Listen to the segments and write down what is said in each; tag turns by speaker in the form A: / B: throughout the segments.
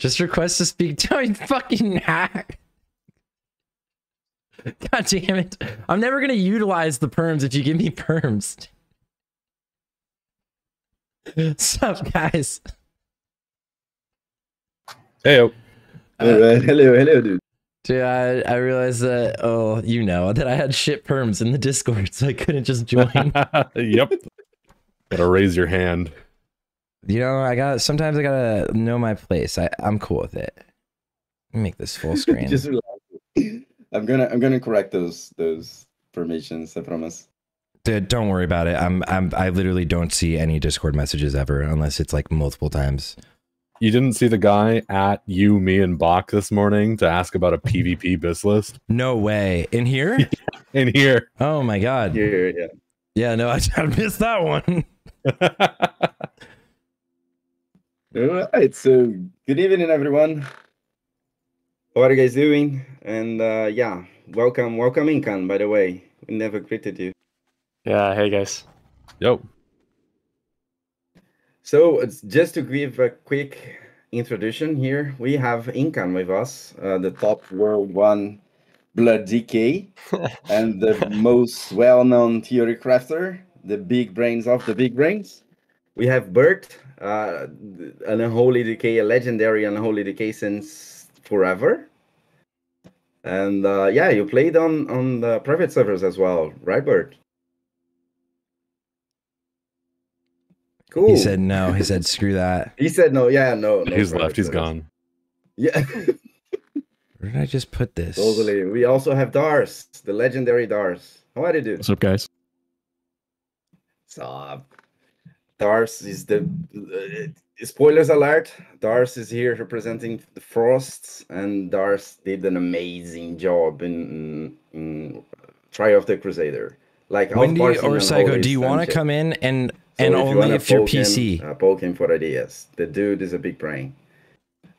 A: Just request to speak. Don't fucking hack. God damn it. I'm never going to utilize the perms if you give me perms. What's up, guys?
B: Hey,
C: hello, dude.
A: Dude, I realized that, that I had shit perms in the Discord, so I couldn't just join.
B: Yep. Gotta raise your hand.
A: You know, sometimes I gotta know my place. I'm cool with it. Let me make this full screen.
C: Just relax. I'm gonna correct those permissions, I promise.
A: Dude, don't worry about it. I literally don't see any Discord messages ever unless it's like multiple times.
B: You didn't see the guy at you, me, and Bach this morning to ask about a PvP bis list?
A: No way. In here?
B: In here.
A: Oh my god.
C: Here, yeah.
A: Yeah, no, I missed that one.
C: All right, so good evening, everyone. How are you guys doing? And yeah, welcome Incan, by the way. We never greeted you.
D: Yeah, hey guys.
B: Yo.
C: So it's just to give a quick introduction here, we have Incan with us, the top World 1 Blood DK, and the most well-known theory crafter, the big brains of the big brains. We have Bert, an Unholy Decay, a legendary Unholy Decay since forever. And yeah, you played on the private servers as well, right, Bert? Cool.
A: He said no. He said screw that.
C: He said no. Yeah, no.
B: He's left. He's gone.
C: Yeah.
A: Where did I just put this?
C: Totally. We also have Dars, the legendary Dars. How are you doing?
B: What's up, guys?
C: What's up? Dars is the spoilers alert. Dars is here representing the Frosts, and Dars did an amazing job in Trial of the Crusader. Like
A: Wendy or Psycho, do you want to come in and only if you're PC?
C: Poke him for ideas. The dude is a big brain.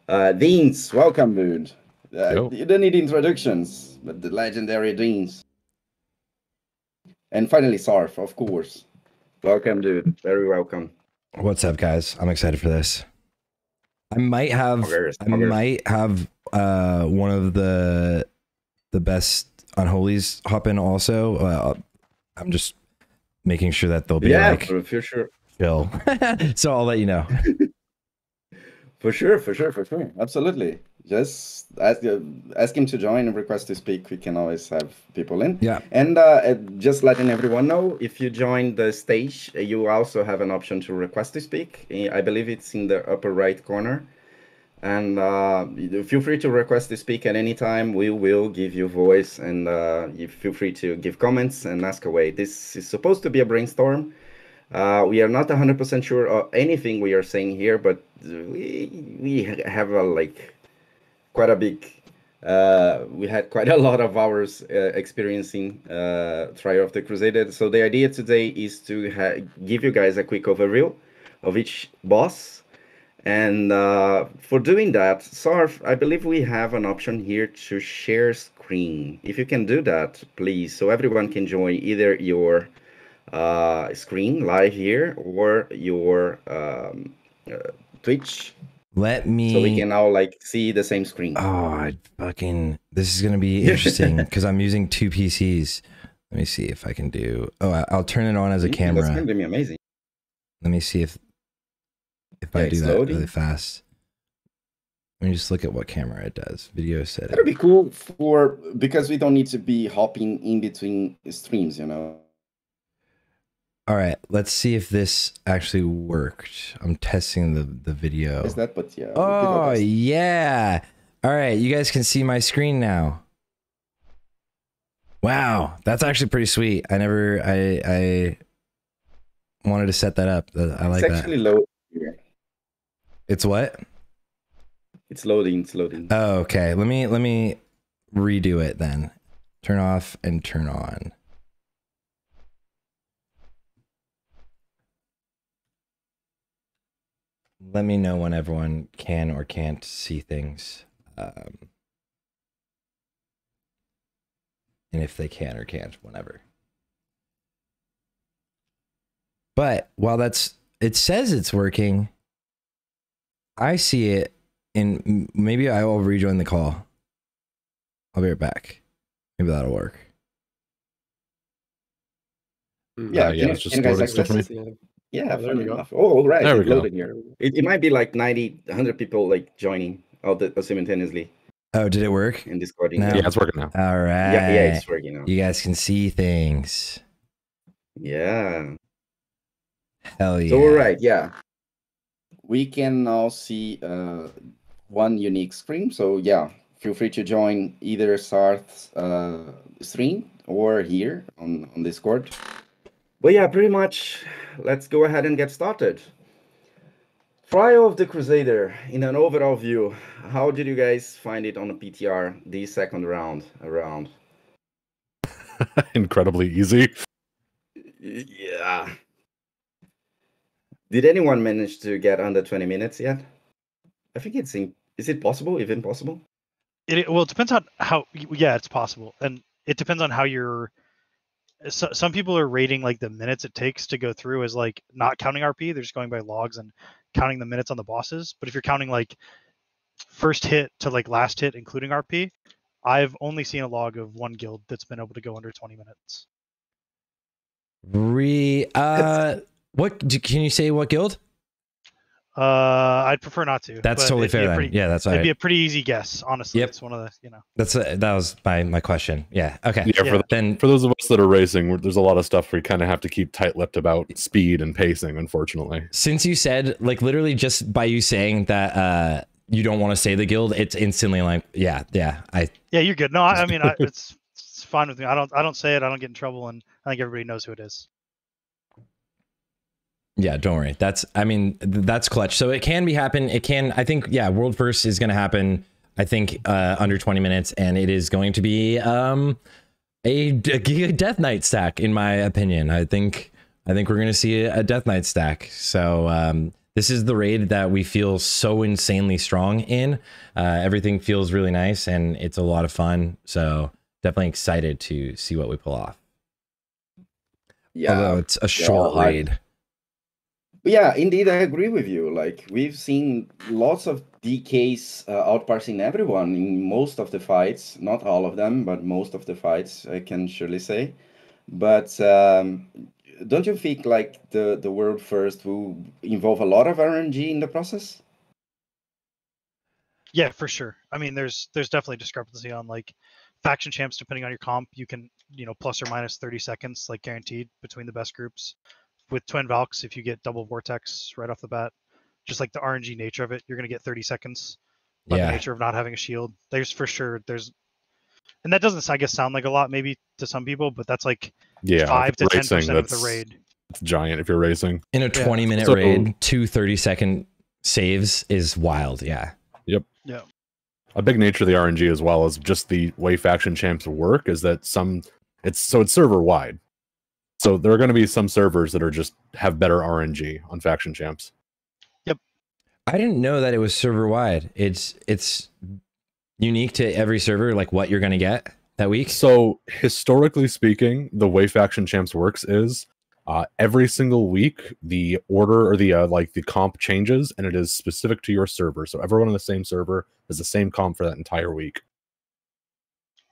C: Deans, welcome, dude. You don't need introductions, but the legendary Deans. And finally, Sarf, of course. Welcome, dude. Very welcome.
A: What's up, guys? I'm excited for this. I might have one of the best Unholies hop in also. I'm just making sure that they'll be like
C: for sure.
A: Chill. So I'll let you know.
C: For sure. Absolutely. Just ask him to join and request to speak. We can always have people in.
A: Yeah.
C: And just letting everyone know, if you join the stage, you also have an option to request to speak. I believe it's in the upper right corner. And feel free to request to speak at any time. We will give you voice, and you feel free to give comments and ask away. This is supposed to be a brainstorm. We are not 100% sure of anything we are saying here, but we have quite a big. We had quite a lot of hours experiencing Trial of the Crusader. So the idea today is to give you guys a quick overview of each boss. And for doing that, Sarf, I believe we have an option here to share screen. If you can do that, please, so everyone can join either your screen live here or your Twitch.
A: Let me.
C: So we can all see the same screen.
A: Oh, this is gonna be interesting because I'm using two PCs. Let me see if I can do. Oh, I'll turn it on as a camera.
C: That's gonna be amazing.
A: Let me see if I do that really fast. Let me just look at what camera it does. Video setting.
C: That'd be cool because we don't need to be hopping in between streams, you know.
A: All right, let's see if this actually worked. I'm testing the video.
C: Is that? But yeah.
A: Oh yeah. All right, you guys can see my screen now. Wow, that's actually pretty sweet. I wanted to set that up. I like that.
C: It's actually low here.
A: It's what?
C: It's loading. It's loading.
A: Oh, okay. Let me redo it then. Turn off and turn on. Let me know when everyone can or can't see things. And if they can or can't, whenever. But while it says it's working, I see it and maybe I will rejoin the call. I'll be right back. Maybe that'll work.
C: Yeah,
B: it's just loading stuff for me.
C: Yeah,
D: there we go.
C: enough. Oh, all right,
B: There we
C: it
B: go.
C: loaded here. It might be like 90, 100 people like joining simultaneously
A: Oh, did it work?
C: in Discord.
A: No.
B: Yeah, it's working now.
A: All right.
C: Yeah, it's working now.
A: You guys can see things.
C: Yeah.
A: Hell yeah.
C: So all right, yeah. We can now see one unique screen. So yeah, feel free to join either Sarth's stream or here on Discord. But yeah, pretty much, let's go ahead and get started. Trial of the Crusader, in an overall view, how did you guys find it on the PTR, the second round around?
B: Incredibly easy.
C: Yeah. Did anyone manage to get under 20 minutes yet? I think is it possible, even possible?
E: Well, it depends on how. Yeah, it's possible, and it depends on how you're. Some people are rating like the minutes it takes to go through as like not counting RP. They're just going by logs and counting the minutes on the bosses. But if you're counting like first hit to like last hit, including RP, I've only seen a log of one guild that's been able to go under 20 minutes.
A: What can you say? What guild?
E: I'd prefer not to.
A: That's
E: but
A: totally
E: it'd be
A: fair.
E: a
A: Then.
E: pretty-
A: Yeah, that's all
E: It'd
A: right.
E: be a pretty easy guess, honestly.
A: Yep.
E: It's one of the,
A: That was my question. Yeah. Okay.
B: Yeah,
A: Then
B: for those of us that are racing, there's a lot of stuff we kind of have to keep tight-lipped about speed and pacing, unfortunately.
A: since you said like literally just by you saying that you don't want to say the guild, it's instantly like yeah.
E: Yeah, you're good. No, I mean, it's fine with me. I don't say it. I don't get in trouble, and I think everybody knows who it is.
A: Yeah, don't worry. That's clutch. So it can happen. It can, I think, yeah, world first is going to happen, I think, under 20 minutes. And it is going to be a Death Knight stack, in my opinion. I think we're going to see a Death Knight stack. So this is the raid that we feel so insanely strong in. Everything feels really nice and it's a lot of fun. So definitely excited to see what we pull off.
C: Yeah.
A: Although it's a short raid.
C: Yeah, indeed, I agree with you. Like, we've seen lots of DKs outparsing everyone in most of the fights. Not all of them, but most of the fights, I can surely say. But don't you think, like, the world first will involve a lot of RNG in the process?
E: Yeah, for sure. I mean, there's definitely discrepancy on, like, faction champs, depending on your comp. You can, plus or minus 30 seconds, like, guaranteed between the best groups. With Twin Valks, if you get double Vortex right off the bat, just like the RNG nature of it, you're going to get 30 seconds by the nature of not having a shield. And that doesn't, I guess, sound like a lot maybe to some people, but that's like 5 to 10% of the raid.
B: It's giant if you're racing.
A: In a 20-minute raid, 2 30-second saves is wild, yeah.
B: Yep.
E: Yeah.
B: A big nature of the RNG as well as just the way faction champs work is that it's server wide. So there are going to be some servers that have better RNG on faction champs.
E: Yep.
A: I didn't know that it was server wide. It's unique to every server, like what you're going to get that week.
B: So historically speaking, the way faction champs works is every single week the order or the comp changes, and it is specific to your server. So everyone on the same server has the same comp for that entire week.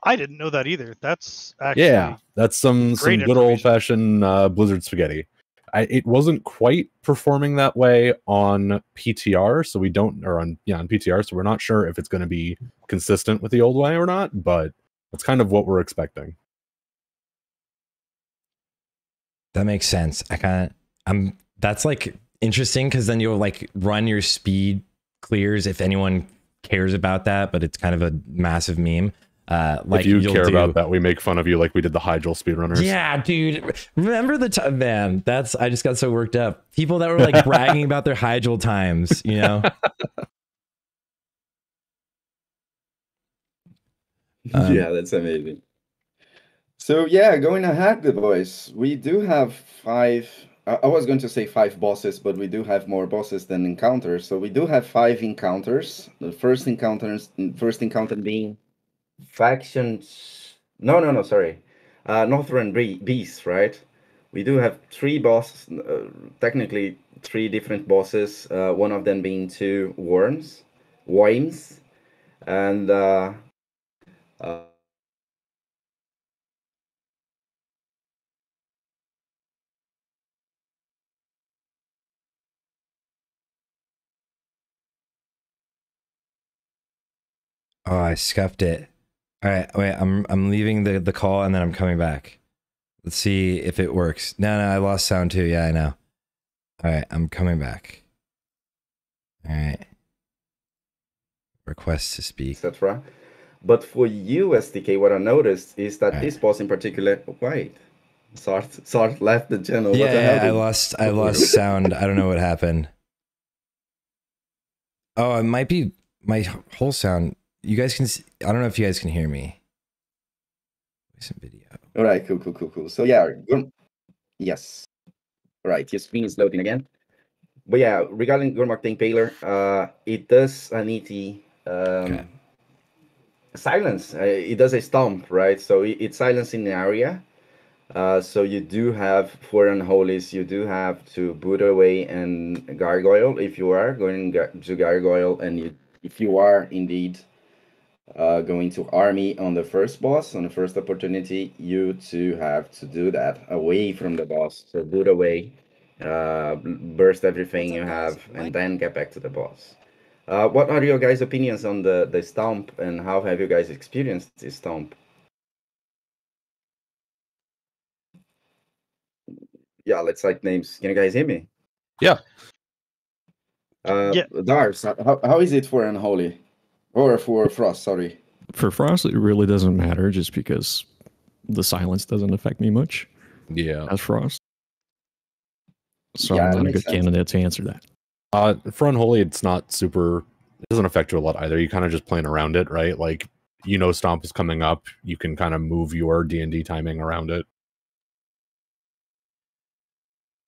E: I didn't know that either. That's actually
B: that's some good old fashioned Blizzard spaghetti. It wasn't quite performing that way on PTR, so on PTR, so we're not sure if it's going to be consistent with the old way or not, but that's kind of what we're expecting.
A: That makes sense. That's like interesting because then you'll like run your speed clears if anyone cares about that, but it's kind of a massive meme.
B: Like if you care about that, we make fun of you like we did the Hydral speedrunners.
A: Yeah, dude. Remember the time, man? I just got so worked up. People that were like bragging about their Hydral times,
C: Yeah, that's amazing. So yeah, going ahead, the boys. We do have 5. I was going to say 5 bosses, but we do have more bosses than encounters. So we do have 5 encounters. The first encounter being factions. No, sorry. Northern Beasts, right? We do have 3 bosses, technically 3 different bosses. One of them being 2 worms, Worms, and
A: Oh, I scuffed it. All right, wait. I'm leaving the call and then I'm coming back. Let's see if it works. No, I lost sound too. Yeah, I know. All right, I'm coming back. All right. Request to speak,
C: etc. But for you, SDK, what I noticed is that this boss in particular. Wait, Sart left the channel.
A: Yeah,
C: What the hell?
A: I lost sound. I don't know what happened. Oh, it might be my whole sound. You guys can. I don't know if you guys can hear me. Some video.
C: All right, cool. So yeah, yes. All right, your screen is loading again. But yeah, regarding Gurmak Impaler, it does an ET silence. It does a stomp, right? So it's silencing the area. So you do have for unholies, you do have to boot away and gargoyle if you are going to gargoyle, and if you are indeed going to army on the first boss, on the first opportunity, you too have to do that away from the boss. So boot away, burst everything you have, and then get back to the boss. What are your guys' opinions on the stomp, and how have you guys experienced this stomp? Yeah, let's cite names. Can you guys hear me?
B: Yeah.
E: Yeah.
C: Dars, how is it for Unholy? Or for Frost, sorry.
F: For Frost, it really doesn't matter just because the silence doesn't affect me much.
B: Yeah.
F: As Frost. So
C: Yeah,
F: I'm
C: that
F: not a
C: makes
F: good
C: sense.
F: candidate to answer that.
B: For Unholy, it's not super. It doesn't affect you a lot either. You kind of just playing around it, right? Like, you know, Stomp is coming up. You can kind of move your D&D timing around it.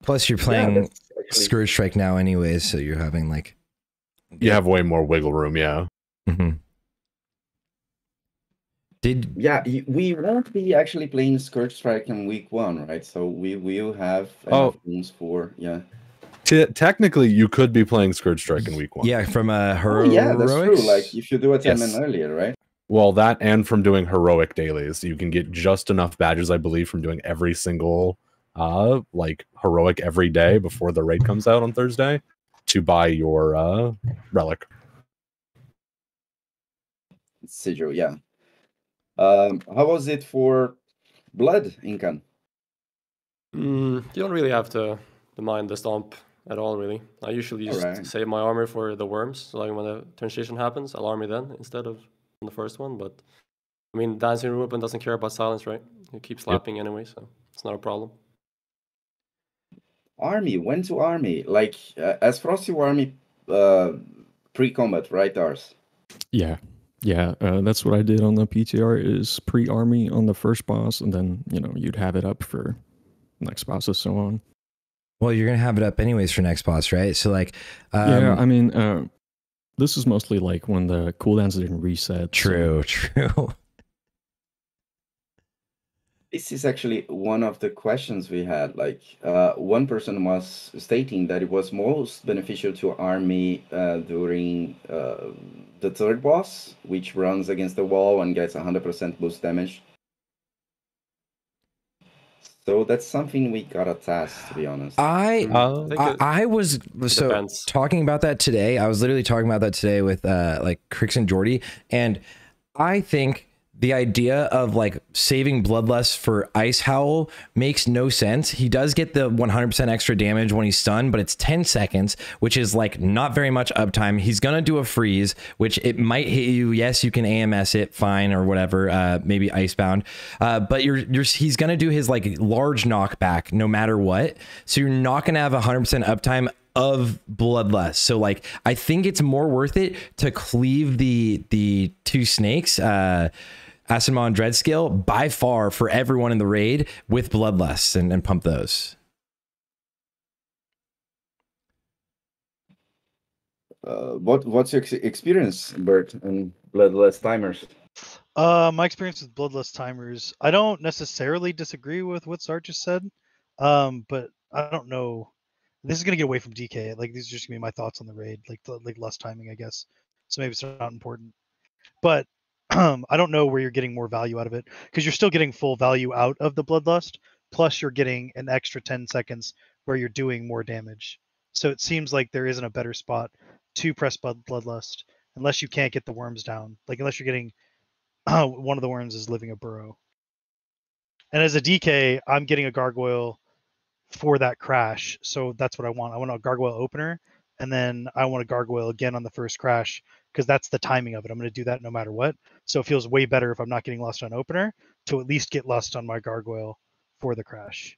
A: Plus, you're playing Scourge Strike now, anyways, so you're having like.
B: You have way more wiggle room, yeah.
A: Mm-hmm.
C: Yeah, we won't be actually playing Scourge Strike in week 1, right? So we will have enough rooms for
B: Technically, you could be playing Scourge Strike in week 1.
A: Yeah, from a heroics.
C: Yeah, that's true. Like if you do a 10 man earlier, right?
B: Well, that and from doing heroic dailies, you can get just enough badges, I believe, from doing every single like heroic every day before the raid comes out on Thursday to buy your relic.
C: Sigil, yeah. How was it for Blood, Incan?
D: You don't really have to mind the stomp at all, really. I usually just save my armor for the worms, so like when the turn station happens, I'll army then instead of on the first one. But I mean, Dancing Ruben doesn't care about silence, right? He keeps slapping anyway, so it's not a problem.
C: Army, when to army? Like as Frosty army pre-combat, right, Ars?
F: Yeah. That's what I did on the PTR is pre-army on the first boss, and then, you know, you'd have it up for next boss and so on.
A: Well, you're going to have it up anyways for next boss, right? So like...
F: yeah, I mean, this is mostly like when the cooldowns didn't reset.
A: True.
C: This is actually one of the questions we had. Like one person was stating that it was most beneficial to army during the third boss, which runs against the wall and gets 100% boost damage. So that's something we gotta test, to be honest.
A: I was talking about that today. I was literally talking about that today with like Crix and Jordy, and I think the idea of like saving Bloodlust for Ice Howl makes no sense. He does get the 100% extra damage when he's stunned, but it's 10 seconds, which is like not very much uptime. He's gonna do a freeze, which it might hit you. Yes, you can AMS it, fine, or whatever, maybe Icebound. But he's gonna do his like large knockback no matter what. So you're not gonna have 100% uptime of Bloodlust. So like I think it's more worth it to cleave the two snakes, Asimov and Dreadscale by far for everyone in the raid with Bloodlust and pump those.
C: What's your experience, Bert, and Bloodlust timers?
E: My experience with Bloodlust timers, I don't necessarily disagree with what Sart just said, but I don't know. This is gonna get away from DK. Like these are just gonna be my thoughts on the raid, like lust timing, I guess. so maybe it's not important. But I don't know where you're getting more value out of it, because you're still getting full value out of the Bloodlust, plus you're getting an extra 10 seconds where you're doing more damage. So it seems like there isn't a better spot to press Bloodlust unless you can't get the worms down. Like unless you're getting one of the worms is living a burrow. And as a DK, I'm getting a gargoyle for that crash, so that's what I want. I want a gargoyle opener, and then I want a gargoyle again on the first crash, because that's the timing of it. I'm going to do that no matter what. So it feels way better if I'm not getting lust on opener to at least get lust on my gargoyle for the crash.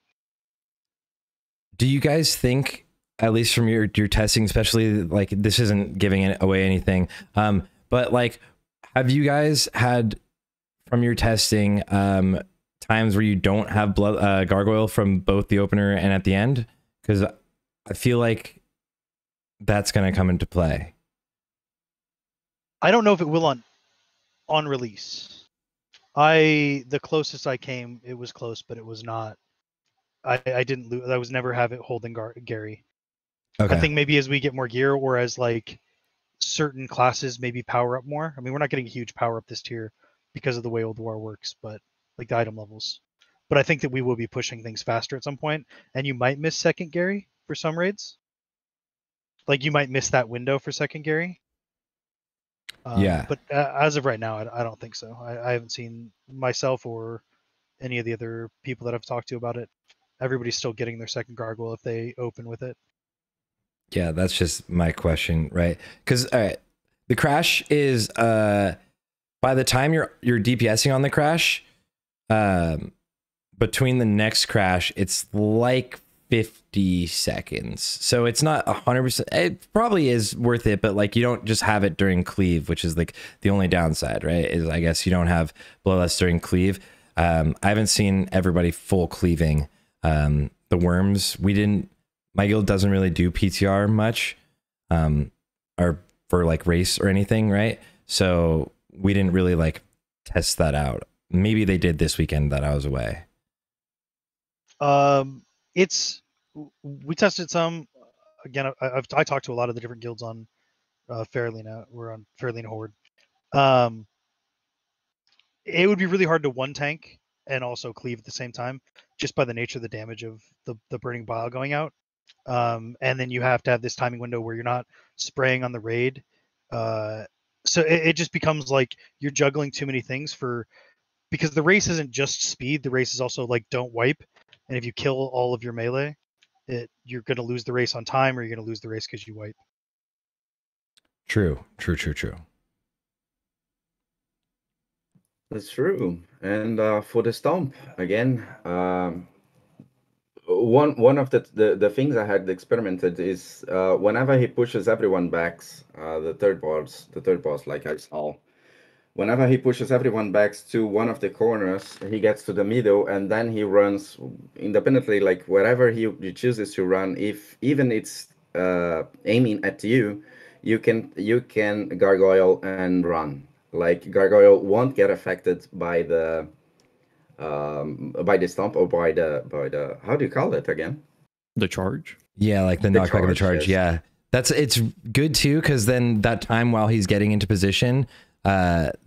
A: Do you guys think, at least from your testing, especially, like, this isn't giving away anything, but like, have you guys had from your testing times where you don't have blood gargoyle from both the opener and at the end? Because I feel like that's going to come into play.
E: I don't know if it will on release. The closest I came, it was close, but it was not. I didn't lose. I was never have it holding Gary. Okay. I think maybe as we get more gear, or as like certain classes maybe power up more. I mean, we're not getting a huge power up this tier because of the way Old War works, but like the item levels. But I think that we will be pushing things faster at some point, and you might miss second Gary for some raids. Like you might miss that window for second Gary.
A: Yeah.
E: But as of right now, I don't think so. I haven't seen myself or any of the other people that I've talked to about it. Everybody's still getting their second gargoyle if they open with it.
A: Yeah, that's just my question, right? Because all right, the crash is by the time you're DPSing on the crash, between the next crash, it's like 50 seconds. So it's not 100%. It probably is worth it, but like you don't just have it during cleave, which is like the only downside, right? Is I guess you don't have bloodlust during cleave. I haven't seen everybody full cleaving. The worms, my guild doesn't really do PTR much, or for like race or anything, right? So we didn't really like test that out. Maybe they did this weekend that I was away.
E: We tested some. Again, I talked to a lot of the different guilds on Fairlena. We're on Fairlena Horde. It would be really hard to one tank and also cleave at the same time, just by the nature of the damage of the burning bile going out. And then you have to have this timing window where you're not spraying on the raid. So it just becomes like you're juggling too many things because the race isn't just speed. The race is also like don't wipe. And if you kill all of your melee, you're going to lose the race on time, or you're going to lose the race because you wipe.
A: True.
C: That's true. And for the stomp, again, one of the things I had experimented is whenever he pushes everyone back, the third boss, like I saw, whenever he pushes everyone back to one of the corners, he gets to the middle, and then he runs independently, like wherever he chooses to run. If even it's aiming at you, you can gargoyle and run. Like gargoyle won't get affected by the stomp or by the how do you call it again?
F: The charge.
A: Yeah, like the knockback of the charge. Yes. Yeah, it's good too, because then that time while he's getting into position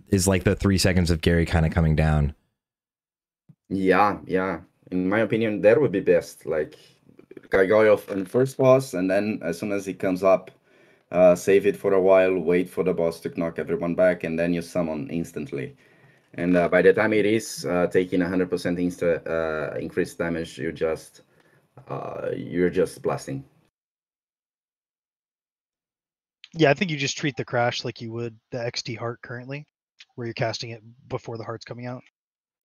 A: is like the 3 seconds of Gary kind of coming down.
C: Yeah. In my opinion, that would be best. Like gargoyle on first boss, and then as soon as he comes up, save it for a while, wait for the boss to knock everyone back, and then you summon instantly. And by the time it is taking 100% increased damage, you're just blasting.
E: Yeah, I think you just treat the crash like you would the XT heart currently, where you're casting it before the heart's coming out.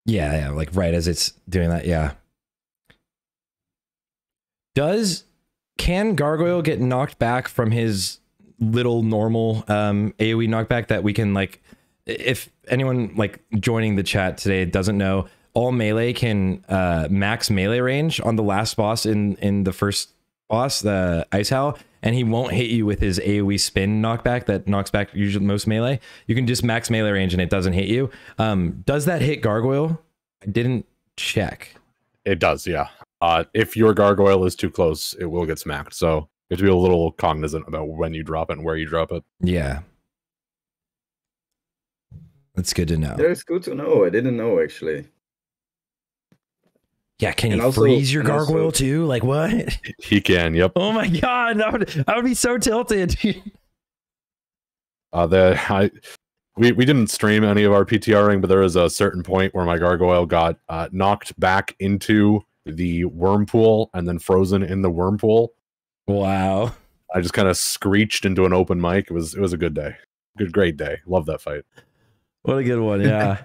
A: Yeah, like right as it's doing that. Yeah. Can Gargoyle get knocked back from his little normal AoE knockback that we can, like, if anyone like joining the chat today doesn't know, all melee can max melee range on the last boss in the first boss, the Ice Howl, and he won't hit you with his AoE spin knockback that knocks back usually most melee. You can just max melee range and it doesn't hit you. Does that hit Gargoyle? I didn't check.
B: It does, yeah. If your Gargoyle is too close, it will get smacked. So you have to be a little cognizant about when you drop it and where you drop it.
A: Yeah. That's good to know.
C: That's good to know. I didn't know actually.
A: Yeah, can you freeze your gargoyle too? Like what?
B: He can. Yep.
A: Oh my god, I would be so tilted.
B: We didn't stream any of our PTRing, but there was a certain point where my gargoyle got knocked back into the worm pool and then frozen in the worm pool.
A: Wow.
B: I just kind of screeched into an open mic. It was a good day. Great day. Love that fight.
A: What a good one, yeah.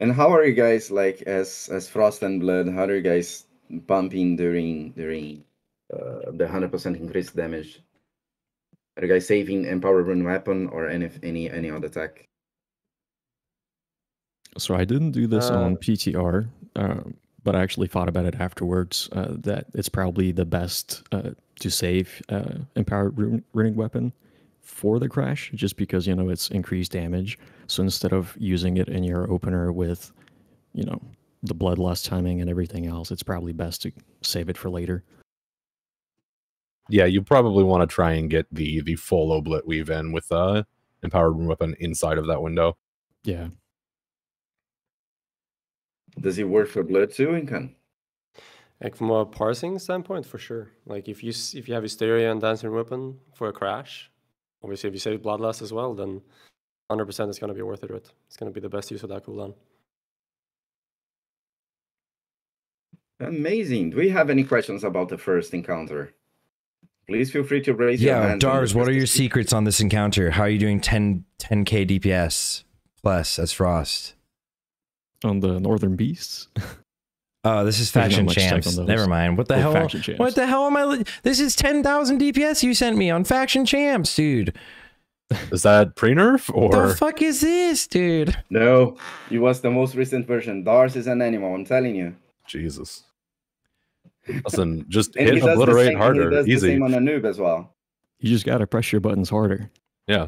C: And how are you guys like as Frost and Blood? How are you guys bumping during the 100% increased damage? Are you guys saving Empower Rune Weapon or any other tech?
F: So I didn't do this on PTR, but I actually thought about it afterwards. That it's probably the best to save Empowered Runic Weapon for the crash, just because it's increased damage. So instead of using it in your opener with the bloodlust timing and everything else, it's probably best to save it for later.
B: Yeah, you probably want to try and get the full oblit weave in with Empowered Rune Weapon inside of that window.
F: Yeah.
C: Does it work for Blood too, Incan?
D: Like from a parsing standpoint, for sure. Like if you have Hysteria and Dancing Weapon for a crash, obviously if you save Bloodlust as well, then 100% it's going to be worth it. It's going to be the best use of that cooldown.
C: Amazing. Do we have any questions about the first encounter? Please feel free to raise your hand.
A: Yeah, Dars, what are your secrets on this encounter? How are you doing 10k DPS plus as Frost?
F: On the Northern Beasts?
A: Oh, this is faction champs. Never mind. What the hell? What the hell am I? This is 10,000 DPS you sent me on faction champs, dude.
B: Is that pre-nerf or?
A: The fuck is this, dude?
C: No, it was the most recent version. Dars is an animal, I'm telling you.
B: Jesus. Listen, just hit obliterate harder.
C: He does
B: easy.
C: The same on a noob as well.
F: You just gotta press your buttons harder.
B: Yeah.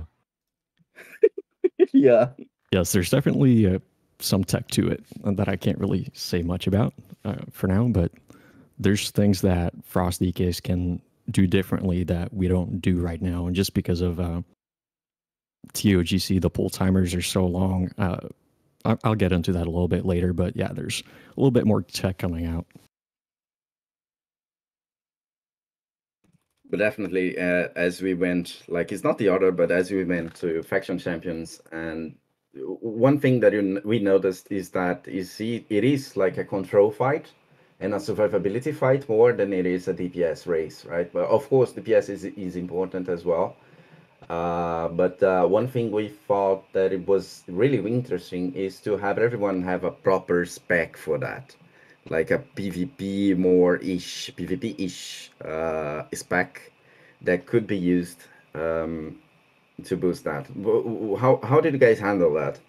C: Yeah.
F: Yes, there's definitely some tech to it that I can't really say much about for now, but there's things that Frost DKs can do differently that we don't do right now. And just because of TOGC, the pull timers are so long, I'll get into that a little bit later, but yeah, there's a little bit more tech coming out.
C: But definitely, as we went, like it's not the order, but as we went to faction champions, and one thing that we noticed is that it is like a control fight and a survivability fight more than it is a DPS race, right? But of course, DPS is important as well. But one thing we thought that it was really interesting is to have everyone have a proper spec for that. Like a PvP-ish spec that could be used to boost that. How did you guys handle that?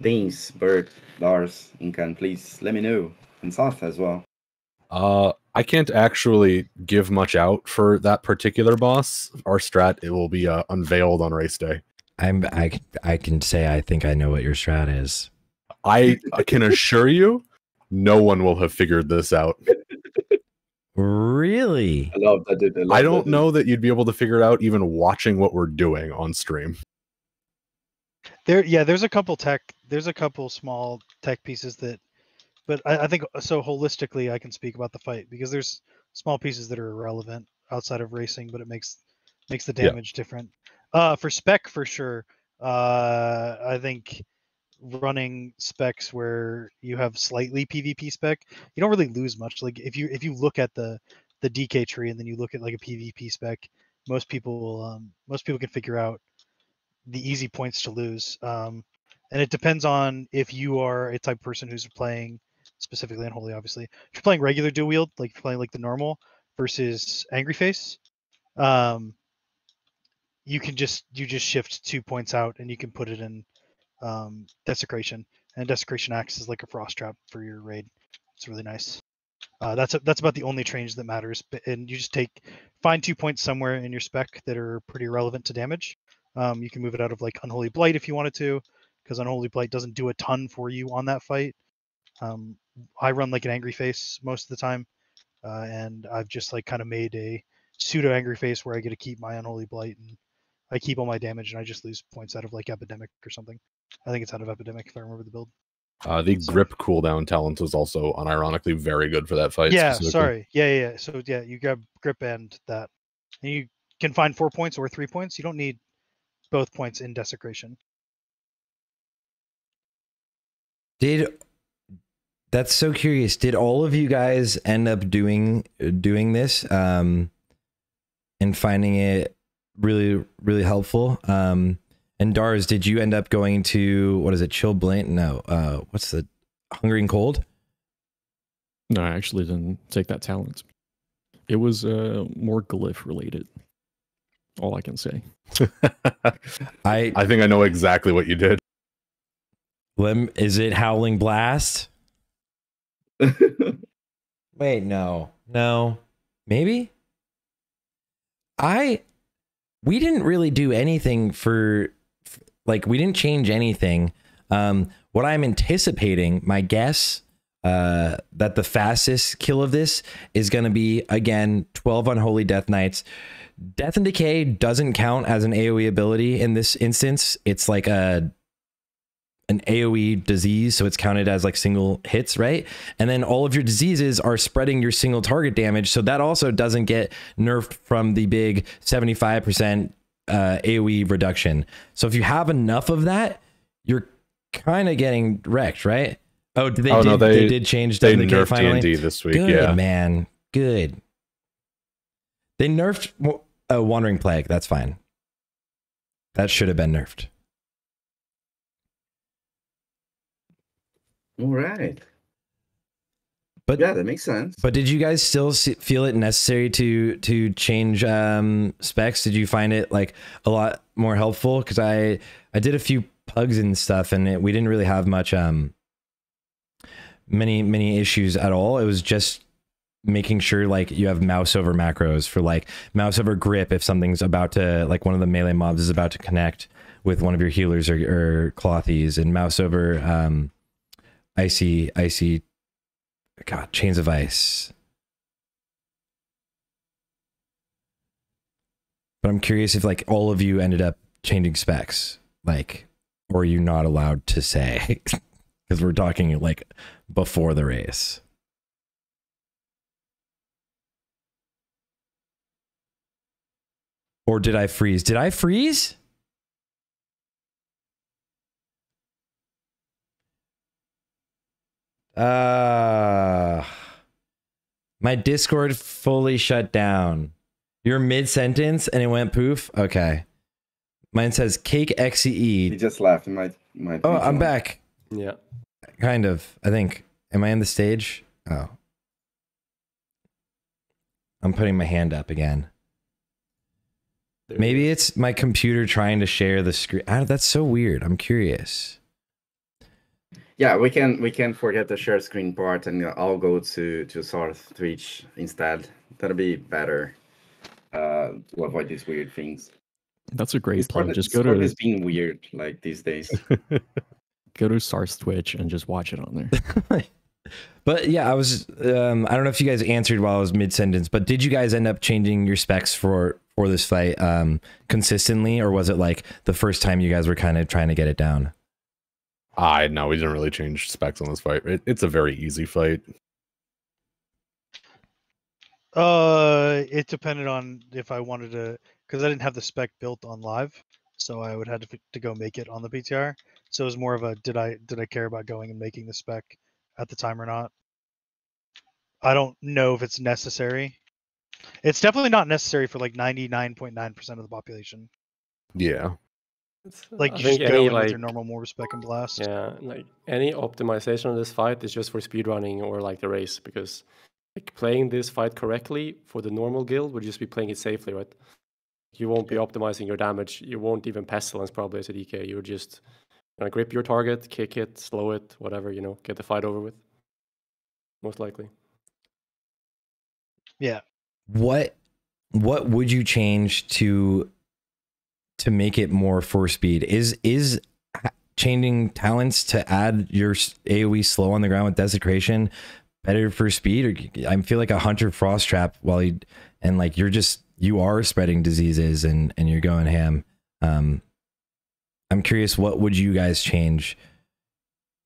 C: Deans, Bert, Lars, Incan, please let me know. And Soth as well.
B: I can't actually give much out for that particular boss. Our strat, it will be unveiled on race day.
A: I can say I think I know what your strat is.
B: I can assure you, no one will have figured this out.
A: Really?
C: I love that.
B: I don't know that you'd be able to figure it out even watching what we're doing on stream.
E: There's a couple small tech pieces that, but I think so holistically I can speak about the fight because there's small pieces that are irrelevant outside of racing, but it makes the damage different. For spec for sure. I think running specs where you have slightly PvP spec, you don't really lose much. Like if you look at the DK tree and then you look at like a PvP spec, most people can figure out the easy points to lose. And it depends on if you are a type of person who's playing specifically Unholy, obviously. If you're playing regular dual wield, like if you're playing like the normal versus Angry Face, you just shift 2 points out and you can put it in Desecration, and Desecration acts as like a frost trap for your raid. It's really nice. That's about the only change that matters. And you just find 2 points somewhere in your spec that are pretty relevant to damage. You can move it out of like Unholy Blight if you wanted to, because Unholy Blight doesn't do a ton for you on that fight. I run like an Angry Face most of the time, and I've just like kind of made a pseudo Angry Face where I get to keep my Unholy Blight and I keep all my damage and I just lose points out of like Epidemic or something. I think it's out of Epidemic if I remember the build.
B: The grip cooldown talent was also unironically very good for that fight.
E: Yeah, sorry. Yeah. So yeah, you grab grip and that. And you can find 4 points or 3 points. You don't need both points in Desecration.
A: That's so curious. Did all of you guys end up doing this and finding it really, really helpful? And Dars, did you end up going to, what is it, Chill Blint? No, what's the Hungry and Cold?
F: No, I actually didn't take that talent. It was more glyph related. All I can say.
B: I think I know exactly what you did.
A: Is it Howling Blast? Wait, no, maybe. We didn't really do anything for, like, we didn't change anything. What I'm anticipating, my guess, that the fastest kill of this is going to be, again, 12 Unholy Death Knights. Death and Decay doesn't count as an AoE ability in this instance. It's like an AoE disease, so it's counted as like single hits, right? And then all of your diseases are spreading your single target damage, so that also doesn't get nerfed from the big 75% AoE reduction. So if you have enough of that, you're kind of getting wrecked, right? Oh, they did change
B: they
A: the
B: nerfed
A: finally?
B: D&D this week.
A: Good,
B: yeah,
A: man, good. They nerfed a Wandering Plague. That's fine. That should have been nerfed.
C: All right.
A: But
C: yeah, that makes sense.
A: But did you guys still feel it necessary to change specs? Did you find it like a lot more helpful? Because I did a few pugs and stuff, and we didn't really have much many issues at all. It was just making sure like you have mouse over macros for like mouse over grip if something's about to, like one of the melee mobs is about to connect with one of your healers or clothies, and mouse over icy God, Chains of Ice. But I'm curious if like all of you ended up changing specs, like, or are you not allowed to say? Because we're talking like before the race. Or did I freeze? Did I freeze? My Discord fully shut down. You're mid-sentence and it went poof? Okay. Mine says Cake XCE.
C: He just left. My
A: oh, I'm back.
D: Yeah.
A: Kind of, I think. Am I in the stage? Oh. I'm putting my hand up again. Maybe it's my computer trying to share the screen. That's so weird. I'm curious.
C: Yeah, we can forget the share screen part, and I'll go to Source Twitch instead. That'll be better to avoid these weird things.
F: That's a great plan. Just
C: go to. It's being weird like these days.
F: Go to Sars Twitch and just watch it on there.
A: But yeah, I was. I don't know if you guys answered while I was mid sentence, but did you guys end up changing your specs for this fight consistently, or was it like the first time you guys were kind of trying to get it down?
B: No, we didn't really change specs on this fight. It's a very easy fight.
E: It depended on if I wanted to, because I didn't have the spec built on live, so I would have to go make it on the PTR. So it was more of a did I care about going and making the spec at the time or not? I don't know if it's necessary. It's definitely not necessary for like 99.9% of the population.
B: Yeah.
E: Like you just go in with your normal mortar spec and blast.
D: Yeah, like any optimization of this fight is just for speedrunning or like the race, because like playing this fight correctly for the normal guild would just be playing it safely, right? You won't be optimizing your damage. You won't even pestilence probably as a DK. You're just gonna grip your target, kick it, slow it, whatever, you know, get the fight over with. Most likely.
E: Yeah.
A: What would you change to make it more for speed? Is changing talents to add your AoE slow on the ground with Desecration better for speed? Or I feel like a Hunter Frost Trap while you are spreading diseases and you're going ham. I'm curious, what would you guys change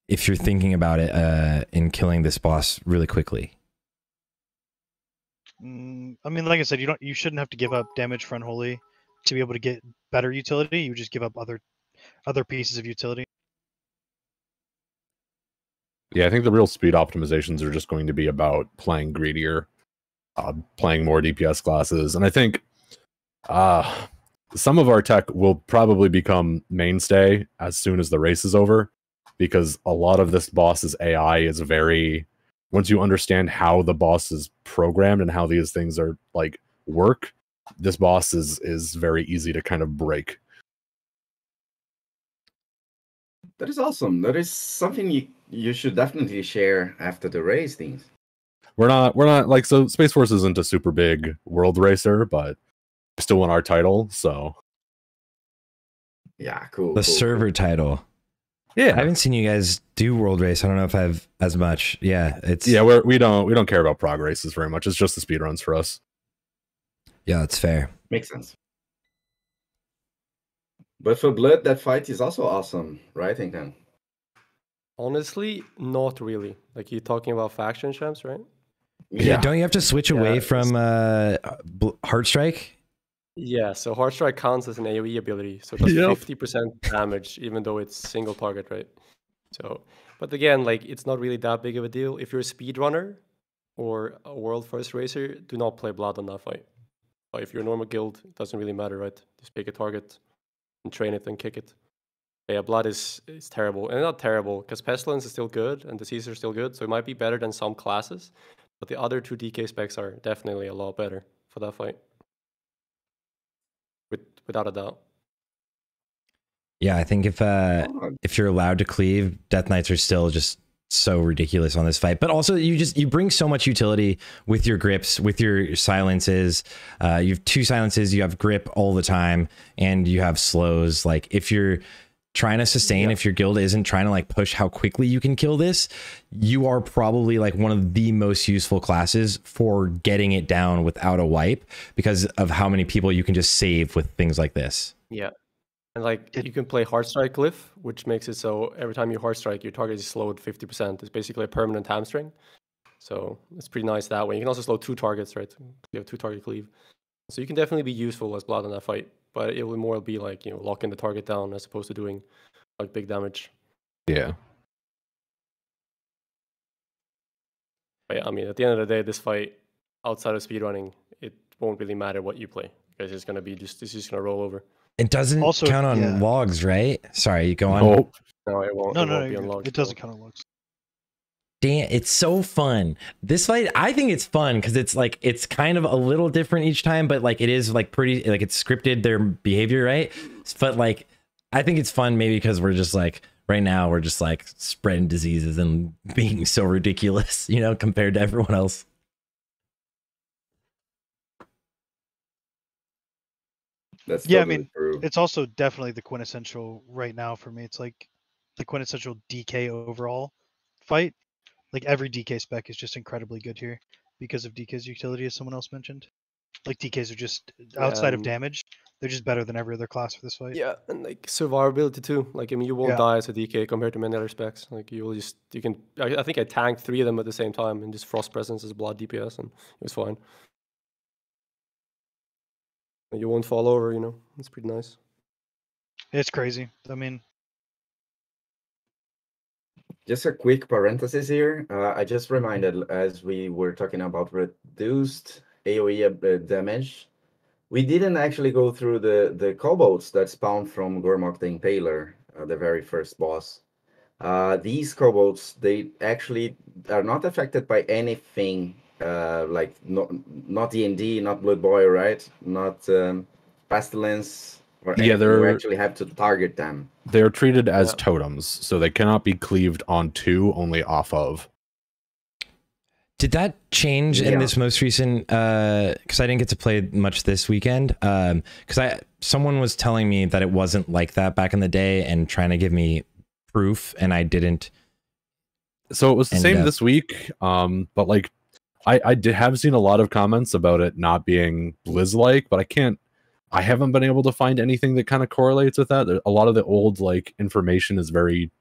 A: if you're thinking about it in killing this boss really quickly?
E: I mean, like I said, you shouldn't have to give up damage for Unholy to be able to get better utility. You just give up other pieces of utility.
B: Yeah, I think the real speed optimizations are just going to be about playing greedier, playing more DPS classes, and I think some of our tech will probably become mainstay as soon as the race is over, because a lot of this boss's AI is very, once you understand how the boss is programmed and how these things are like work, this boss is very easy to kind of break.
C: That is awesome. That is something you should definitely share after the race things.
B: We're not like, so Space Force isn't a super big world racer, but still won our title, so
C: yeah, cool.
A: The server title.
B: Yeah,
A: I haven't seen you guys do world race. I don't know if I've as much. Yeah, it's
B: we don't care about prog races very much. It's just the speed runs for us.
A: Yeah, that's fair.
C: Makes sense. But for Blood, that fight is also awesome, right, Incan?
D: Honestly, not really. Like, you're talking about faction champs, right?
A: Yeah, don't you have to switch away from Heartstrike?
D: Yeah, so Heartstrike counts as an AoE ability, so it does 50% damage, even though it's single target, right? So, but again, like, it's not really that big of a deal. If you're a speedrunner or a world first racer, do not play Blood on that fight. But if you're a normal guild, it doesn't really matter, right? Just pick a target and train it and kick it. But yeah, Blood is terrible. And not terrible, because Pestilence is still good and Disease are still good, so it might be better than some classes. But the other two DK specs are definitely a lot better for that fight. Without a doubt.
A: Yeah, I think if you're allowed to cleave, Death Knights are still just so ridiculous on this fight. But also you bring so much utility with your grips, with your silences. You have 2 silences, you have grip all the time, and you have slows. Like, if you're trying to sustain, if your guild isn't trying to like push how quickly you can kill this, you are probably like one of the most useful classes for getting it down without a wipe, because of how many people you can just save with things like this.
D: Yeah, and like you can play Heartstrike Glyph, which makes it so every time you Heartstrike, your target is slowed 50%. It's basically a permanent hamstring, so it's pretty nice that way. You can also slow 2 targets, right? You have 2 target cleave, so you can definitely be useful as Blood in that fight. But it will more be like, you know, locking the target down as opposed to doing like big damage.
B: Yeah.
D: But yeah, I mean, at the end of the day, this fight, outside of speedrunning, it won't really matter what you play, because it's gonna be it's just gonna roll over.
A: It doesn't also count on logs, right? Sorry, you go on.
D: No, it won't.
E: No,
D: be on logs.
E: It doesn't count on logs.
A: Damn, it's so fun. This fight, I think it's fun because it's like, it's kind of a little different each time, but like it is like pretty, like it's scripted their behavior, right? But like, I think it's fun maybe because we're just like, right now we're just like spreading diseases and being so ridiculous, you know, compared to everyone else.
C: That's
E: I mean, it's also definitely the quintessential right now for me. It's like the quintessential DK overall fight. Like, every DK spec is just incredibly good here because of DK's utility, as someone else mentioned. Like, DKs are just, outside of damage, they're just better than every other class for this fight.
D: Yeah, and like survivability too. Like, I mean, you won't die as a DK compared to many other specs. Like, you can. I think I tanked 3 of them at the same time and just Frost Presence as Blood DPS, and it was fine. And you won't fall over, you know. It's pretty nice.
E: It's crazy. I mean,
C: just a quick parenthesis here. I just reminded, as we were talking about reduced AoE damage, we didn't actually go through the kobolds that spawned from Gormok the Impaler, the very first boss. These kobolds, they actually are not affected by anything, like not D&D, not Blood Boy, right? Not Pestilence. Or you actually have to target them.
B: They're treated as totems, so they cannot be cleaved onto, only off of.
A: Did that change in this most recent? Because I didn't get to play much this weekend. Because someone was telling me that it wasn't like that back in the day, and trying to give me proof, and I didn't.
B: So it was the same this week. But like, I have seen a lot of comments about it not being Blizz-like, but I can't I haven't been able to find anything that kind of correlates with that. A lot of the old like information is very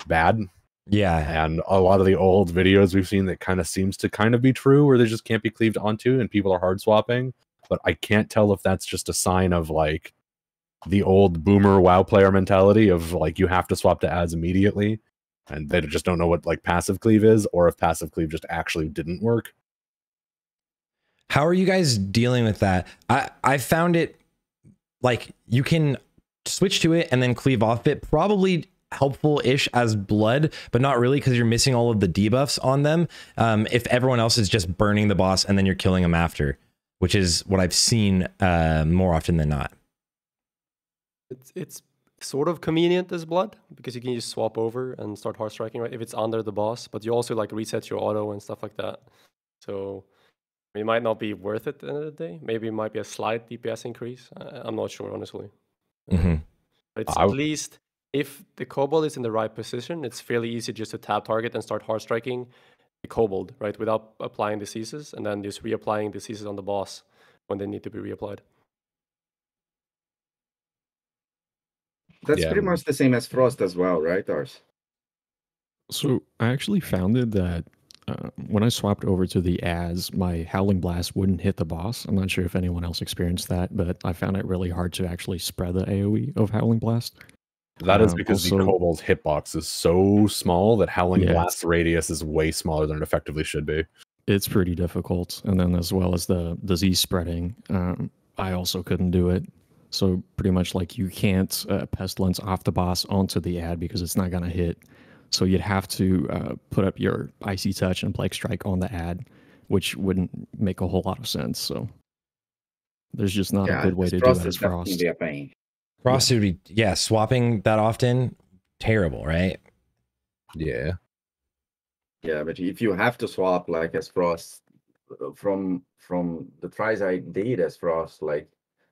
B: bad.
A: Yeah.
B: And a lot of the old videos we've seen that kind of seems to kind of be true, where they just can't be cleaved onto and people are hard swapping. But I can't tell if that's just a sign of like the old boomer WoW player mentality of like you have to swap to ads immediately, and they just don't know what like passive cleave is, or if passive cleave just actually didn't work.
A: How are you guys dealing with that? I found it like you can switch to it and then cleave off it, probably helpful-ish as blood, but not really, because you're missing all of the debuffs on them. If everyone else is just burning the boss and then you're killing them after, which is what I've seen more often than not.
D: It's sort of convenient as blood, because you can just swap over and start hard striking, right? If it's under the boss, but you also like reset your auto and stuff like that. So it might not be worth it at the end of the day. Maybe it might be a slight DPS increase. I'm not sure, honestly.
A: Mm-hmm.
D: It's at least, if the kobold is in the right position, it's fairly easy just to tab target and start hard striking the kobold, right? Without applying diseases, and then just reapplying diseases on the boss when they need to be reapplied.
C: That's pretty much the same as Frost as well, right, Ars?
F: So I actually found it that when I swapped over to the ads, my Howling Blast wouldn't hit the boss. I'm not sure if anyone else experienced that, but I found it really hard to actually spread the AoE of Howling Blast.
B: That is because the kobold's hitbox is so small that Howling Blast radius is way smaller than it effectively should be.
F: It's pretty difficult. And then as well as the disease spreading, I also couldn't do it. So pretty much like you can't Pestilence off the boss onto the ad because it's not going to hit. So you'd have to put up your Icy Touch and Plague Strike on the ad, which wouldn't make a whole lot of sense. So there's just not a good way to do that as Frost.
A: Frost would be, swapping that often, terrible, right?
B: Yeah.
C: Yeah, but if you have to swap like as Frost, from the tries I did as Frost, like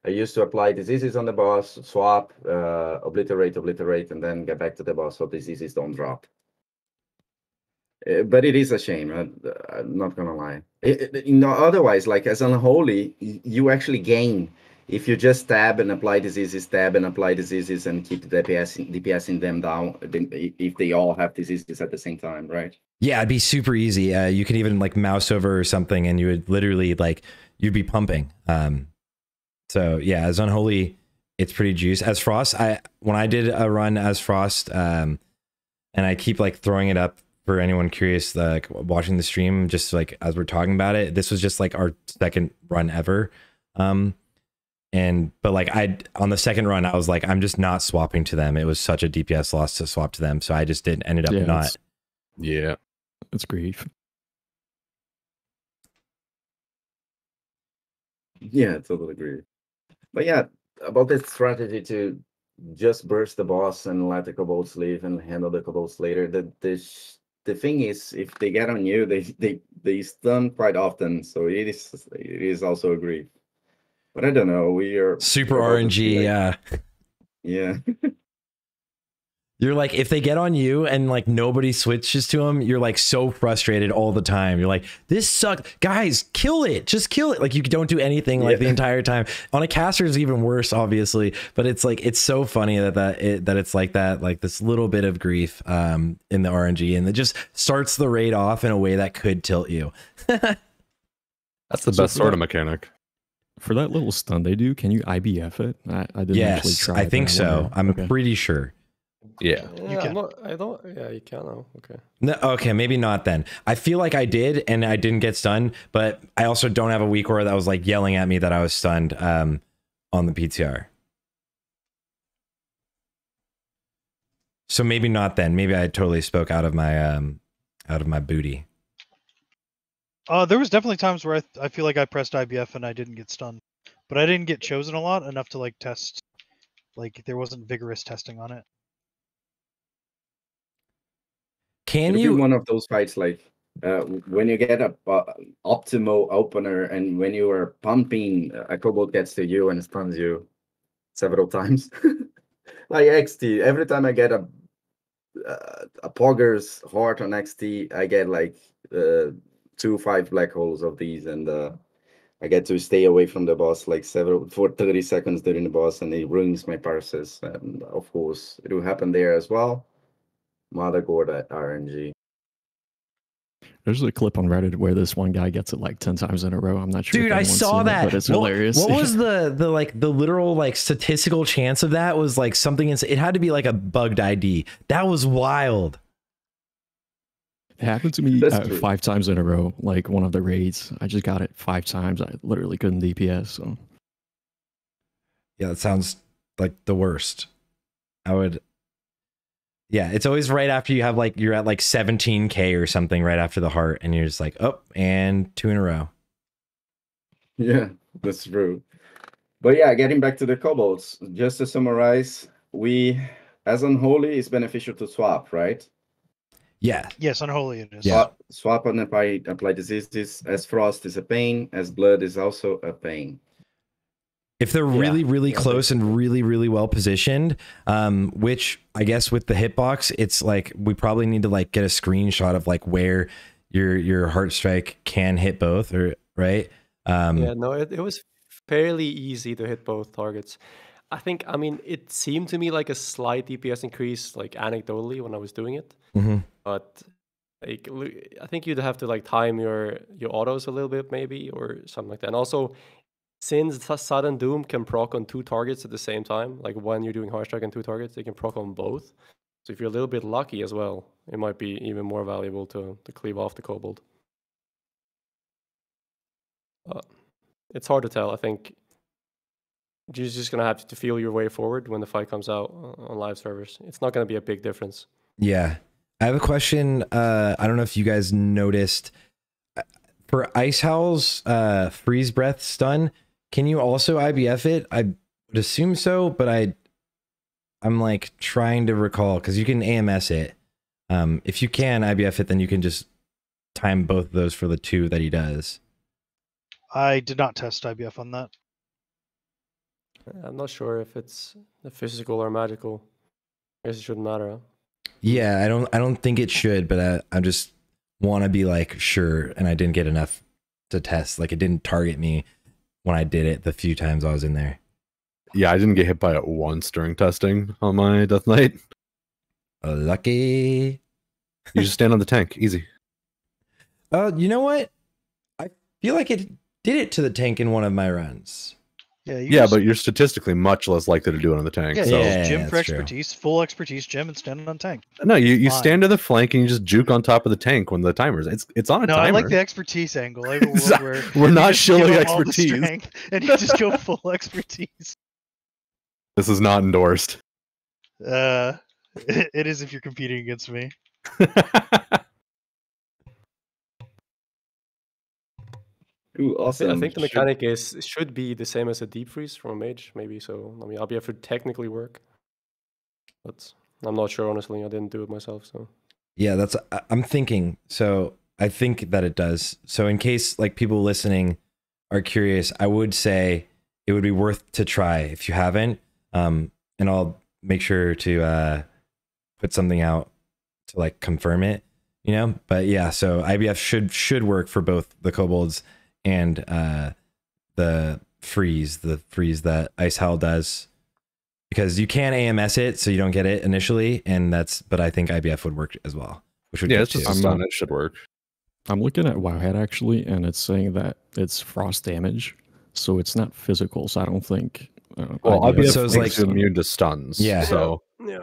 C: I used to apply diseases on the boss, swap, obliterate, and then get back to the boss so diseases don't drop. But it is a shame. I'm not gonna lie. Otherwise, like as Unholy, you actually gain if you just tab and apply diseases, and keep the DPSing them down. If they all have diseases at the same time, right?
A: Yeah, it'd be super easy. You could even like mouse over or something, and you would literally like you'd be pumping. So yeah, as Unholy, it's pretty juice. As Frost, when I did a run as Frost, and I keep like throwing it up for anyone curious, like watching the stream, just like as we're talking about it, this was just like our second run ever. But like on the second run, I was like, I'm just not swapping to them. It was such a DPS loss to swap to them, so I just ended up not.
F: It's grief.
C: Yeah, I totally agree. But yeah, about this strategy to just burst the boss and let the kobolds leave and handle the kobolds later. The thing is, if they get on you, they stun quite often. So it is also a grief. But I don't know. We are
A: super RNG.
C: Yeah.
A: You're like, if they get on you and like nobody switches to them, you're like so frustrated all the time. You're like, this sucks. Guys, kill it. Just kill it. Like you don't do anything like the entire time. On a caster is even worse, obviously. But it's like, it's so funny that it's like that, like this little bit of grief in the RNG, and it just starts the raid off in a way that could tilt you.
B: That's the best sort of mechanic.
F: For that little stun they do, can you IBF it? I didn't actually try.
A: I think so. I'm pretty sure.
B: Yeah,
D: you can. Yeah, you can now. Okay.
A: No, okay, maybe not then. I feel like I did, and I didn't get stunned, but I also don't have a weak aura that was like yelling at me that I was stunned on the PTR. So maybe not then. Maybe I totally spoke out of my booty.
E: There was definitely times where I feel like I pressed IBF and I didn't get stunned, but I didn't get chosen a lot enough to like test. Like there wasn't vigorous testing on it.
C: Can you one of those fights like when you get a optimal opener and when you are pumping, a kobold gets to you and stuns you several times? Like XT, every time I get a Pogger's heart on XT, I get like 2 5 black holes of these, and I get to stay away from the boss like for 30 seconds during the boss, and it ruins my parses. And of course, it will happen there as well. Mother God at RNG.
F: There's a clip on Reddit where this one guy gets it like 10 times in a row. I'm not sure.
A: Dude, I saw that.
F: But it's hilarious.
A: What was the literal like statistical chance of that? Was like something. It had to be like a bugged ID. That was wild.
F: It happened to me 5 times in a row. Like one of the raids, I just got it 5 times. I literally couldn't DPS. So
A: yeah, that sounds like the worst. I would. Yeah, it's always right after you have like you're at like 17K or something right after the heart, and you're just like, oh, and 2 in a row.
C: Yeah, that's true. But yeah, getting back to the kobolds, just to summarize, as Unholy is beneficial to swap, right?
A: Yeah.
E: Yes, Unholy it is.
C: Yeah. Swap and apply diseases. As Frost is a pain, as Blood is also a pain.
A: If they're really close and really well positioned, which I guess with the hitbox, it's like we probably need to like get a screenshot of like where your heart strike can hit both, or right?
D: Yeah, no, it was fairly easy to hit both targets. I mean, it seemed to me like a slight DPS increase, like anecdotally when I was doing it. But like, I think you'd have to like time your autos a little bit maybe, or something like that. And also, since Sudden Doom can proc on 2 targets at the same time, like when you're doing Heart Strike and 2 targets, they can proc on both. So if you're a little bit lucky as well, it might be even more valuable to cleave off the Kobold. It's hard to tell. I think you're just going to have to feel your way forward when the fight comes out on live servers. It's not going to be a big difference.
A: Yeah. I have a question. I don't know if you guys noticed. For Ice Howl's freeze breath stun, can you also IBF it? I would assume so, but I'm like trying to recall, because you can AMS it. If you can IBF it, then you can just time both of those for the 2 that he does.
E: I did not test IBF on that.
D: I'm not sure if it's physical or magical. I guess it shouldn't matter. Huh?
A: Yeah, I don't think it should, but I just want to be like sure, and I didn't get enough to test. Like it didn't target me when I did it the few times I was in there.
B: Yeah, I didn't get hit by it once during testing on my Death Knight.
A: Lucky.
B: You just stand on the tank, easy.
A: You know what? I feel like it did it to the tank in one of my runs.
E: Yeah,
B: but you're statistically much less likely to do it on the tank.
E: Yeah,
B: so.
E: Jim for expertise, full expertise, Jim, and stand on tank.
B: No, you stand to the flank and you just juke on top of the tank when the timer's. It's on a timer.
E: I like the expertise angle. I have a world where
B: we're not shilling expertise,
E: and you just go full expertise.
B: This is not endorsed.
E: It is if you're competing against me.
C: Ooh, awesome.
D: I think the mechanic should be the same as a deep freeze from a mage, maybe. So I mean, IBF would technically work, but I'm not sure. Honestly, I didn't do it myself. So
A: yeah, I'm thinking. So I think that it does. So in case like people listening are curious, I would say it would be worth to try if you haven't. And I'll make sure to put something out to like confirm it. But yeah, so IBF should work for both the kobolds and the freeze that Ice Howl does, because you can AMS it so you don't get it initially, but I think IBF would work as well, which would
B: it's just it should work.
F: I'm looking at Wowhead actually, and it's saying that it's frost damage, so it's not physical. So I don't think.
B: Well, IBF makes you immune to stuns.
A: Yeah.
B: So
D: yeah.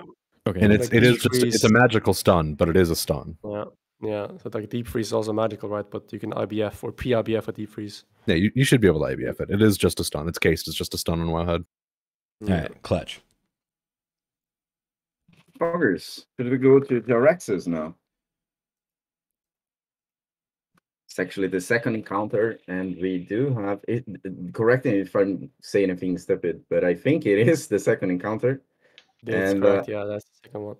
B: Okay. And it's a magical stun, but it is a stun.
D: Yeah. Yeah, so like deep freeze is also magical, right? But you can IBF or pre-IBF a deep freeze.
B: Yeah, you should be able to IBF it. It is just a stun. It's cased as just a stun on Wowhead.
A: All right, clutch.
C: Poggers, should we go to Jaraxxus now? It's actually the second encounter, and we do have it. Correct me if I'm saying anything stupid, but I think it is the second encounter.
D: That's correct. Yeah, that's the second one.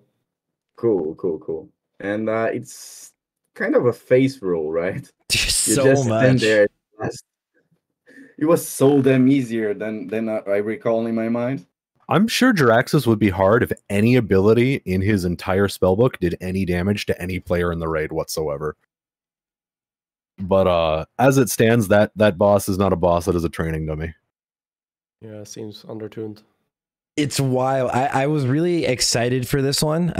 C: Cool. And it's kind of a face roll, right?
A: So much.
C: Stand there. It was so damn easier than I recall in my mind.
B: I'm sure Jaraxxus would be hard if any ability in his entire spellbook did any damage to any player in the raid whatsoever. But as it stands, that boss is not a boss, that is a training dummy.
D: Yeah, it seems undertuned.
A: It's wild. I was really excited for this one.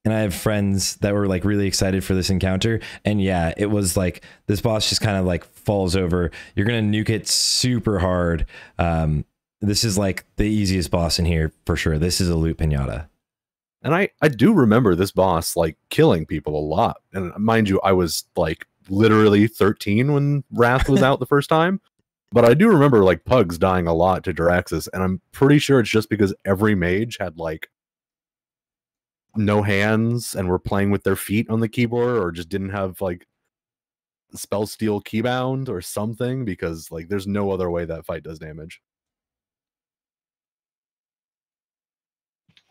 A: And I have friends that were like really excited for this encounter. And yeah, it was like this boss just kind of like falls over. You're going to nuke it super hard. This is like the easiest boss in here for sure. This is a loot pinata.
B: And I do remember this boss like killing people a lot. And mind you, I was like literally 13 when Wrath was out the first time. But I do remember like Pugs dying a lot to Jiraxxus. And I'm pretty sure it's just because every mage had like no hands and were playing with their feet on the keyboard, or just didn't have like spell steal keybound or something, because like there's no other way that fight does damage.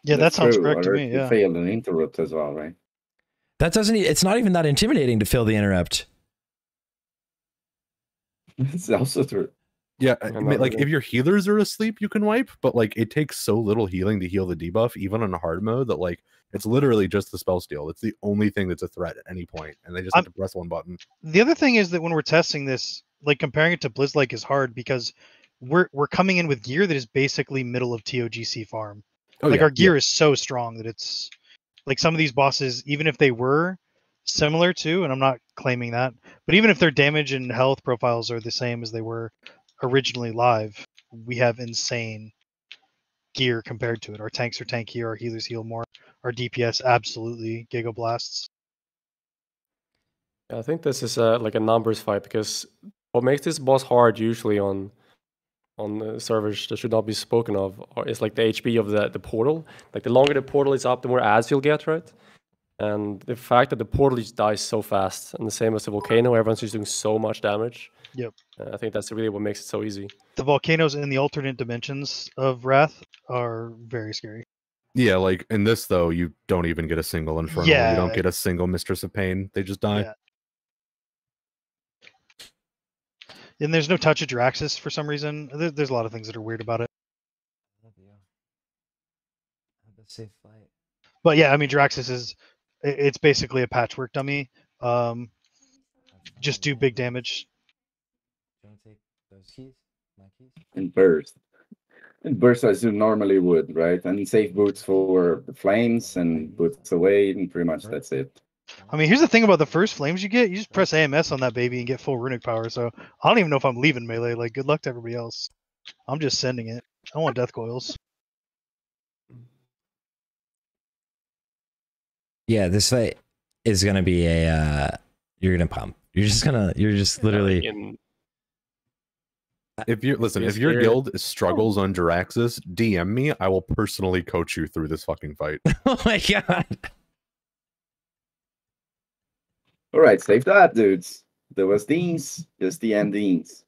E: Yeah, that sounds correct to me.
C: You failed an interrupt as well, right?
A: That doesn't. It's not even that intimidating to fail the interrupt.
C: It's also true.
B: Yeah, I mean, like if your healers are asleep, you can wipe, but like it takes so little healing to heal the debuff, even on a hard mode, that like it's literally just the spell steal. It's the only thing that's a threat at any point, and they just have to press one button.
E: The other thing is that when we're testing this, like comparing it to Blizzlike is hard because we're coming in with gear that is basically middle of TOGC farm. Like our gear is so strong that it's like some of these bosses, even if they were similar to, and I'm not claiming that, but even if their damage and health profiles are the same as they were originally live, we have insane gear compared to it. Our tanks are tankier, our healers heal more, our DPS absolutely Giga Blasts.
D: I think this is like a numbers fight, because what makes this boss hard usually on servers that should not be spoken of is like the HP of the portal. Like the longer the portal is up, the more ads you'll get, right? And the fact that the portal just dies so fast, and the same as the volcano, everyone's just doing so much damage.
E: Yep.
D: I think that's really what makes it so easy.
E: The volcanoes in the alternate dimensions of Wrath are very scary.
B: Yeah, like in this though, you don't even get a single Infernal. You don't get a single Mistress of Pain. They just die.
E: Yeah. And there's no touch of Jiraxxus for some reason. There's a lot of things that are weird about it.
A: Safe fight.
E: But yeah, I mean, Jiraxxus it's basically a patchwork dummy. Just do big damage.
A: Don't take those keys, my keys.
C: And burst. And burst as you normally would, right? And save boots for the flames and boots away, and pretty much that's it.
E: I mean, here's the thing about the first flames you get. You just press AMS on that baby and get full runic power. So I don't even know if I'm leaving melee. Like, good luck to everybody else. I'm just sending it. I want death coils.
A: Yeah, this fight is gonna be a you're gonna pump. You're just literally.
B: If your guild struggles on Jiraxxus, DM me. I will personally coach you through this fucking fight.
A: Oh my god.
C: All right, save that, dudes. There was Deans, just the endings.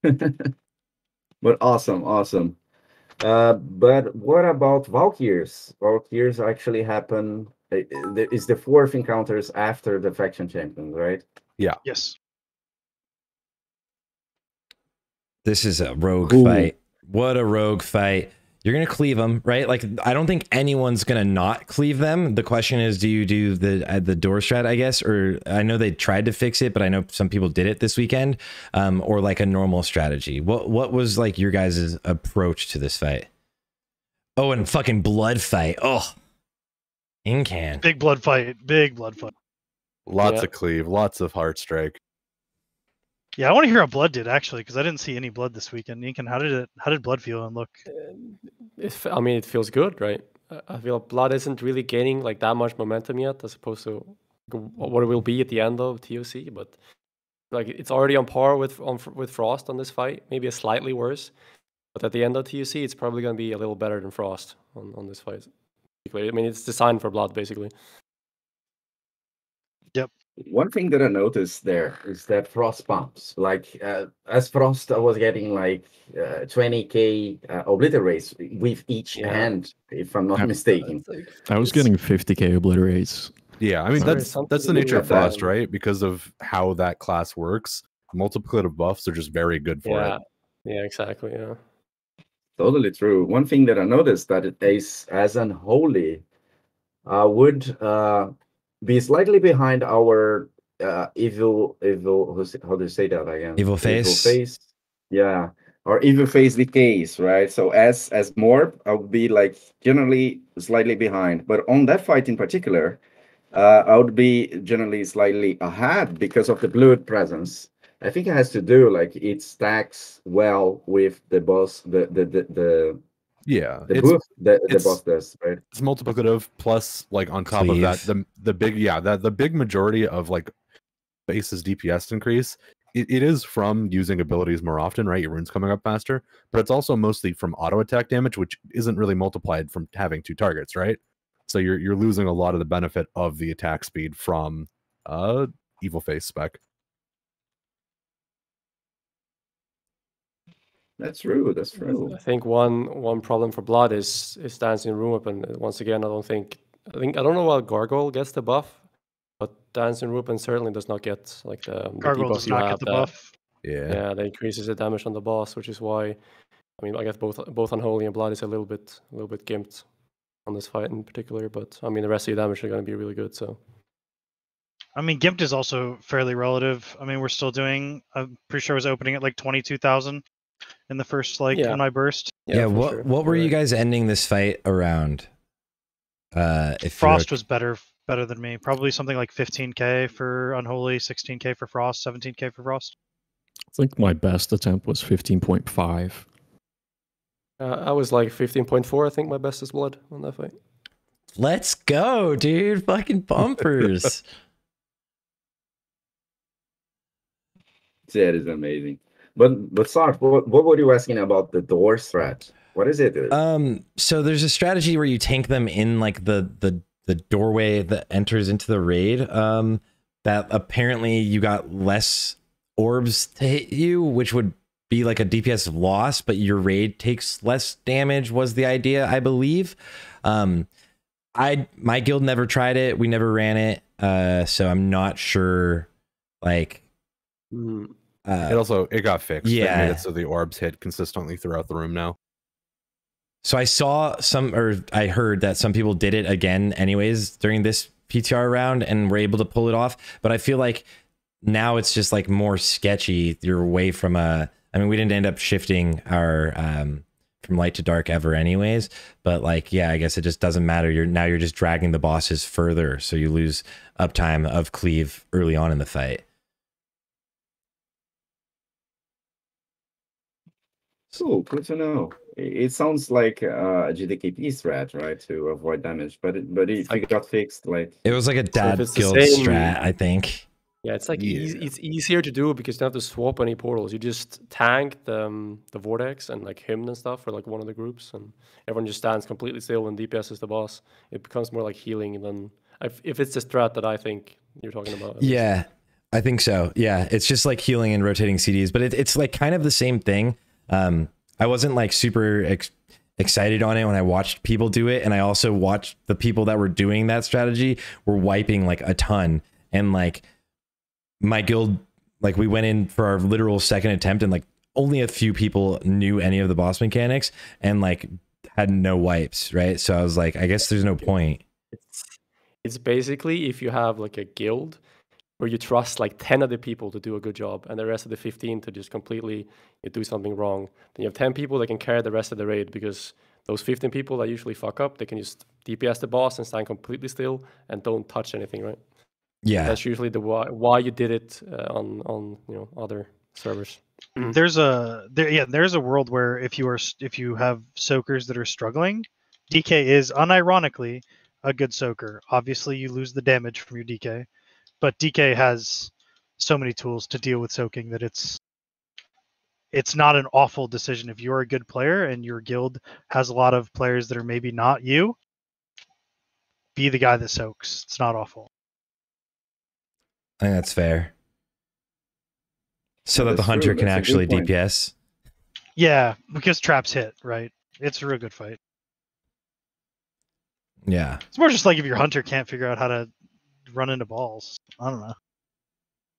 C: But awesome. But what about Valkyries? Valkyries actually happen. Is the fourth encounters after the faction champions, right?
B: Yeah.
E: Yes.
A: This is a rogue fight. What a rogue fight. You're going to cleave them, right? Like, I don't think anyone's going to not cleave them. The question is, do you do the door strat, I guess? Or I know they tried to fix it, but I know some people did it this weekend. Or like a normal strategy. What was like your guys' approach to this fight? Oh, and fucking blood fight. Oh, Incan.
E: Big blood fight.
B: Lots of cleave, lots of heart strike.
E: Yeah, I want to hear how blood did actually, because I didn't see any blood this weekend. Incan, how did blood feel and look?
D: I mean, it feels good, right? I feel blood isn't really gaining like that much momentum yet, as opposed to what it will be at the end of TOC. But like, it's already on par with Frost on this fight, maybe a slightly worse. But at the end of TOC, it's probably going to be a little better than Frost on this fight. I mean, it's designed for blood, basically.
E: Yep.
C: One thing that I noticed there is that Frost pumps. Like, as Frost was getting like 20k obliterates with each hand, if I'm not mistaken.
F: I was getting 50k obliterates.
B: Yeah, I mean, that's the nature of Frost, right? Because of how that class works, multiplicative buffs are just very good for it.
D: Yeah, exactly, yeah.
C: Totally true. One thing that I noticed that it is as unholy would be slightly behind our evil, how do you say that again?
A: Evil face.
C: Evil face. Yeah, or evil face decays, right? So as Morb, I would be like generally slightly behind, but on that fight in particular, I would be generally slightly ahead because of the blood presence. I think it has to do like it stacks well with the boss, the
B: yeah,
C: the buff the boss does, right?
B: It's multiplicative plus like on top
A: Cleave.
B: of that, the big the big majority of like base's DPS increase, it is from using abilities more often, right? Your runes coming up faster, but it's also mostly from auto attack damage, which isn't really multiplied from having 2 targets, right? So you're losing a lot of the benefit of the attack speed from evil face spec.
C: That's true. That's true.
D: I think one problem for Blood is dancing room up, and once again, I don't know why Gargoyle gets the buff, but dancing room and certainly does not get like the
E: Gargoyle
D: debuff
E: does
D: you
E: not
D: have.
E: get the buff.
D: Yeah, that increases the damage on the boss, which is why, I mean, I guess both Unholy and Blood is a little bit gimped on this fight in particular, but I mean the rest of your damage are going to be really good. So,
E: I mean, gimped is also fairly relative. I mean, we're still doing. I'm pretty sure I was opening at like 22,000 in the first in my burst.
A: Yeah. What were you guys ending this fight around? If
E: Frost was better than me, probably something like 15k for Unholy, 16k for Frost, 17k for Frost.
F: I think my best attempt was 15.5.
D: I was like 15.4. I think my best is Blood on that fight.
A: Let's go, dude! Fucking bumpers.
C: That is amazing. But Sark, what were you asking about the door strat? What is it?
A: So there's a strategy where you tank them in like the doorway that enters into the raid. That apparently you got less orbs to hit you, which would be like a DPS loss, but your raid takes less damage was the idea, I believe. My guild never tried it. We never ran it. So I'm not sure like
B: it got fixed.
A: Yeah.
B: They made it so the orbs hit consistently throughout the room now.
A: So I heard that some people did it again anyways during this PTR round and were able to pull it off. But I feel like now it's just like more sketchy. You're away from I mean, we didn't end up shifting our from light to dark ever anyways. But like, yeah, I guess it just doesn't matter. You're just dragging the bosses further. So you lose uptime of cleave early on in the fight.
C: Cool, good to know. It sounds like a GDKP strat, right, to avoid damage. But if it got fixed, like
A: it was like a dad guild strat, I think.
D: Yeah, it's like it's easier to do because you don't have to swap any portals. You just tank the vortex and like hymn and stuff for like one of the groups, and everyone just stands completely still and DPS is the boss. It becomes more like healing than if it's the strat that I think you're talking about.
A: Yeah, I think so. Yeah, it's just like healing and rotating CDs, but it's like kind of the same thing. I wasn't like super excited on it when I watched people do it, and I also watched the people that were doing that strategy were wiping like a ton, and like my guild, like we went in for our literal second attempt, and like only a few people knew any of the boss mechanics and like had no wipes, right? So I was like, I guess there's no point.
D: It's basically if you have like a guild where you trust like 10 of the people to do a good job and the rest of the 15 to just completely do something wrong. Then you have 10 people that can carry the rest of the raid because those 15 people that usually fuck up, they can just DPS the boss and stand completely still and don't touch anything, right?
A: Yeah.
D: That's usually the why you did it on other servers.
E: There's a world where if you have soakers that are struggling, DK is unironically a good soaker. Obviously you lose the damage from your DK. But DK has so many tools to deal with soaking that it's not an awful decision. If you're a good player and your guild has a lot of players that are maybe not you, be the guy that soaks. It's not awful.
A: I think that's fair. So that the hunter can actually DPS.
E: Yeah, because traps hit, right? It's a real good fight.
A: Yeah.
E: It's more just like if your hunter can't figure out how to run into balls. I don't know.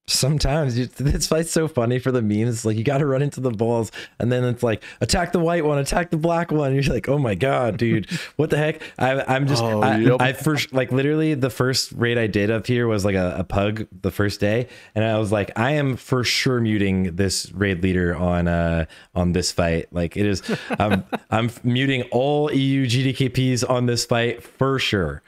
A: Sometimes this fight's so funny for the memes. Like you got to run into the balls, and then it's like attack the white one, attack the black one. You're like, oh my god, dude, what the heck? I first like literally the first raid I did up here was like a pug the first day, and I was like, I am for sure muting this raid leader on this fight. Like it is, I'm muting all EU GDKPs on this fight for sure.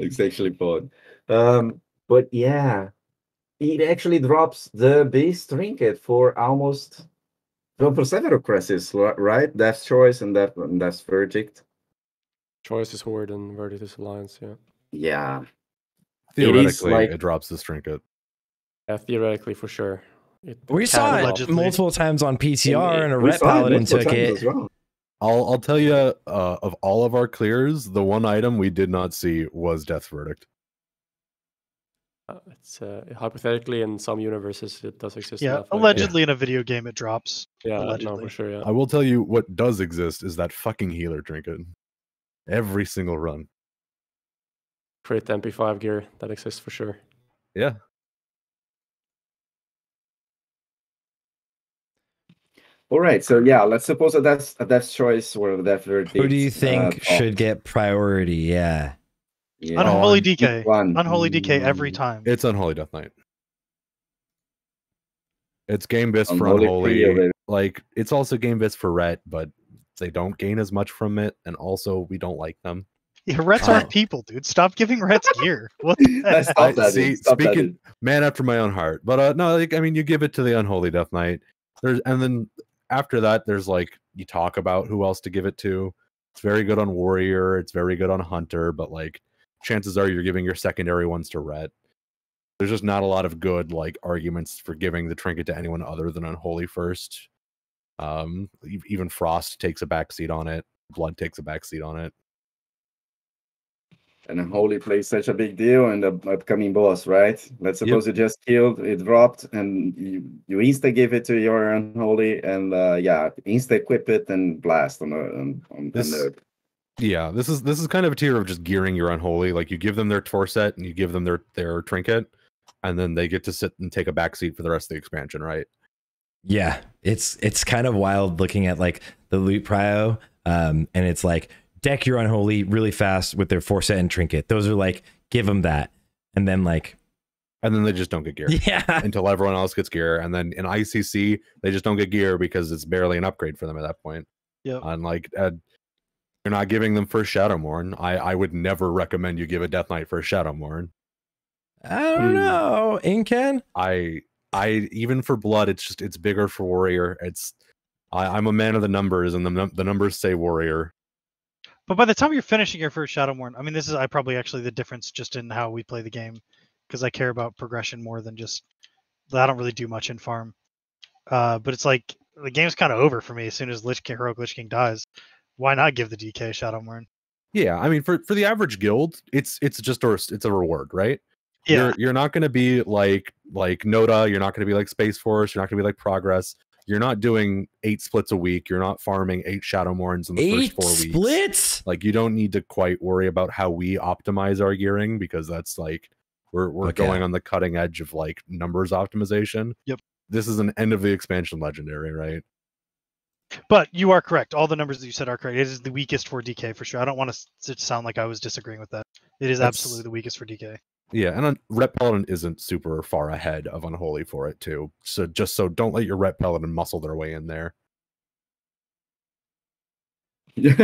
C: It's actually fun. But yeah, it actually drops the beast trinket for almost for several classes, right? Death's Choice and Death's Verdict.
D: Choice is Horde and Verdict is Alliance, yeah.
C: Yeah.
B: Theoretically, it drops this trinket.
D: Yeah, theoretically for sure.
A: We saw it multiple times on PTR, and a Ret Paladin took it.
C: Well.
B: I'll tell you, of all of our clears, the one item we did not see was Death's Verdict.
D: It's hypothetically in some universes it does exist.
E: Yeah, allegedly in a video game it drops.
D: Yeah,
E: allegedly.
D: no, for sure. Yeah.
B: I will tell you what does exist is that fucking healer trinket. Every single run.
D: Crit MP5 gear that exists for sure.
B: Yeah.
C: All right, so yeah, let's suppose that that's a Death's Choice or a Death Verdict.
A: Who do you think should get priority? Yeah.
E: Unholy DK. Unholy DK every time.
B: It's Unholy Death Knight. It's game best for Unholy. Like, it's also game best for Ret, but they don't gain as much from it, and also we don't like them.
E: Yeah, Rets aren't people, dude. Stop giving Rets gear. What
B: Speaking man after my own heart. But no, like, I mean, you give it to the Unholy Death Knight. And then after that, there's like, you talk about who else to give it to. It's very good on Warrior. It's very good on Hunter, but like, chances are you're giving your secondary ones to Ret. There's just not a lot of good like arguments for giving the trinket to anyone other than Unholy first. Even Frost takes a backseat on it. Blood takes a backseat on it.
C: And Unholy plays such a big deal in the upcoming boss, right? Let's suppose you just killed, it dropped, and you insta give it to your Unholy, and yeah, insta equip it and blast on the.
B: Yeah, this is kind of a tier of just gearing your Unholy. Like, you give them their Tor set and you give them their trinket, and then they get to sit and take a backseat for the rest of the expansion, right?
A: Yeah, it's kind of wild looking at like the loot prio, and it's like deck your Unholy really fast with their Forset and trinket. Those are like, give them that, and then
B: they just don't get gear.
A: Yeah,
B: until everyone else gets gear, and then in ICC they just don't get gear because it's barely an upgrade for them at that point.
E: Yeah,
B: and like you're not giving them first Shadowmourne. I would never recommend you give a Death Knight first Shadowmourne.
A: I don't know, Incan.
B: I even for Blood, it's bigger for Warrior. I'm a man of the numbers, and the numbers say Warrior.
E: But by the time you're finishing your first Shadowmourne, I mean, this is probably actually the difference just in how we play the game, because I care about progression more than just. I don't really do much in farm, but it's like the game's kind of over for me as soon as Heroic Lich King dies. Why not give the DK Shadowmourne?
B: Yeah, I mean, for the average guild, it's a reward, right?
E: Yeah,
B: you're not going to be like Noda. You're not going to be like Space Force. You're not going to be like Progress. You're not doing 8 splits a week. You're not farming 8 Shadowmourns in the first 4 weeks.
A: 8 splits?
B: Like, you don't need to quite worry about how we optimize our gearing, because that's like we're going on the cutting edge of like numbers optimization.
E: Yep.
B: This is an end of the expansion legendary, right?
E: But you are correct. All the numbers that you said are correct. It is the weakest for DK for sure. I don't want to sound like I was disagreeing with that. It is absolutely the weakest for DK.
B: Yeah, and Ret Paladin isn't super far ahead of Unholy for it too. So don't let your Ret Paladin muscle their way in there.
C: Dude,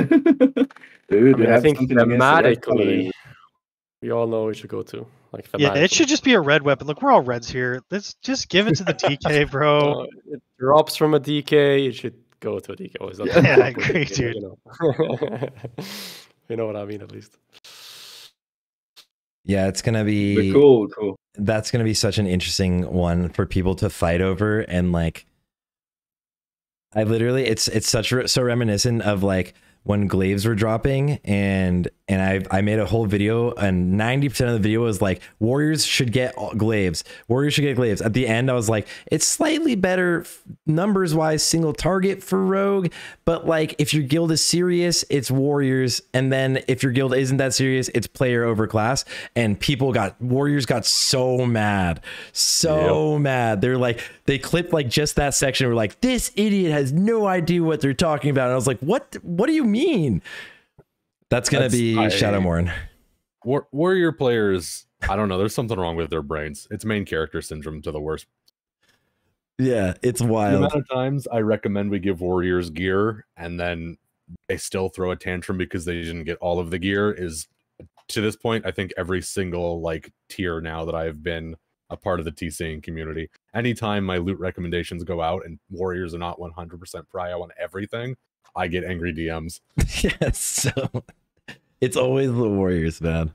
D: I think thematically, we all know we should go to. Like,
E: yeah, it should just be a red weapon. Look, we're all reds here. Let's just give it to the DK, bro.
D: It drops from a DK. It should go to a DK.
E: Yeah, I agree, dude.
D: You know what I mean, at least.
A: Yeah, it's gonna be
C: cool.
A: That's gonna be such an interesting one for people to fight over, and like, I literally, it's so reminiscent of like when glaives were dropping, and I made a whole video, and 90% of the video was like, warriors should get glaives. Warriors should get glaives. At the end, I was like, it's slightly better numbers wise, single target for rogue, but like if your guild is serious, it's warriors, and then if your guild isn't that serious, it's player over class. And warriors got so mad, mad. They're like, they clipped like just that section. We're like, this idiot has no idea what they're talking about. And I was like, what do you mean? That's gonna be Shadowmourne.
B: Warrior players, I don't know, there's something wrong with their brains. It's main character syndrome to the worst.
A: Yeah, it's wild.
B: The amount of times I recommend we give warriors gear and then they still throw a tantrum because they didn't get all of the gear is, to this point, I think every single like tier now that I've been a part of the TCing community. Anytime my loot recommendations go out and warriors are not 100% prio on everything, I get angry DMs.
A: Yes, so it's always the warriors, man.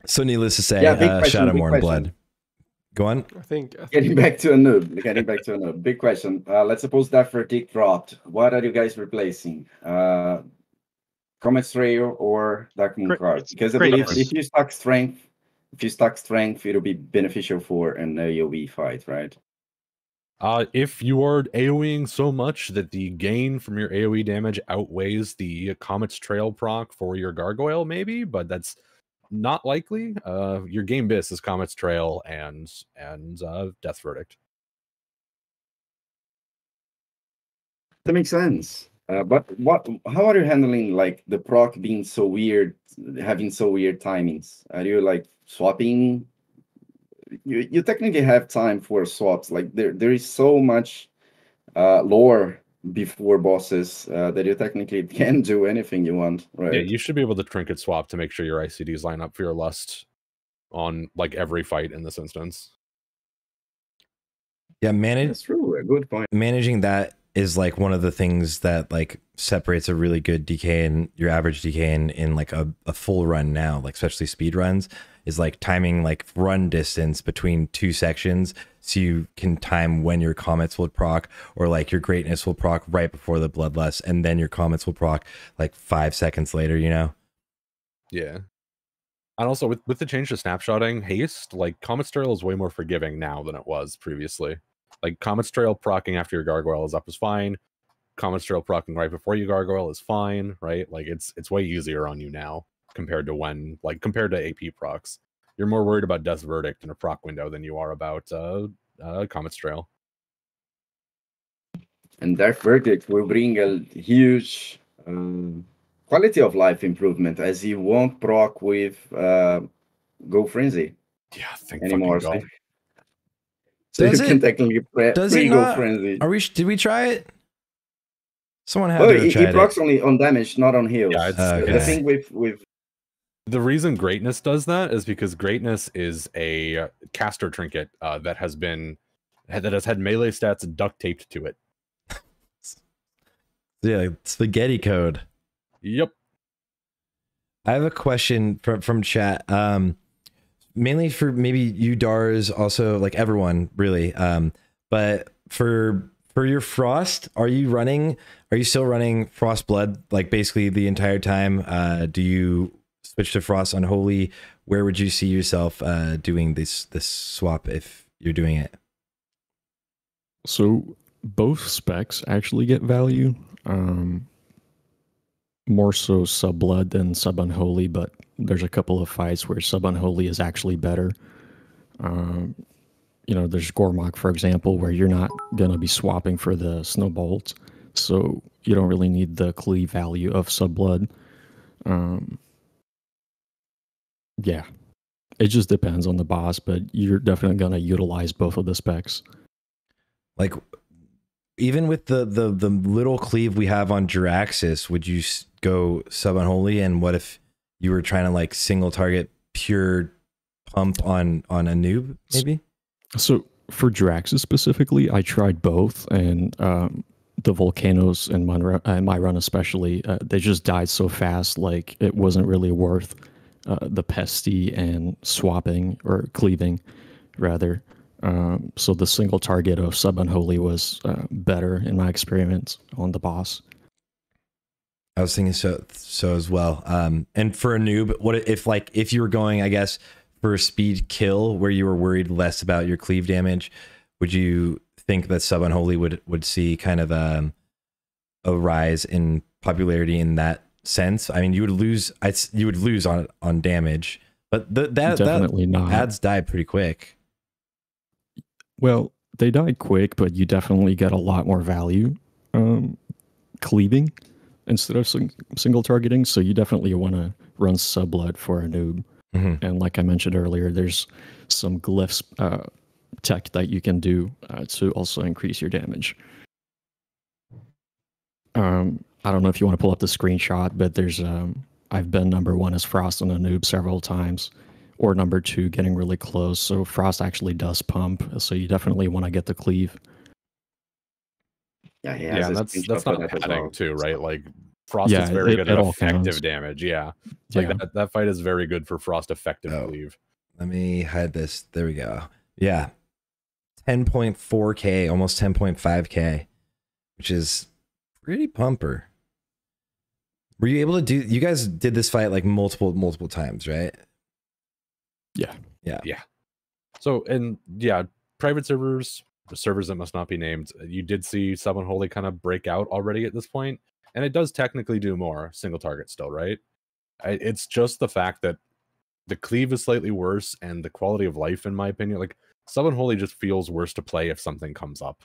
A: So needless to say, Shadowmourne blood. Go on.
D: I think
C: getting back to a noob. Big question. Let's suppose that Verdict dropped. What are you guys replacing? Comet's Trail or Dark Moon Card? Because I believe if you stack strength, it'll be beneficial for an AoE fight, right?
B: If you are AoEing so much that the gain from your AoE damage outweighs the Comet's Trail proc for your Gargoyle, maybe, but that's not likely. Your game bis is Comet's Trail and Death Verdict.
C: That makes sense. But how are you handling like the proc being so weird, having so weird timings? Are you like swapping? You technically have time for swaps. Like there is so much lore before bosses that you technically can do anything you want, right?
B: Yeah, you should be able to trinket swap to make sure your ICDs line up for your lust on like every fight in this instance.
A: Yeah,
C: that's true. A good point.
A: Managing that is like one of the things that like separates a really good DK and your average DK in like a full run now, like especially speed runs, is like timing like run distance between two sections so you can time when your comets will proc, or like your greatness will proc right before the bloodlust and then your comets will proc like 5 seconds later, you know?
B: Yeah. And also with the change to snapshotting haste, like Comet's Trail is way more forgiving now than it was previously. Like Comet's Trail procking after your Gargoyle is up is fine. Comet's Trail procking right before you Gargoyle is fine, right? Like it's way easier on you now compared to AP procs. You're more worried about Death Verdict in a proc window than you are about Comet's Trail.
C: And Death Verdict will bring a huge quality of life improvement, as you won't proc with Go Frenzy anymore. So you can technically pre-Go Frenzy.
A: Did we try it? Someone had to try it.
C: He procs only on damage, not on heals.
B: Yeah,
C: the thing with
B: the reason Greatness does that is because Greatness is a caster trinket that has had melee stats duct taped to it.
A: Yeah, spaghetti code.
B: Yep.
A: I have a question from chat. Mainly for maybe you, Dars, also like everyone really. But for your Frost, are you still running Frost Blood like basically the entire time? Do you switch to Frost Unholy? Where would you see yourself doing this swap if you're doing it?
F: So both specs actually get value. More so Sub Blood than Sub Unholy, but there's a couple of fights where Sub Unholy is actually better. There's Gormok, for example, where you're not going to be swapping for the Snowbolt, so you don't really need the cleave value of Sub Blood. Yeah, it just depends on the boss, but you're definitely going to utilize both of the specs.
A: Like, even with the little cleave we have on Jiraxis, would you go Sub Unholy? And what if you were trying to like single target pure pump on a noob, maybe? So for Jiraxis specifically, I tried both, and the Volcanoes and my run especially, they just died so fast, like it wasn't really worth the pesty and swapping or cleaving rather.
F: So the single target of Sub Unholy was better in my experience on the boss.
A: I was thinking so as well. And for a noob, what if you were going, I guess, for a speed kill where you were worried less about your cleave damage, would you think that Sub Unholy would see kind of a rise in popularity in that sense? I mean, you would lose on damage, but
F: Definitely not.
A: ads die pretty quick.
F: Well, they die quick, but you definitely get a lot more value cleaving instead of single targeting. So you definitely want to run Sub Blood for a noob.
A: Mm-hmm.
F: And like I mentioned earlier, there's some glyphs tech that you can do to also increase your damage. I don't know if you want to pull up the screenshot, but there's I've been number 1 as Frost on a noob several times, or number 2 getting really close. So Frost actually does pump, so you definitely want to get the cleave.
B: Yeah, that's not padding too, right? Like Frost is very good at effective damage. Yeah, like that fight is very good for Frost effective cleave.
A: Let me hide this. There we go. Yeah, 10.4k, almost 10.5k, which is pretty pumper. Were you able to do? You guys did this fight like multiple times, right?
F: Yeah.
B: So private servers that must not be named. You did see Sub Unholy kind of break out already at this point, and it does technically do more single target still, right? It's just the fact that the cleave is slightly worse, and the quality of life, in my opinion, like Sub Unholy just feels worse to play if something comes up.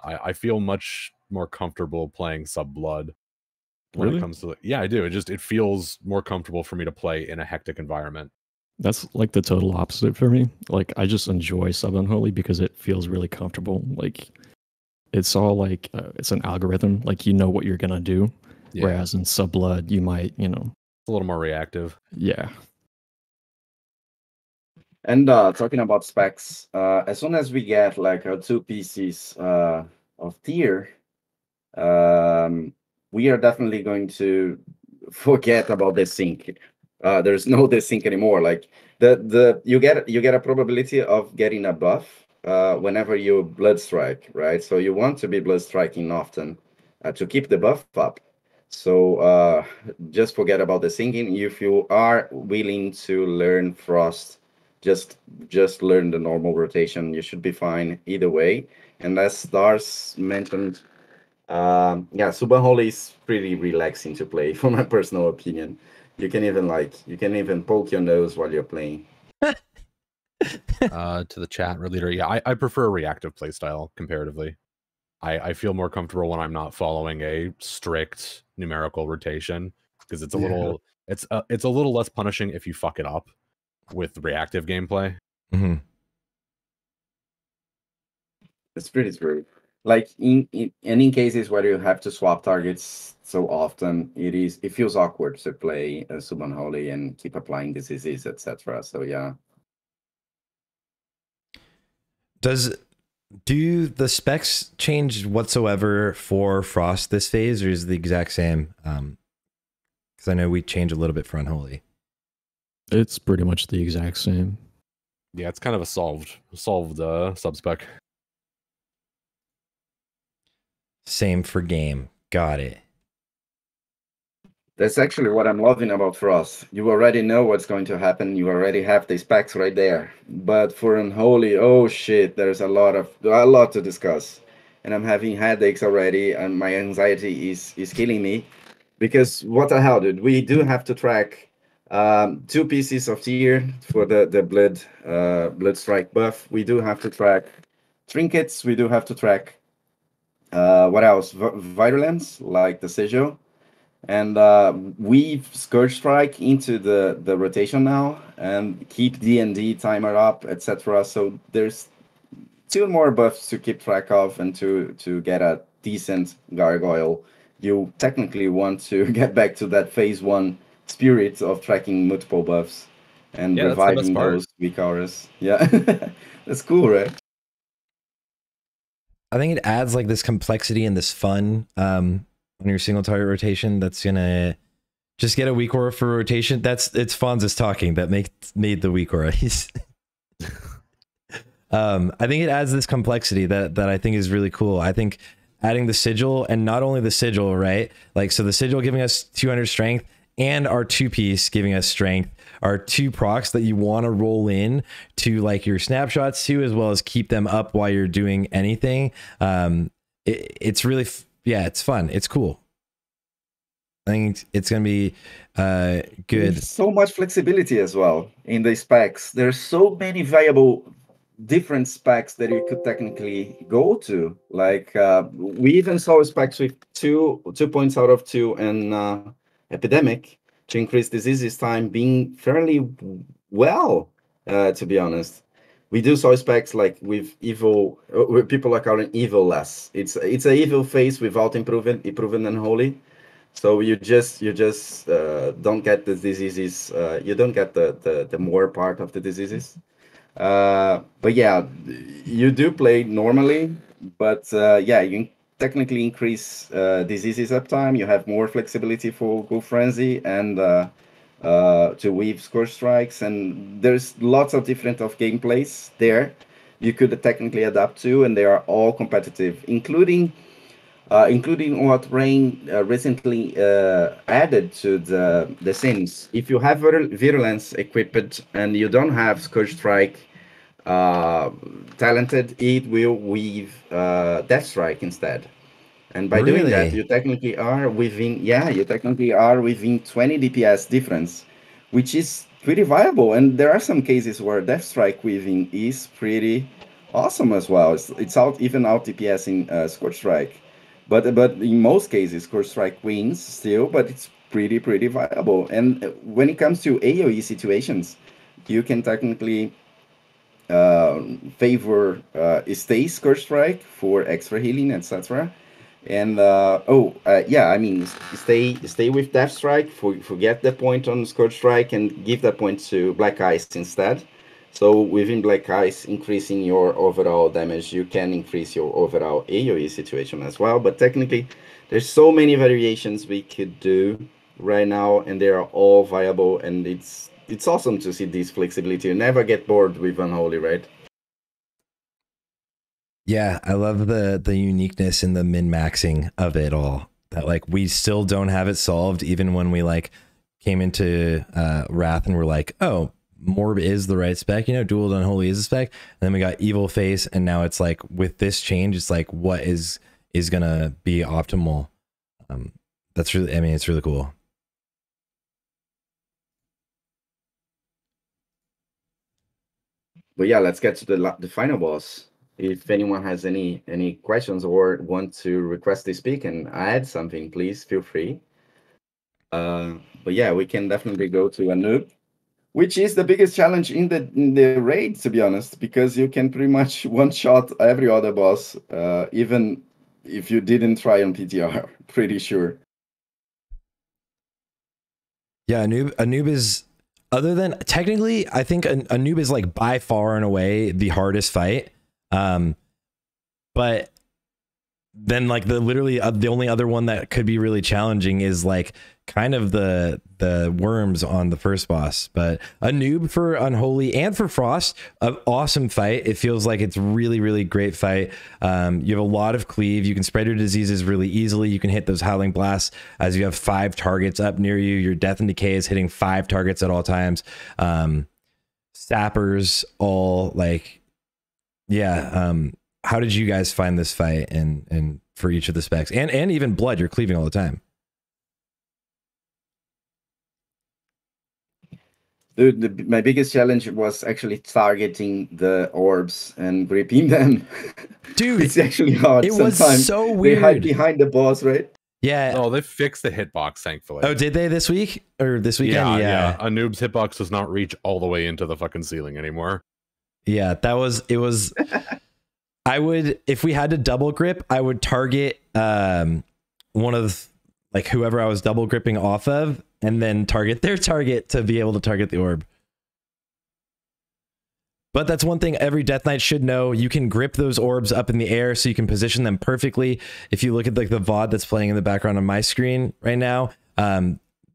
B: I feel much more comfortable playing Sub Blood when it comes to I do. It feels more comfortable for me to play in a hectic environment.
F: That's like the total opposite for me. Like I just enjoy Sub Unholy because it feels really comfortable. Like it's all like it's an algorithm. Like you know what you're gonna do. Yeah. Whereas in Sub Blood, you might it's
B: a little more reactive.
F: Yeah.
C: And talking about specs, as soon as we get like 2 PCs of tier, we are definitely going to forget about the sync. There's no desync anymore. Like you get a probability of getting a buff whenever you blood strike, right? So you want to be blood striking often to keep the buff up. So just forget about the syncing. If you are willing to learn Frost, just learn the normal rotation. You should be fine either way. And as Stars mentioned, Sub Unholy is pretty relaxing to play, for my personal opinion. You can even poke your nose while you're playing.
B: To the chat leader, I prefer a reactive playstyle comparatively. I feel more comfortable when I'm not following a strict numerical rotation because it's a little it's a little less punishing if you fuck it up with reactive gameplay.
A: Mm-hmm.
C: It's pretty true. Like in cases where you have to swap targets so often, it feels awkward to play Sub Unholy and keep applying diseases, etc. So yeah.
A: Do the specs change whatsoever for Frost this phase, or is it the exact same? Because I know we change a little bit for Unholy.
F: It's pretty much the exact same.
B: Yeah, it's kind of a solved subspec.
A: Same for game. Got it.
C: That's actually what I'm loving about Frost. You already know what's going to happen. You already have the specs right there. But for Unholy, oh shit, there's a lot to discuss. And I'm having headaches already, and my anxiety is killing me. Because what the hell, dude? We do have to track 2 pieces of tier for the blood strike buff. We do have to track trinkets. We do have to track what else? Virulence, like the Sejo. And we've Scourge Strike into the rotation now and keep D&D timer up, etc. So there's 2 more buffs to keep track of, and to get a decent gargoyle. You technically want to get back to that phase 1 spirit of tracking multiple buffs and reviving those weak auras. Yeah, that's cool, right?
A: I think it adds like this complexity and this fun on your single target rotation. That's gonna just get a weak aura for rotation. It's Fonz's talking that made the weak aura. I think it adds this complexity that I think is really cool. I think adding the sigil, and not only the sigil, right? Like, so the sigil giving us 200 strength and our 2-piece giving us strength are 2 procs that you want to roll in to like your snapshots too, as well as keep them up while you're doing anything. It's really, yeah, it's fun. It's cool. I think it's going to be good.
C: There's so much flexibility as well in the specs. There's so many viable different specs that you could technically go to. Like we even saw specs with 2 points out of 2 and epidemic to increase diseases time being fairly well, to be honest. We do saw specs like with evil, people are calling evil less. It's a evil phase without improving unholy. So you just don't get the diseases. You don't get the more part of the diseases. But yeah, you do play normally. But yeah, you technically increase diseases uptime. You have more flexibility for Go Frenzy and to weave Scourge Strikes, and there's lots of different of gameplays there you could technically adapt to, and they are all competitive, including what Rain recently added to the Sims. If you have Virulence equipped and you don't have Scourge Strike talented, it will weave Death Strike instead. And by doing that, you technically are within 20 DPS difference, which is pretty viable. And there are some cases where Death Strike weaving is pretty awesome as well. It's out DPS in Scourge Strike. But in most cases, Scourge Strike wins still, but it's pretty viable. And when it comes to AoE situations, you can technically favor stay Scourge Strike for extra healing, etc. And yeah, I mean, stay with Death Strike, forget the point on Scourge Strike and give that point to Black Ice instead. So within Black Ice, increasing your overall damage, you can increase your overall AoE situation as well. But technically, there's so many variations we could do right now, and they are all viable. And it's awesome to see this flexibility. You never get bored with Unholy, right?
A: Yeah, I love the uniqueness and the min-maxing of it all. That like we still don't have it solved, even when we like came into Wrath and we're like, oh, Morb is the right spec, you know, Dual Unholy is a spec. And then we got Evil Face, and now it's like with this change, it's like what is gonna be optimal. That's really, I mean, it's really cool.
C: But yeah, let's get to the final boss. If anyone has any questions or want to request to speak and add something, please feel free. But yeah, we can definitely go to Anub, which is the biggest challenge in the raid, to be honest, because you can pretty much one-shot every other boss, even if you didn't try on PTR, pretty sure.
A: Yeah, Anub is, other than, technically, I think Anub is like by far and away the hardest fight. But then like literally the only other one that could be really challenging is like kind of the worms on the first boss. But a noob for Unholy and for Frost, an awesome fight. It feels like it's really great fight. You have a lot of cleave. You can spread your diseases really easily. You can hit those howling blasts as you have 5 targets up near you. Your death and decay is hitting 5 targets at all times. Sappers all like, yeah. How did you guys find this fight and for each of the specs and even blood? You're cleaving all the time.
C: Dude, my biggest challenge was actually targeting the orbs and gripping them.
A: Dude,
C: it's actually hard.
A: It was so weird.
C: They hide behind the boss, right?
A: Yeah.
B: Oh, they fixed the hitbox, thankfully.
A: Oh, did they this week or this weekend?
B: Yeah. A noob's hitbox does not reach all the way into the fucking ceiling anymore.
A: Yeah, it was. I would, if we had to double grip, I would target one of like whoever I was double gripping off of, and then target their target to be able to target the orb. But that's one thing every Death Knight should know. You can grip those orbs up in the air so you can position them perfectly. If you look at like the VOD that's playing in the background on my screen right now,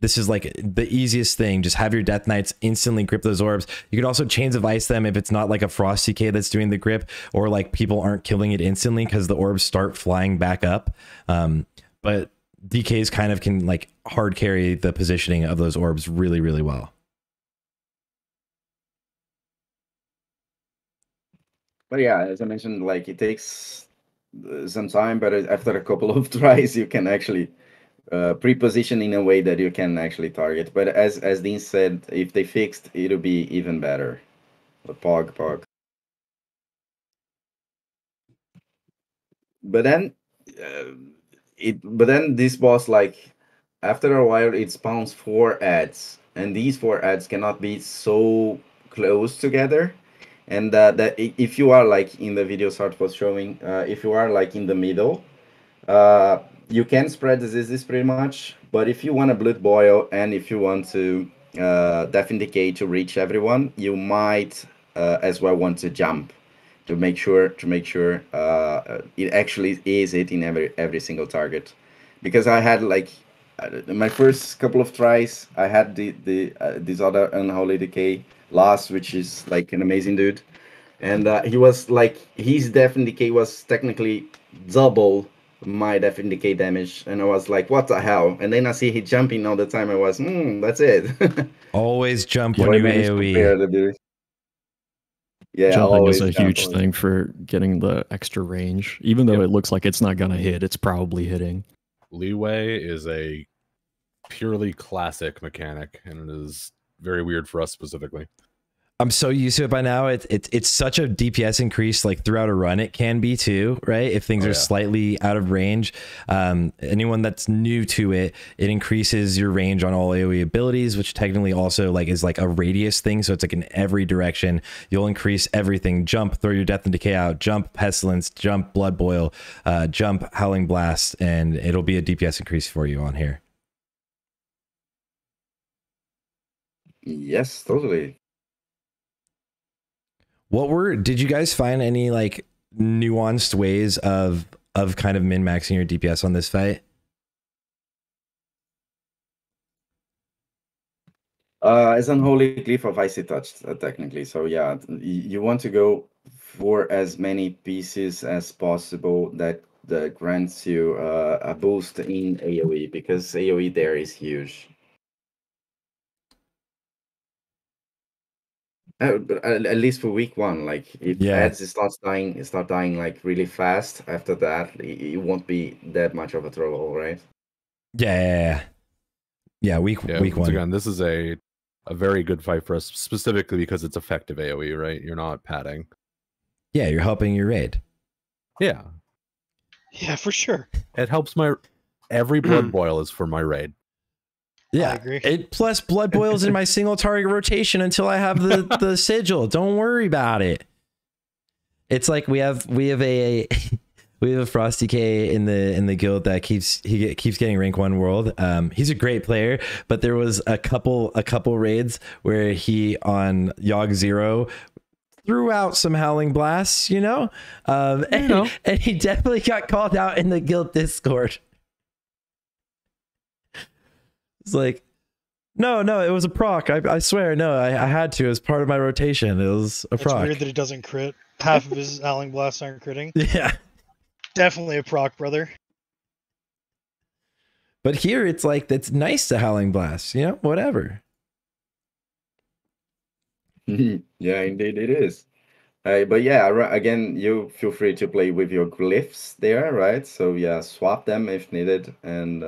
A: this is like the easiest thing. Just have your Death Knights instantly grip those orbs. You could also Chains of Ice them if it's not like a Frost DK that's doing the grip, or like people aren't killing it instantly because the orbs start flying back up. But DKs kind of can like hard carry the positioning of those orbs really, really well.
C: But yeah, as I mentioned, like it takes some time, but after a couple of tries, you can actually pre-position in a way that you can actually target. But as Dean said, if they fixed, it'll be even better. Pog. But then, this boss, like after a while, it spawns 4 ads, and these 4 ads cannot be so close together. And that if you are like in the video Sart was showing, if you are like in the middle, you can spread diseases pretty much. But if you want a blood boil and if you want to Death and Decay to reach everyone, you might as well want to jump to make sure it actually is hitting every single target. Because I had like my first couple of tries, I had this other Unholy Decay last, which is like an amazing dude, and he was like, his Death and Decay was technically double my Death and Decay damage, and I was like, what the hell? And then I see he jumping all the time. I was, that's it.
A: Always jump when you AoE.
F: Yeah, jumping is a huge thing for getting the extra range. Even though it looks like it's not gonna hit, it's probably hitting.
B: Leeway is a purely classic mechanic, and it is very weird for us specifically.
A: I'm so used to it by now. It's such a DPS increase, like throughout a run. It can be too, right? If things are slightly out of range. Anyone that's new to it, it increases your range on all AoE abilities, which technically also like is like a radius thing. So it's like in every direction. You'll increase everything. Jump, throw your Death and Decay out. Jump, Pestilence. Jump, Blood Boil. Jump, Howling Blast, and it'll be a DPS increase for you on here.
C: Yes, totally.
A: Did you guys find any like nuanced ways of kind of min-maxing your DPS on this fight?
C: As Unholy Cliff of Icy Touch, technically. So yeah, you want to go for as many pieces as possible that grants you a boost in AoE, because AoE there is huge. At least for week 1, like if ads start dying like really fast, after that it won't be that much of a trouble, right?
A: Week 1.
B: Again, this is a very good fight for us, specifically because it's effective AoE, right? You're not padding.
A: Yeah, you're helping your raid.
B: Yeah,
E: for sure.
B: It helps every blood boil is for my raid.
A: Yeah, I agree. Plus blood boils in my single target rotation until I have the sigil. Don't worry about it. It's like we have a Frost DK in the guild that keeps getting rank 1 world. He's a great player, but there was a couple raids where he on Yogg 0 threw out some Howling Blasts, and he definitely got called out in the guild Discord. It's like, no, it was a proc. I swear, no, I had to. It was part of my rotation. It was a proc.
E: It's weird that he doesn't crit. Half of his Howling Blasts aren't critting.
A: Yeah.
E: Definitely a proc, brother.
A: But here, it's like, it's nice to Howling Blast, whatever.
C: Yeah, indeed it is. But yeah, again, you feel free to play with your glyphs there, right? So yeah, swap them if needed. And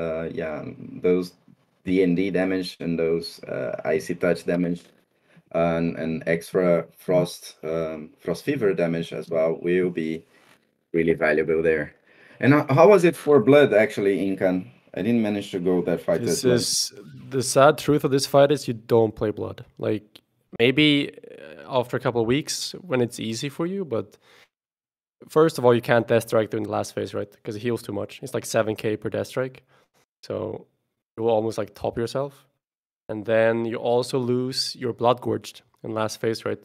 C: those D&D damage and those Icy Touch damage and extra Frost Fever damage as well will be really valuable there. And how was it for Blood, actually, Incan? I didn't manage to go that fight.
D: The sad truth of this fight is you don't play Blood. Like, maybe after a couple of weeks when it's easy for you, but first of all, you can't Death Strike during the last phase, right? Because it heals too much. It's like 7k per Death Strike. So you will almost like top yourself. And then you also lose your Blood Gorged in last phase, right?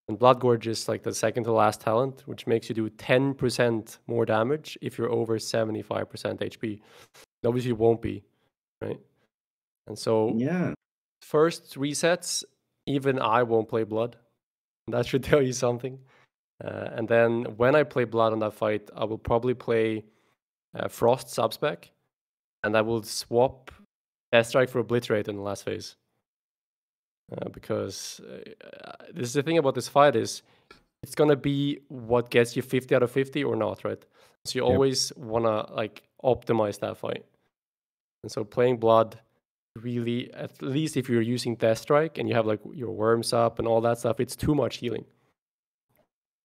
D: And Blood Gorge is like the second to last talent, which makes you do 10% more damage if you're over 75% HP. Obviously, you won't be, right? And so
C: yeah,
D: first 3 sets, even I won't play Blood. That should tell you something. And then when I play Blood on that fight, I will probably play Frost subspec, and I will swap Deathstrike for Obliterate in the last phase. Because this is the thing about this fight is it's gonna be what gets you 50 out of 50 or not, right? So you always wanna like optimize that fight. And so playing Blood really, at least if you're using Deathstrike and you have like your worms up and all that stuff, it's too much healing.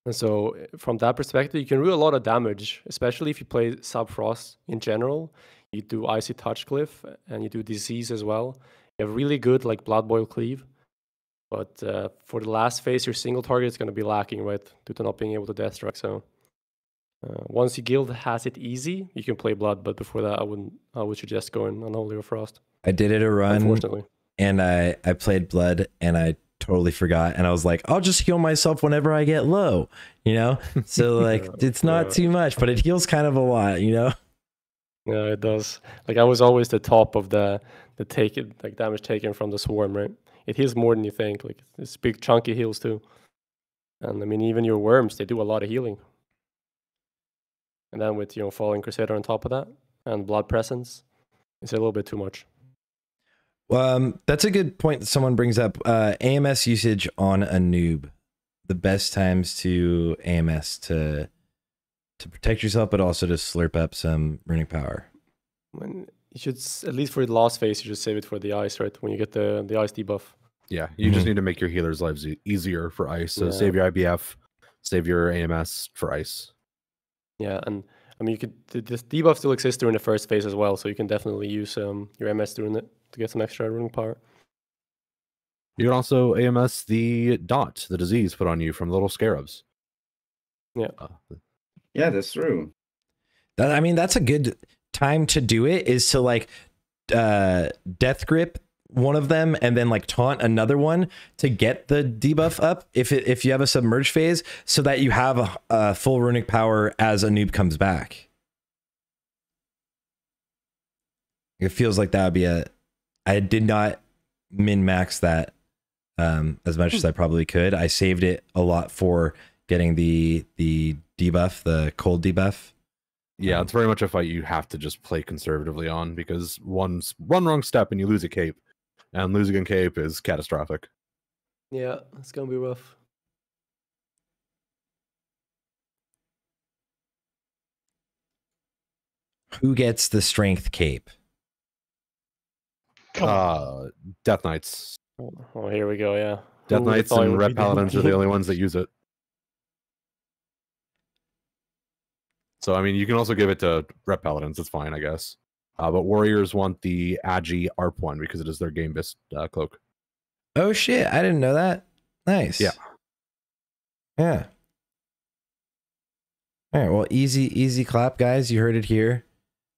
D: And so from that perspective, you can do a lot of damage, especially if you play Sub-Frost in general. You do Icy Touch Glyph and you do Disease as well. You have really good like Blood Boil Cleave. But for the last phase, your single target is going to be lacking, right? Due to not being able to Deathstrike. So once your guild has it easy, you can play Blood. But before that, I would suggest going Unholy or Frost.
A: I did it a run,
D: unfortunately,
A: and I played Blood, and I totally forgot, and I was like, I'll just heal myself whenever I get low, you know? So like it's not too much, but it heals kind of a lot, you know?
D: Yeah, it does. Like I was always the top of the damage taken from the swarm, right? It heals more than you think. Like it's big chunky heals too. And I mean even your worms, they do a lot of healing. And then with Falling Crusader on top of that and Blood Presence, it's a little bit too much.
A: That's a good point that someone brings up. AMS usage on a noob. The best times to AMS to protect yourself, but also to slurp up some runic power.
D: When you should, at least for the last phase, you should save it for the ice, right? When you get the ice debuff.
B: Yeah, you just need to make your healers' lives easier for ice. So save your IBF, save your AMS for ice.
D: Yeah, and I mean, this debuff still exists during the first phase as well, so you can definitely use your MS during it to get some extra runic power.
B: You can also AMS the dot, the disease put on you from little scarabs.
D: Yeah.
C: Yeah, that's true.
A: I mean, that's a good time to do it, is to like death grip one of them and then like taunt another one to get the debuff up if you have a submerge phase, so that you have a full runic power as a noob comes back. It feels like that would be I did not min-max that as much as I probably could. I saved it a lot for getting the debuff, the cold debuff.
B: Yeah, it's very much a fight you have to just play conservatively on, because one wrong step and you lose a cape, and losing a cape is catastrophic.
D: Yeah, it's gonna be rough.
A: Who gets the strength cape?
B: Death Knights.
D: Oh, here we go. Yeah,
B: Death Knights and Red Paladins are the only ones that use it. So, I mean, you can also give it to Rep Paladins. It's fine, I guess. But Warriors want the Agi ARP one because it is their game-based cloak.
A: Oh, shit. I didn't know that. Nice.
B: Yeah.
A: Yeah. All right. Well, easy clap, guys. You heard it here.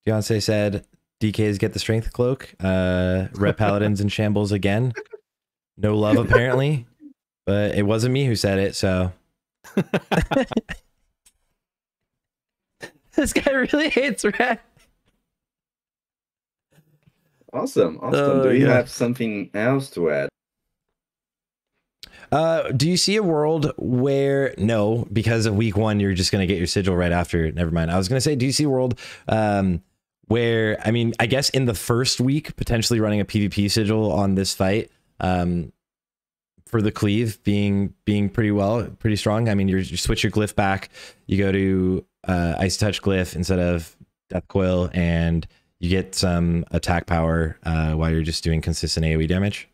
A: Beyonce said DKs get the strength cloak. Rep Paladins in shambles again. No love, apparently. But it wasn't me who said it, so... This guy really hates Rat.
C: Awesome. Do you have something else to add?
A: Do you see a world where... No, because of week 1, you're just going to get your sigil right after. Never mind. I was going to say, do you see a world where... I mean, I guess in the first week, potentially running a PvP sigil on this fight for the cleave being pretty strong. I mean, you switch your glyph back. You go to... Ice Touch Glyph instead of Death Coil, and you get some attack power while you're just doing consistent AoE damage.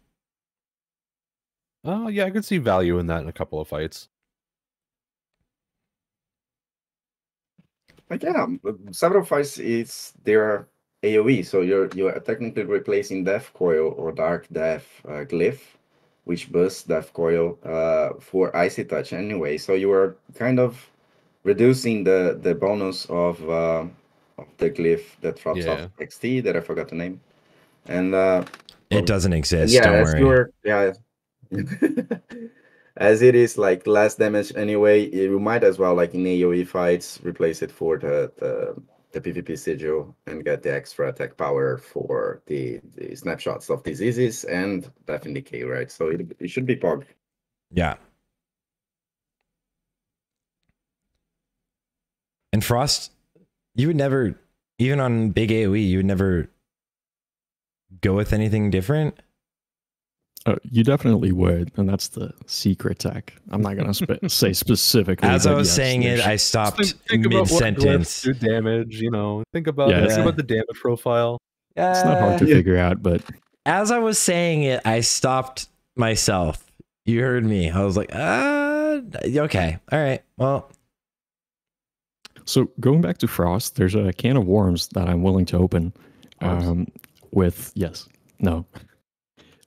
B: Yeah, I could see value in that in a couple of fights.
C: Like, yeah, several fights they're AoE, so you're technically replacing Death Coil or Dark Death Glyph, which bursts Death Coil for Icy Touch anyway. So you are kind of reducing the bonus of the glyph that drops off XT that I forgot the name, and
A: it doesn't exist.
C: Yeah,
A: don't worry.
C: As it is like less damage anyway, you might as well, like in AoE fights, replace it for the the PvP sigil and get the extra attack power for the snapshots of diseases and death and decay, right? So it should be POG.
A: Yeah. And Frost, you would never, even on big AoE, you would never go with anything different?
F: You definitely would, and that's the secret tech. I'm not going to say specifically.
A: As I was saying it, I stopped mid-sentence.
B: Do damage, you know. Think about the damage profile.
F: It's not hard to figure out, but
A: as I was saying it, I stopped myself. You heard me. I was like, okay, all right, well.
F: So going back to Frost, there's a can of worms that I'm willing to open.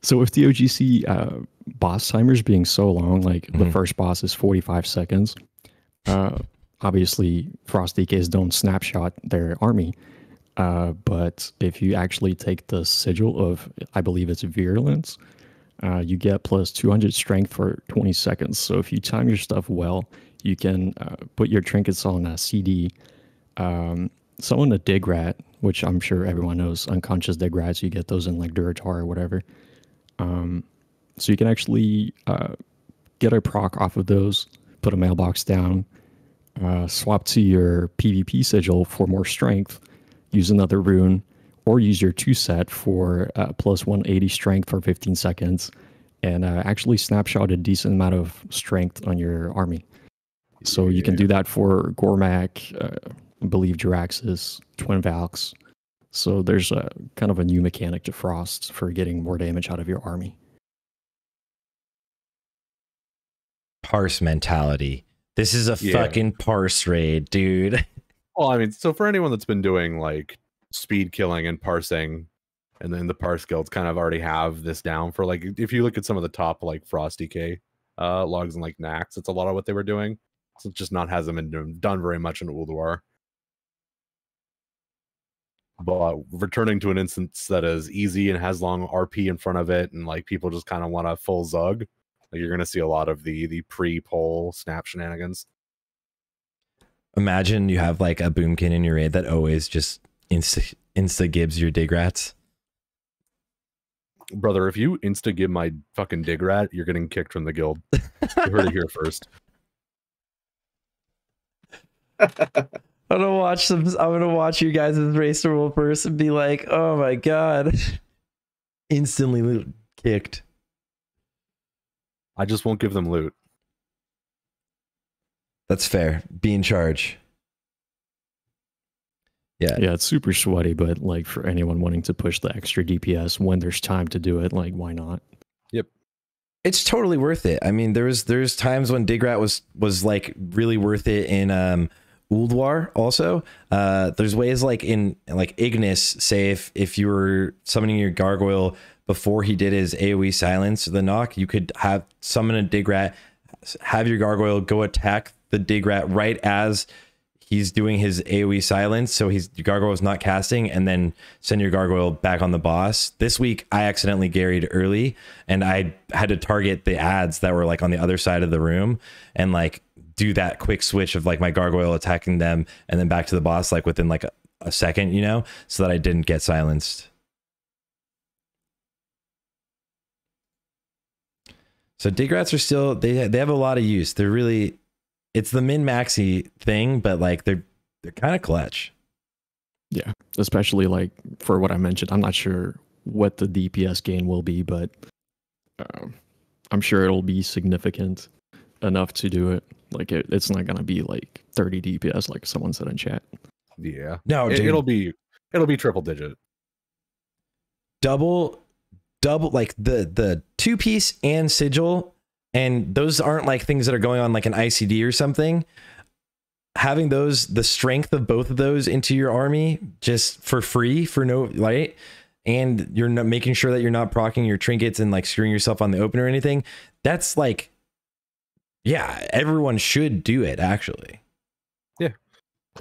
F: So with TOTGC boss timers being so long, like the first boss is 45 seconds. Obviously, Frost DKs don't snapshot their army. But if you actually take the sigil of, I believe it's Virulence, you get plus 200 strength for 20 seconds. So if you time your stuff well, you can put your trinkets on a CD. Summon a dig rat, which I'm sure everyone knows, unconscious dig rats. You get those in like Duratar or whatever. So you can actually get a proc off of those, put a mailbox down, swap to your PvP sigil for more strength, use another rune, or use your 2-set for plus 180 strength for 15 seconds, and actually snapshot a decent amount of strength on your army. So you can do that for Gormak, I believe Jiraxis, Twin Valks. So there's a kind of a new mechanic to Frost for getting more damage out of your army.
A: Parse mentality. This is a fucking parse raid, dude.
B: Well, I mean, so for anyone that's been doing like speed killing and parsing, and then the parse guilds kind of already have this down for like, if you look at some of the top like Frost DK logs and like Nax, it's a lot of what they were doing. So it just hasn't been done very much in Ulduar. But returning to an instance that is easy and has long RP in front of it, and like people just kind of want a full Zug, like you're gonna see a lot of the pre-poll snap shenanigans.
A: Imagine you have like a boomkin in your raid that always just insta gives your dig rats.
B: Brother, if you insta give my fucking dig rat, you're getting kicked from the guild. You heard it here first.
A: I'm gonna watch you guys' race to rule first and be like, oh my god. Instantly kicked.
B: I just won't give them loot.
A: That's fair. Be in charge. Yeah.
F: Yeah, it's super sweaty, but like for anyone wanting to push the extra DPS when there's time to do it, like why not?
B: Yep.
A: It's totally worth it. I mean, there's times when Digrat was like really worth it in Ulduar also. There's ways like in like Ignis, say if you were summoning your gargoyle before he did his AoE silence, the knock, you could have summon a Digrat, have your gargoyle go attack the Digrat right as he's doing his AoE silence, so your gargoyle is not casting, and then send your gargoyle back on the boss. This week I accidentally garried early, and I had to target the ads that were like on the other side of the room and like do that quick switch of like my gargoyle attacking them and then back to the boss like within like a second, you know, so that I didn't get silenced. So Digrats are still, they have a lot of use. They're really, it's the min-maxy thing, but like they're kind of clutch.
F: Yeah, especially like for what I mentioned. I'm not sure what the DPS gain will be, but I'm sure it'll be significant enough to do it. Like it's not gonna be like 30 DPS like someone said in chat.
B: Yeah,
A: no,
B: it'll be triple digit,
A: double like the 2-piece and sigil, and those aren't like things that are going on like an ICD or something. Having those, the strength of both of those into your army just for free for no light, and you're not making sure that you're not proccing your trinkets and like screwing yourself on the open or anything. That's like, yeah, everyone should do it actually.
B: Yeah,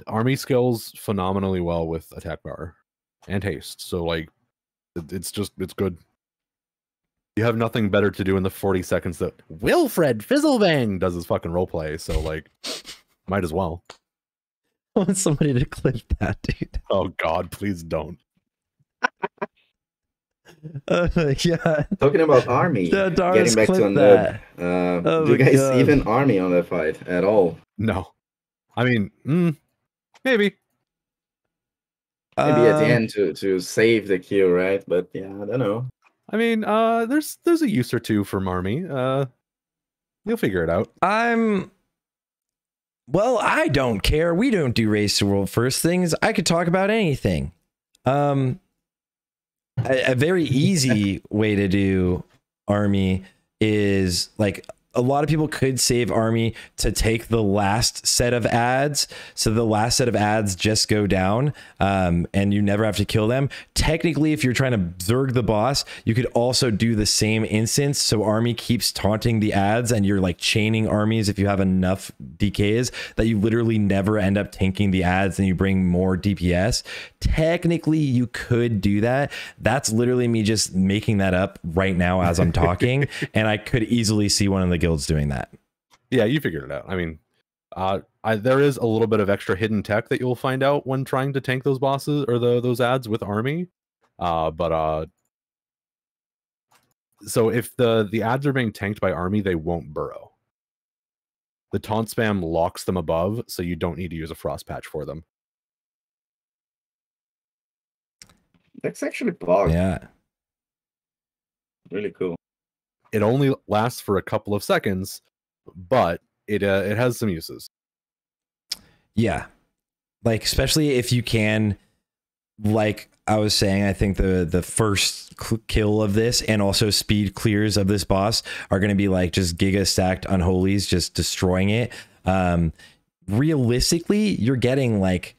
B: army scales phenomenally well with attack power and haste. So like, it's good. You have nothing better to do in the 40 seconds that Wilfred Fizzlebang does his fucking roleplay, so like, might as well.
A: want somebody to clip that, dude.
B: Oh God, please don't.
A: Yeah.
C: Talking about army, getting back to a nerd. Do you guys even army on that fight at all?
B: No. I mean, maybe.
C: Maybe at the end to save the queue, right? But yeah, I don't know.
B: I mean, there's a use or two for Marmy. You'll figure it out.
A: Well, I don't care. We don't do race to world first things. I could talk about anything. A very easy way to do army is like a lot of people could save army to take the last set of ads. So the last set of ads just go down and you never have to kill them. Technically, if you're trying to Zerg the boss, you could also do the same instance. So army keeps taunting the ads and you're like chaining armies if you have enough DKs that you literally never end up tanking the ads and you bring more DPS. Technically, you could do that. That's literally me just making that up right now as I'm talking. And I could easily see one of the guilds doing that.
B: Yeah, you figured it out. I mean, there is a little bit of extra hidden tech that you'll find out when trying to tank those bosses or those ads with army. So if the ads are being tanked by army, they won't burrow. The taunt spam locks them above, so you don't need to use a frost patch for them.
C: That's actually bugged.
A: Yeah.
C: Really cool.
B: It only lasts for a couple of seconds, but it has some uses.
A: Yeah. Like, especially if you can, like I was saying, I think the first kill of this and also speed clears of this boss are going to be like just giga stacked unholies, just destroying it. Realistically, you're getting like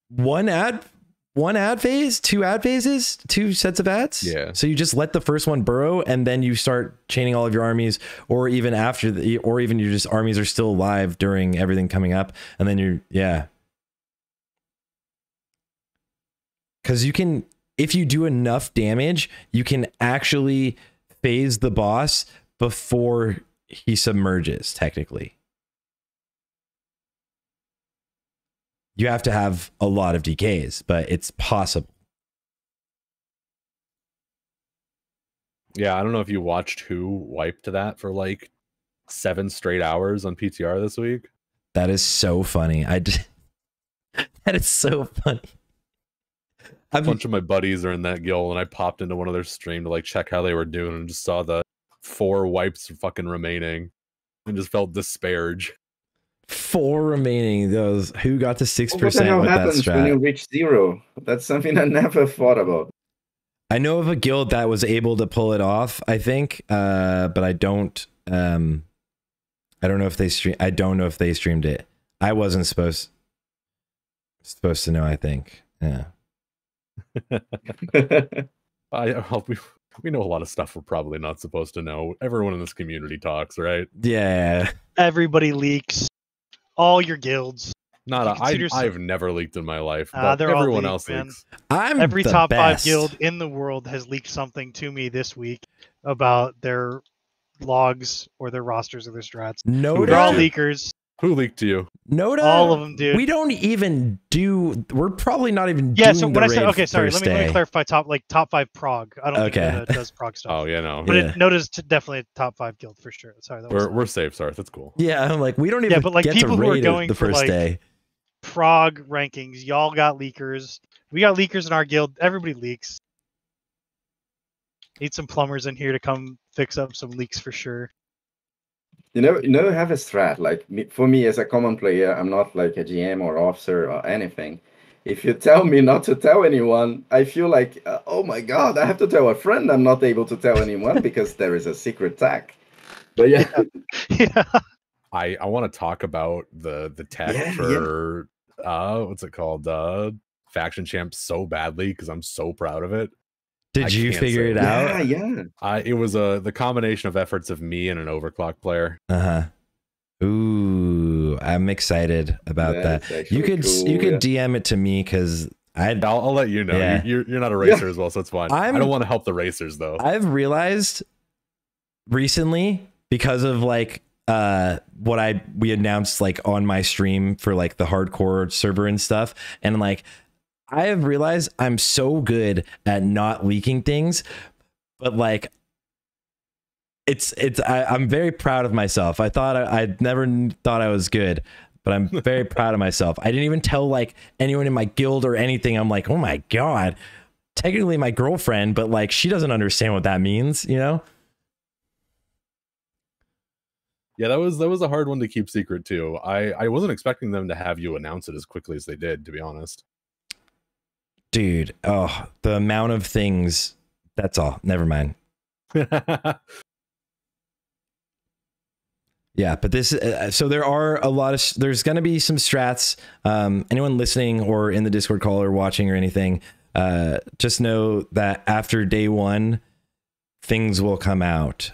A: one ad phase, two ad phases, two sets of ads.
B: Yeah.
A: So you just let the first one burrow and then you start chaining all of your armies, or even after or even your just armies are still alive during everything coming up. And then because you can, if you do enough damage, you can actually phase the boss before he submerges, technically. You have to have a lot of DKs, but it's possible.
B: Yeah, I don't know if you watched who wiped that for like 7 straight hours on PTR this week.
A: That is so funny. That is so funny.
B: A bunch of my buddies are in that guild, and I popped into one of their stream to like check how they were doing, and just saw the 4 wipes fucking remaining, and just felt disparage.
A: 4 remaining. Those who got to 6%
C: what the hell
A: with that
C: happens
A: strat.
C: when you reach 0? That's something I never thought about.
A: I know of a guild that was able to pull it off, I think, but I don't know if they streamed it. I wasn't supposed to know, I think. Yeah.
B: We know a lot of stuff we're probably not supposed to know. Everyone in this community talks, right?
A: Yeah.
E: Everybody leaks. All your guilds.
B: I've never leaked in my life, but everyone else leaks.
E: Every top 5 guild in the world has leaked something to me this week about their logs or their rosters or their strats. They're all leakers.
B: Who leaked to you?
A: Noda.
E: All of them, dude.
A: We don't even do. We're probably not even. doing
E: So when I say
A: let
E: me clarify top 5 prog. I don't think Noda does prog stuff.
B: Oh yeah, no.
E: But Noda's definitely a top 5 guild for sure. Sorry,
B: we're safe, Sarth. That's cool.
A: Yeah, I'm like we don't even.
E: Yeah, but like
A: get
E: people
A: to
E: who are
A: rate
E: going
A: the
E: for
A: first
E: like
A: day.
E: prog rankings, y'all got leakers. We got leakers in our guild. Everybody leaks. Need some plumbers in here to come fix up some leaks for sure.
C: You know, have a strat. Like for me as a common player, I'm not like a GM or officer or anything. If you tell me not to tell anyone, I feel like, oh my god, I have to tell a friend I'm not able to tell anyone because there is a secret tag. But yeah.
B: I want to talk about the tech for what's it called? Faction Champ so badly because I'm so proud of it.
A: Did you figure it out?
C: Yeah.
B: It was the combination of efforts of me and an overclock player.
A: Ooh, I'm excited about that. You could DM it to me because
B: I'll let you know. Yeah. You're not a racer as well, so it's fine. I don't want to help the racers though.
A: I've realized recently because of like what we announced like on my stream for like the hardcore server and stuff, and like I have realized I'm so good at not leaking things, but like I'm very proud of myself. I never thought I was good, but I'm very proud of myself. I didn't even tell like anyone in my guild or anything. I'm like, oh my God, technically my girlfriend, but like she doesn't understand what that means, you know?
B: Yeah, that was a hard one to keep secret too. I wasn't expecting them to have you announce it as quickly as they did, to be honest.
A: Dude, oh, the amount of things. That's all. Never mind. Yeah, but this, so there are a lot of, there's going to be some strats. Anyone listening or in the Discord call or watching or anything, just know that after day one, things will come out.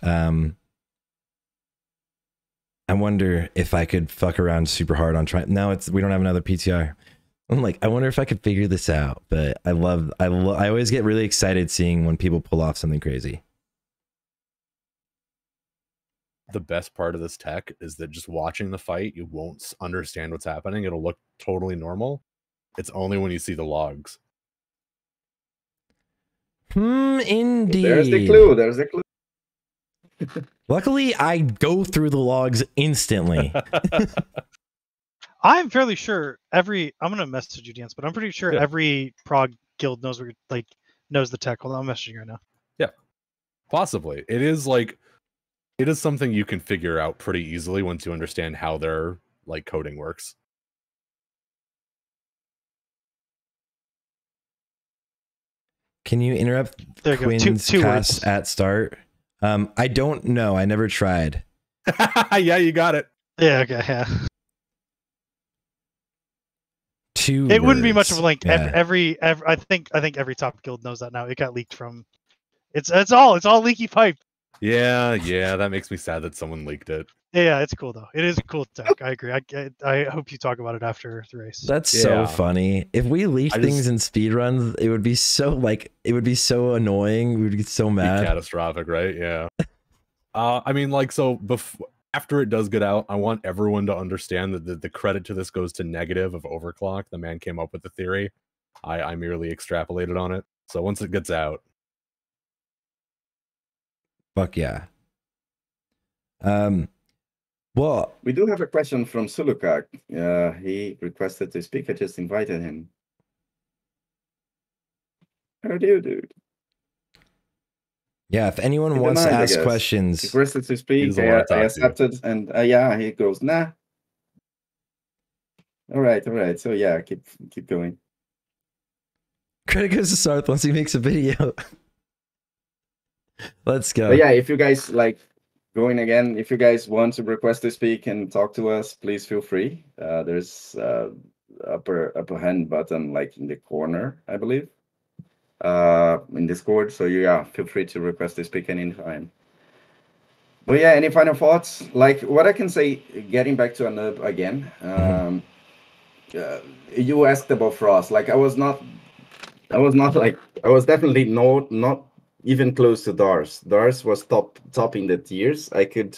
A: I wonder if I could fuck around super hard on trying. Now we don't have another PTR. I'm like, I wonder if I could figure this out. But I always get really excited seeing when people pull off something crazy.
B: The best part of this tech is that just watching the fight, you won't understand what's happening. It'll look totally normal. It's only when you see the logs.
A: Indeed.
C: There's the clue. There's the clue.
A: Luckily, I go through the logs instantly.
E: I'm fairly sure I'm gonna message you, Dance, but I'm pretty sure every prog guild knows knows the tech. Hold on, I'm messaging you right now.
B: Yeah, possibly. It is something you can figure out pretty easily once you understand how their like coding works.
A: Can you interrupt Quinn's cast at start? I don't know. I never tried.
B: Yeah, you got it.
E: Yeah, okay, yeah.
A: It
E: wouldn't be much of a link. Yeah. Every I think every top guild knows that now. It got leaked from. It's all leaky pipe.
B: Yeah, that makes me sad that someone leaked it.
E: Yeah, it's cool though. It is a cool tech. I agree. I hope you talk about it after the race.
A: That's so funny. If we leaked things in speedruns, it would be so annoying. We would get so mad.
B: Catastrophic, right? Yeah. I mean, like, so after it does get out, I want everyone to understand that the credit to this goes to Negative of Overclock. The man came up with the theory. I merely extrapolated on it. So once it gets out.
A: Fuck yeah. Well,
C: we do have a question from Sulukak. He requested to speak. I just invited him. How do you, dude?
A: Yeah, if anyone wants to ask questions,
C: he requested to speak. I accepted, and yeah, he goes, nah. All right. So yeah, keep going.
A: Credit goes to Sarth once he makes a video. Let's go.
C: But yeah, if you guys like going again, if you guys want to request to speak and talk to us, please feel free. There's upper hand button like in the corner, I believe, in Discord. So yeah, feel free to request to speak anytime. But yeah, any final thoughts? Like what I can say, getting back to Anub again. You asked about Frost. Like I was definitely not even close to Dars. Dars was topping the tiers. I could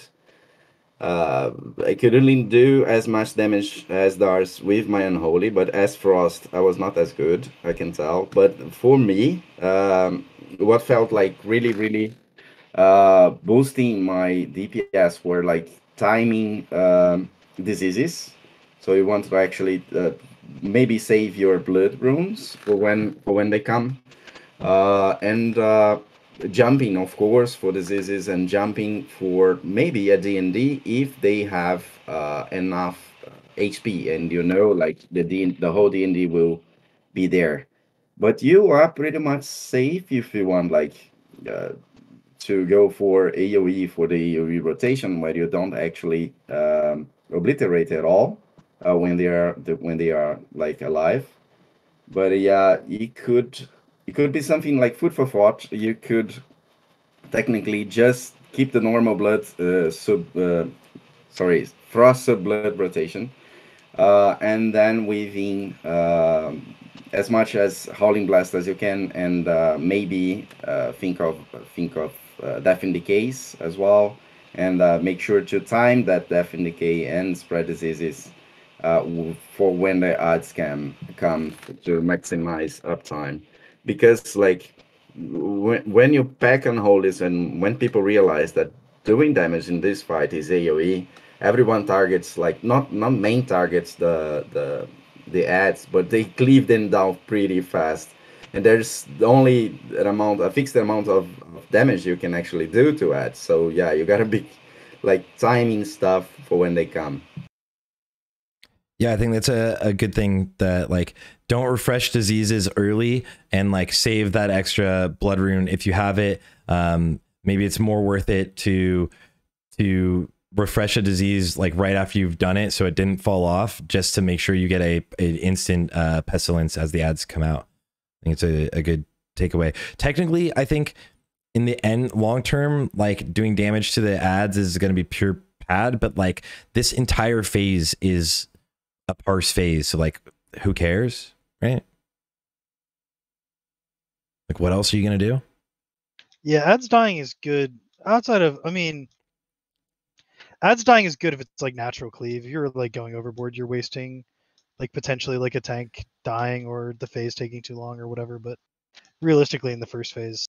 C: only do as much damage as Dars with my Unholy, but as Frost, I was not as good, I can tell. But for me, what felt like really boosting my DPS were like timing diseases. So you want to actually maybe save your blood runes for when they come, and jumping, of course, for diseases, and jumping for maybe a D&D if they have enough HP, and like the whole D&D will be there. But you are pretty much safe if you want like to go for AoE, for the AoE rotation, where you don't actually obliterate at all when they are like alive. But yeah, it could be something like food for thought. You could technically just keep the normal blood Frost sub blood rotation, and then weaving as much as Howling Blast as you can, and maybe think of Death in Decays as well, and make sure to time that death and decay and spread diseases for when the odds can come to maximize uptime. Because like when you pack and hold this, and when people realize that doing damage in this fight is AoE, everyone targets, like not main targets the ads, but they cleave them down pretty fast. And there's only a fixed amount of damage you can actually do to ads. So yeah, you gotta be like timing stuff for when they come.
A: Yeah, I think that's a good thing, that like don't refresh diseases early, and like save that extra blood rune if you have it. Maybe it's more worth it to refresh a disease like right after you've done it, so it didn't fall off, just to make sure you get a instant pestilence as the ads come out. I think it's a good takeaway. Technically, I think in the end, long term, like doing damage to the ads is going to be pure pad, but like this entire phase is a parse phase, so like who cares, right? Like what else are you going to do?
E: Yeah, ads dying is good. Outside of, I mean, ads dying is good if it's like natural cleave. If you're like going overboard, you're wasting like potentially like a tank dying or the phase taking too long or whatever. But realistically, in the first phase,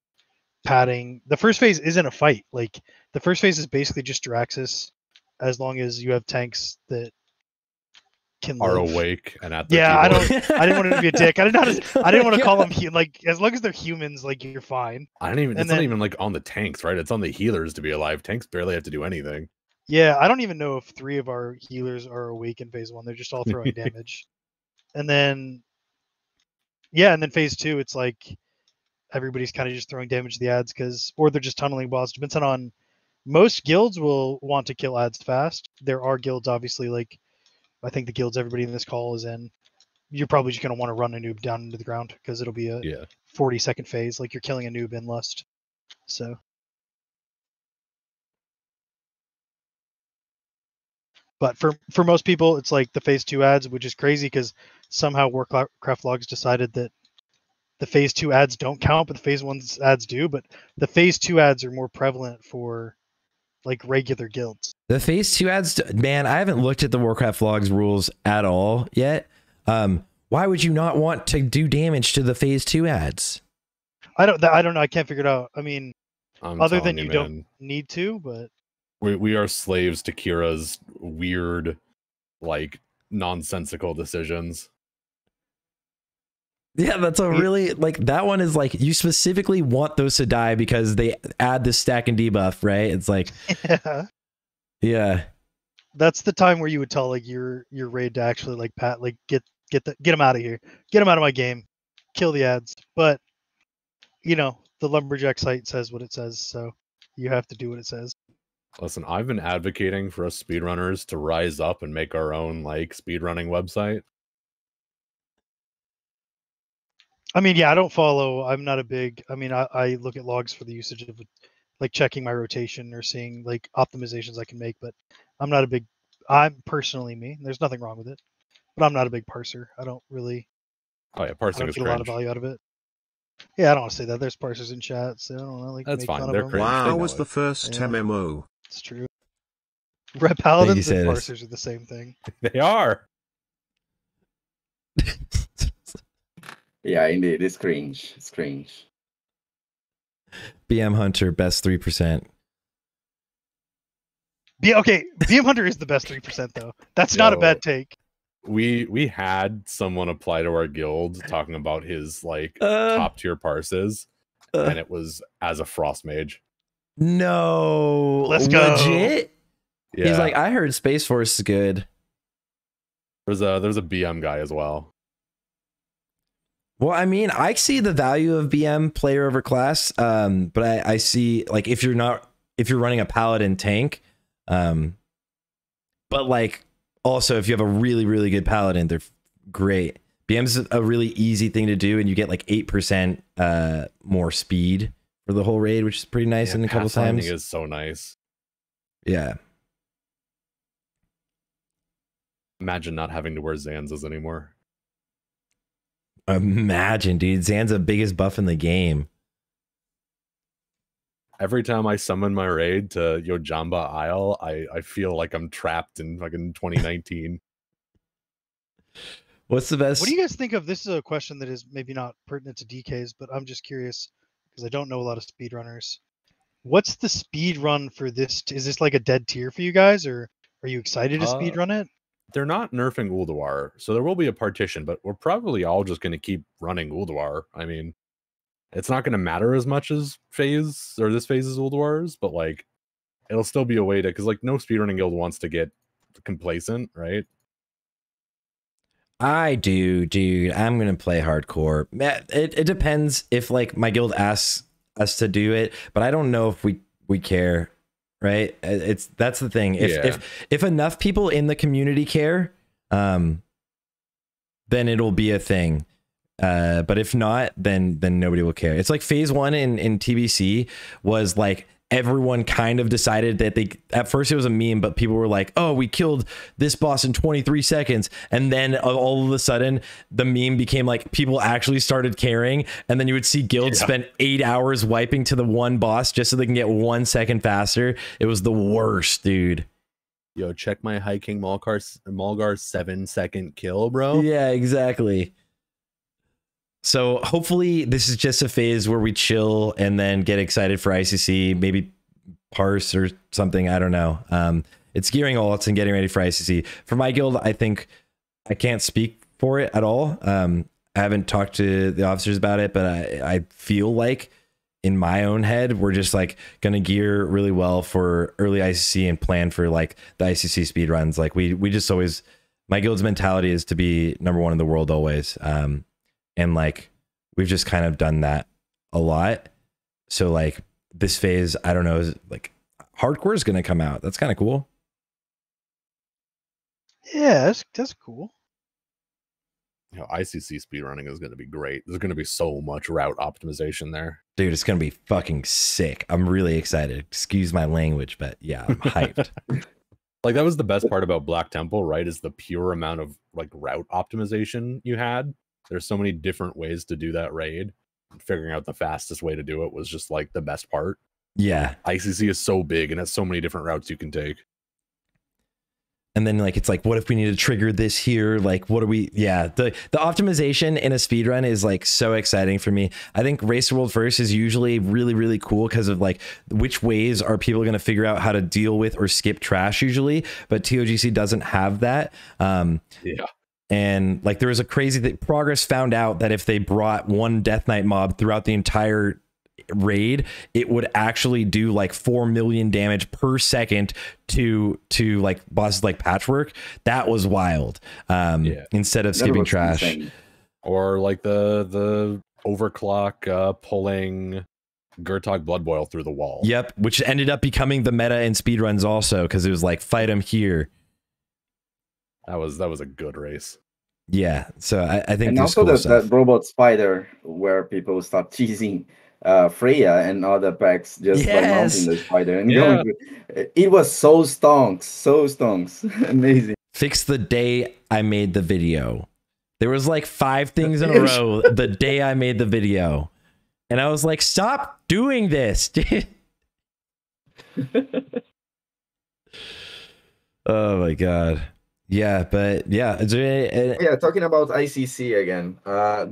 E: padding, the first phase isn't a fight. Like the first phase is basically just Jiraxis, as long as you have tanks that can
B: are
E: live.
B: awake and at
E: their
B: keyboard.
E: I didn't want to be a dick. I didn't want to call them like, as long as they're humans, like you're fine.
B: It's not even like on the tanks, right? It's on the healers to be alive. Tanks barely have to do anything.
E: Yeah, I don't even know if 3 of our healers are awake in phase 1. They're just all throwing damage. And then phase 2, it's like everybody's kind of just throwing damage to the ads, or they're just tunneling boss. Depends on, most guilds will want to kill ads fast. There are guilds, obviously, like I think the guilds everybody in this call is in, you're probably just going to want to run a noob down into the ground, because it'll be a 40-second phase. Like you're killing a noob in Lust. So. But for most people, it's like the phase 2 ads, which is crazy because somehow Warcraft logs decided that the phase 2 ads don't count, but the phase 1 ads do. But the phase 2 ads are more prevalent for like regular guilds.
A: The phase 2 ads, man, I haven't looked at the Warcraft logs rules at all yet. Why would you not want to do damage to the phase 2 ads?
E: I don't know. I can't figure it out. I mean, other than you don't need to, but
B: we are slaves to Kira's weird, like, nonsensical decisions.
A: Yeah, that's a really, like, that one is like, you specifically want those to die because they add this stack and debuff, right? It's like, yeah.
E: That's the time where you would tell like your raid to actually like get them out of here, get them out of my game, kill the ads. But you know, the Lumberjack site says what it says, so you have to do what it says.
B: Listen, I've been advocating for us speedrunners to rise up and make our own like speedrunning website.
E: I mean, yeah, I don't follow. I'm not a big. I mean, I look at logs for the usage of like checking my rotation or seeing like optimizations I can make, but I'm not a big. I'm personally me. There's nothing wrong with it, but I'm not a big parser. I don't really.
B: Oh yeah, parsing is
E: get a lot of value out of it. Yeah, I don't want to say that. There's parsers in chat, so I don't know. Like,
B: that's
E: make
B: fine.
E: Fun
B: They're
E: of
B: cringe.
G: Wow, was the first MMO.
E: It's true. Red Paladins and parsers are the same thing.
B: They are.
C: Yeah, indeed. It's cringe. It's cringe.
A: BM Hunter, best 3%.
E: Okay, BM Hunter is the best 3%, though. That's not a bad take.
B: We had someone apply to our guild talking about his like top tier parses, and it was as a frost mage.
A: No,
E: let's go.
A: Legit?
B: Yeah.
A: He's like, I heard Space Force is good.
B: There's a BM guy as well.
A: Well, I mean, I see the value of BM player over class, but I see like if you're running a paladin tank, but like also if you have a really, really good paladin, they're great. BM's a really easy thing to do, and you get like 8% more speed for the whole raid, which is pretty nice in a couple times.
B: Is so nice.
A: Yeah.
B: Imagine not having to wear Zanzas anymore.
A: Imagine, dude. Zanza biggest buff in the game.
B: every time I summon my raid to Yojamba Isle, I feel like I'm trapped in fucking 2019.
A: What's the best?
E: What do you guys think of? This is a question that is maybe not pertinent to DKs, but I'm just curious because I don't know a lot of speedrunners. What's the speed run for this? Is this like a dead tier for you guys, or are you excited to speed run it?
B: They're not nerfing Ulduar, so there will be a partition, but we're probably all just going to keep running Ulduar. I mean, it's not going to matter as much as phase or this phase's Ulduars, but like it'll still be a way to, because like no speedrunning guild wants to get complacent, right?
A: I do, dude. I'm gonna play hardcore. It depends if like my guild asks us to do it, but I don't know if we care, right? That's the thing. If enough people in the community care, then it'll be a thing. But if not, then nobody will care. It's like phase 1 in TBC was like everyone kind of decided that at first it was a meme, but people were like, oh, we killed this boss in 23 seconds. And then all of a sudden the meme became like people actually started caring. And then you would see guilds spend 8 hours wiping to the one boss just so they can get 1 second faster. It was the worst, dude.
B: Yo, check my hiking Malgar 7-second kill, bro.
A: Yeah, exactly. So hopefully this is just a phase where we chill and then get excited for ICC, maybe parse or something. I don't know. It's gearing ults and getting ready for ICC. For my guild, I think I can't speak for it at all. I haven't talked to the officers about it, but I feel like in my own head, we're just like going to gear really well for early ICC and plan for like the ICC speed runs. Like we just always, my guild's mentality is to be #1 in the world always. And like, we've just kind of done that a lot. So like this phase, I don't know, is like hardcore is going to come out. That's kind of cool.
E: Yeah, that's cool.
B: You know, ICC speedrunning is going to be great. There's going to be so much route optimization there.
A: Dude, it's going to be fucking sick. I'm really excited. Excuse my language, but yeah, I'm hyped.
B: Like that was the best part about Black Temple, right? Is the pure amount of like route optimization you had. There's so many different ways to do that raid. Figuring out the fastest way to do it was just like the best part.
A: Yeah.
B: ICC is so big and has so many different routes you can take.
A: And then like, it's like, what if we need to trigger this here? Like, what are we? Yeah. The optimization in a speedrun is like so exciting for me. I think Race to World First is usually really, really cool because of like which ways are people going to figure out how to deal with or skip trash usually. But TOGC doesn't have that.
B: Yeah.
A: And like there was a crazy Progress found out that if they brought one Death Knight mob throughout the entire raid, it would actually do like 4 million damage per second to like bosses like Patchwork. That was wild. Instead of skipping trash.
C: Insane.
B: Or like the overclock pulling Gurtok Blood Boil through the wall.
A: Yep, which ended up becoming the meta in speedruns also because it was like fight him here.
B: That was a good race.
A: Yeah, so I think.
C: And also cool that robot spider where people start teasing Freya and other packs just by mounting the spider and going through. It was so stonks, amazing.
A: Fix the day I made the video. There was like 5 things in a row the day I made the video, and I was like, "Stop doing this!" Oh my god. Yeah, but yeah.
C: Talking about ICC again,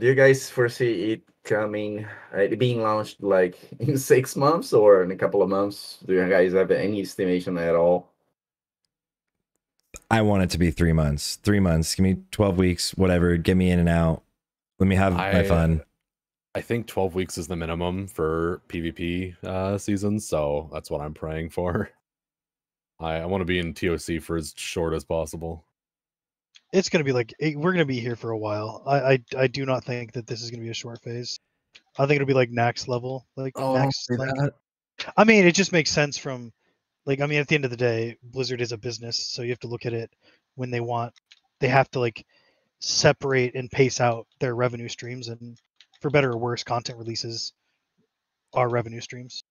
C: do you guys foresee it coming, being launched like in 6 months or in a couple of months? Do you guys have any estimation at all?
A: I want it to be 3 months. 3 months. Give me 12 weeks, whatever. Get me in and out. Let me have my fun.
B: I think 12 weeks is the minimum for PvP seasons, so that's what I'm praying for. I want to be in TOC for as short as possible.
E: It's going to be like, we're going to be here for a while. I do not think that this is going to be a short phase. I think it'll be like next level. Like next. Like, I mean, it just makes sense from, like, I mean, at the end of the day, Blizzard is a business, so you have to look at it when they have to like separate and pace out their revenue streams, and for better or worse, content releases are revenue streams.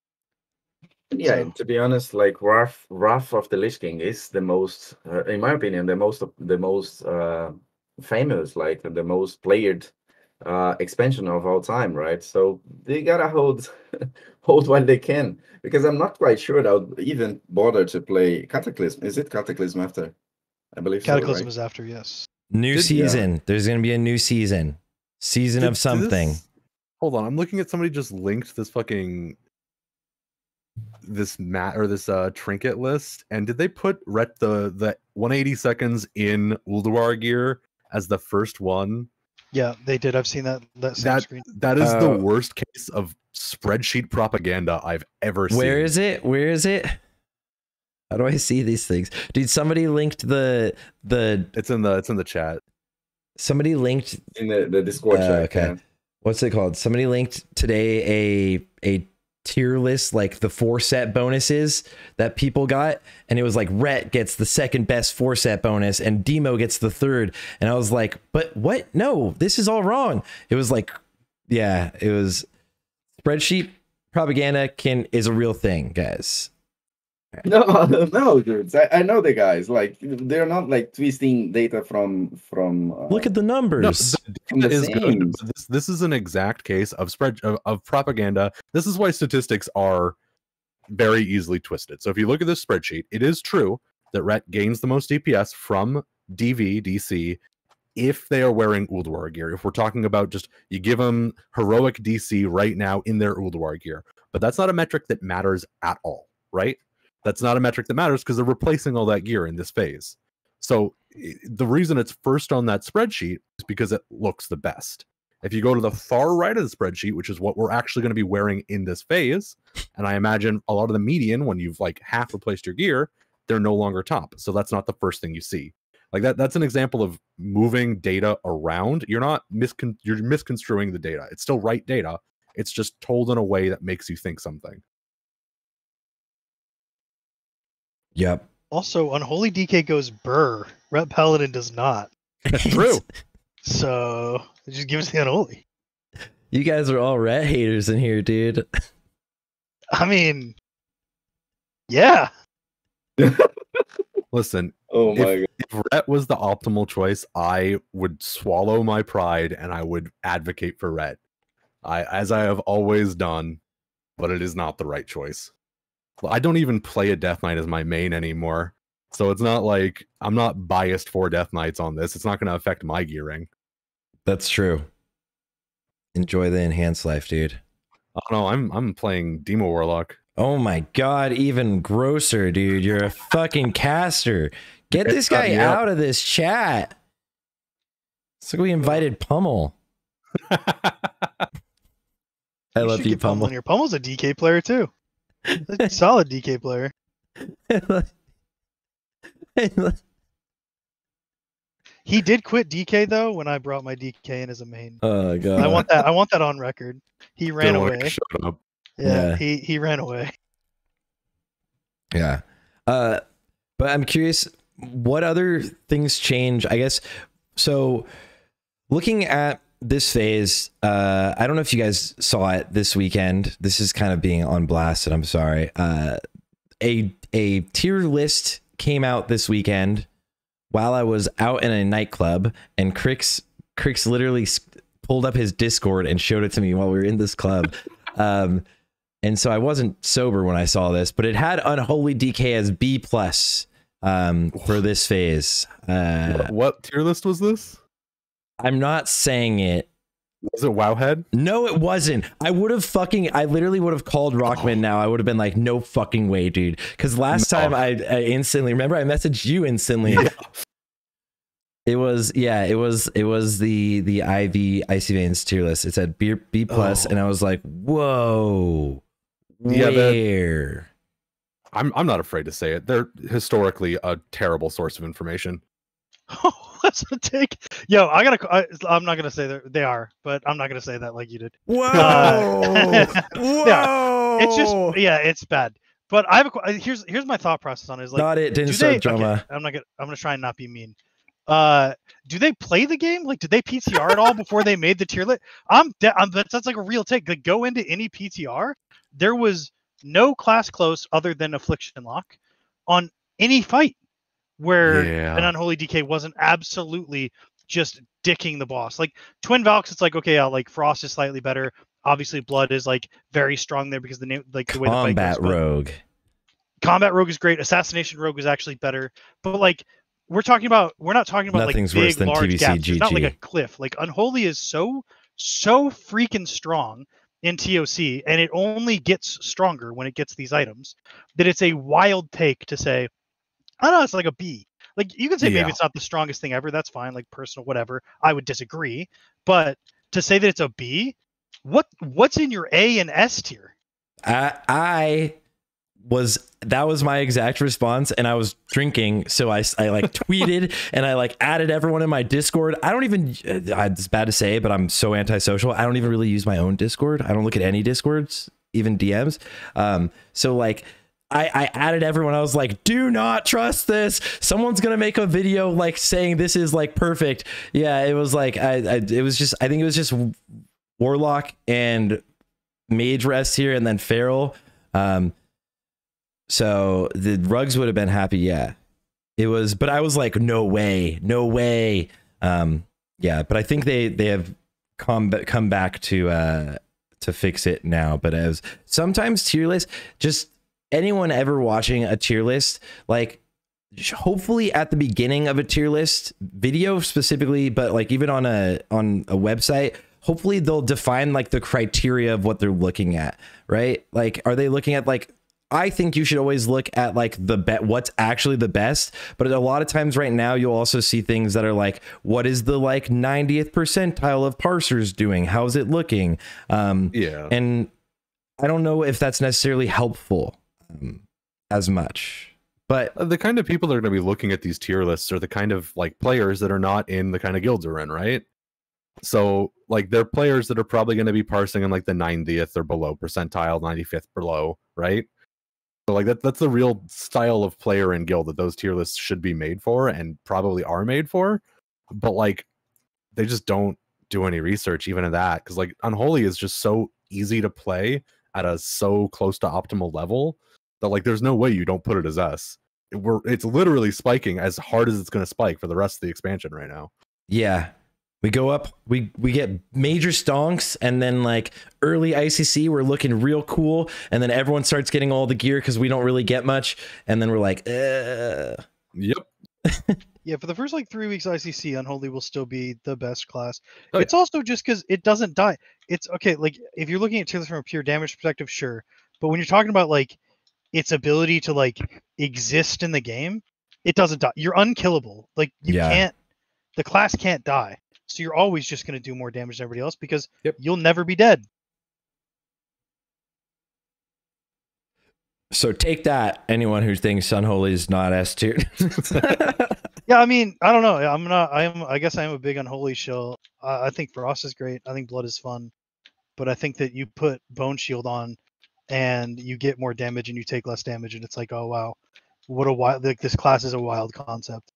C: Yeah, to be honest, like Wrath of the Lich King is the most, in my opinion, the most famous, like the most played expansion of all time, right? So they gotta hold hold while they can, because I'm not quite sure I'll even bother to play Cataclysm. Is it Cataclysm after? I believe
E: Cataclysm
C: so, right?
E: is after, yes.
A: New season. There's gonna be a new season. Season of something.
B: Hold on, I'm looking at somebody just linked this fucking this trinket list, and did they put the 180 seconds in Ulduar gear as the first one?
E: Yeah, they did. I've seen that same screen.
B: That is the worst case of spreadsheet propaganda I've ever seen.
A: Where is it? Where is it? How do I see these things? Dude, somebody linked the
B: It's in the chat.
A: Somebody linked
C: in the Discord chat.
A: Okay.
C: Yeah.
A: What's it called? Somebody linked today a tier list, like the 4-set bonuses that people got, and it was like Rhett gets the second best 4-set bonus and Demo gets the third, and I was like, but what? No, this is all wrong. It was like, yeah, it was spreadsheet propaganda is a real thing, guys.
C: No, no, dudes. I know the guys. Like, they're not like twisting data from.
A: Look at the numbers.
C: No,
B: is good. This is an exact case of of propaganda. This is why statistics are very easily twisted. So if you look at this spreadsheet, it is true that Rhett gains the most DPS from DC if they are wearing Ulduar gear. If we're talking about just you give them heroic DC right now in their Ulduar gear, but that's not a metric that matters at all, right? That's not a metric that matters because they're replacing all that gear in this phase. So the reason it's first on that spreadsheet is because it looks the best. If you go to the far right of the spreadsheet, which is what we're actually going to be wearing in this phase, and I imagine a lot of the median, when you've like half replaced your gear, they're no longer top. So that's not the first thing you see. Like that's an example of moving data around. You're not you're misconstruing the data. It's still right data. It's just told in a way that makes you think something.
A: Yep.
E: Also, Unholy DK goes burr. Ret Paladin does not.
B: That's true.
E: So just give us the Unholy.
A: You guys are all Ret haters in here, dude.
E: I mean, yeah.
B: Listen,
C: oh my God.
B: If Ret was the optimal choice, I would swallow my pride and I would advocate for Ret. As I have always done, but it is not the right choice. I don't even play a Death Knight as my main anymore. So it's not like I'm not biased for Death Knights on this. It's not going to affect my gearing.
A: That's true. Enjoy the enhanced life, dude.
B: Oh no, I'm playing Demo Warlock.
A: Oh my God, even grosser, dude. You're a fucking caster. Get this guy out of this chat. It's like we invited Pummel. I love you, Pummel.
E: Pummel's a DK player too. A solid DK player. He did quit DK though when I brought my DK in as a main.
A: Oh God.
E: I want that on record. He ran away.
B: Shut up.
E: Yeah, he ran away.
A: Yeah. But I'm curious, what other things change? I guess so. Looking at this phase, I don't know if you guys saw it this weekend. This is kind of being on blasted. I'm sorry. A tier list came out this weekend while I was out in a nightclub, and Crix literally pulled up his Discord and showed it to me while we were in this club. And so I wasn't sober when I saw this, but it had Unholy DK as B+ for this phase.
B: What tier list was this?
A: I'm not saying it.
B: Was it Wowhead?
A: No, it wasn't. I literally would have called Rockman now. I would have been like, no fucking way, dude. Because last time I instantly, remember I messaged you instantly. Yeah. It was the IV Icy Veins tier list. It said B+, and I was like, whoa.
B: Yeah,
A: where?
B: I'm not afraid to say it. They're historically a terrible source of information.
E: Oh, that's a take. Yo, I'm not gonna say they are, but I'm not gonna say that like you did.
A: Whoa! Whoa!
E: Yeah, it's just it's bad. But I have here's my thought process on it. Is like,
A: not it. Didn't start drama.
E: Okay, I'm gonna try and not be mean. Do they play the game? Like, did they PTR at all before they made the tier list? That's like a real take. Like, go into any PTR. There was no class close other than Affliction Lock on any fight where an Unholy DK wasn't absolutely just dicking the boss. Like Twin Valks, it's like, okay, yeah, like Frost is slightly better. Obviously, Blood is like very strong there because the name, like the way the fight goes.
A: Combat Rogue.
E: Combat Rogue is great. Assassination Rogue is actually better. But like we're not talking about
A: Nothing's
E: like
A: worse
E: big
A: than
E: large
A: TBC
E: gaps. It's not like a
A: GG.
E: cliff. Like Unholy is so freaking strong in TOC, and it only gets stronger when it gets these items, that it's a wild take to say, I don't know, it's like a B. Like you can say maybe it's not the strongest thing ever. That's fine, like personal, whatever. I would disagree, but to say that it's a B, what's in your A and S tier?
A: That was my exact response, and I was drinking, so I like tweeted and I like added everyone in my Discord. I don't even, it's bad to say, but I'm so antisocial. I don't even really use my own Discord. I don't look at any Discords, even DMs. So like I added everyone. I was like, do not trust this. Someone's gonna make a video like saying this is like perfect. Yeah, it was like I think it was just Warlock and Mage Rest here, and then Feral. So the rugs would have been happy. Yeah, it was, but I was like, no way. Yeah, but I think they have come back to fix it now. But as sometimes tier list, just anyone ever watching a tier list, like hopefully at the beginning of a tier list video specifically, but like even on a website, hopefully they'll define like the criteria of what they're looking at, right? Like, are they looking at like, I think you should always look at like what's actually the best, but a lot of times right now you'll also see things that are like, what is the like 90th percentile of parsers doing? How's it looking?
B: Yeah.
A: And I don't know if that's necessarily helpful as much, but
B: the kind of people that are going to be looking at these tier lists are the kind of like players that are not in the kind of guilds we're in, right? So like they're players that are probably going to be parsing in like the 90th or below percentile, 95th below, right? So like that's the real style of player in guild that those tier lists should be made for, and probably are made for. But like they just don't do any research even in that, because like Unholy is just so easy to play at a so close to optimal level that like there's no way you don't put it as S. It's literally spiking as hard as it's going to spike for the rest of the expansion right now.
A: Yeah. We go up, we get major stonks, and then like early ICC, we're looking real cool, and then everyone starts getting all the gear because we don't really get much, and then we're like,
B: Yep.
E: Yeah, for the first like 3 weeks ICC, Unholy will still be the best class. It's also just because it doesn't die. It's okay, like if you're looking at tier list from a pure damage perspective, sure, but when you're talking about like its ability to like exist in the game, it doesn't die. You're unkillable. Like you can't, the class can't die. So you're always just going to do more damage than everybody else because you'll never be dead.
A: So take that, anyone who thinks Unholy is not S tier.
E: Yeah, I mean, I don't know. I guess I am a big Unholy shill. I think Frost is great. I think Blood is fun. But I think that you put Bone Shield on and you get more damage and you take less damage, and it's like, oh wow, what a wild, like this class is a wild concept.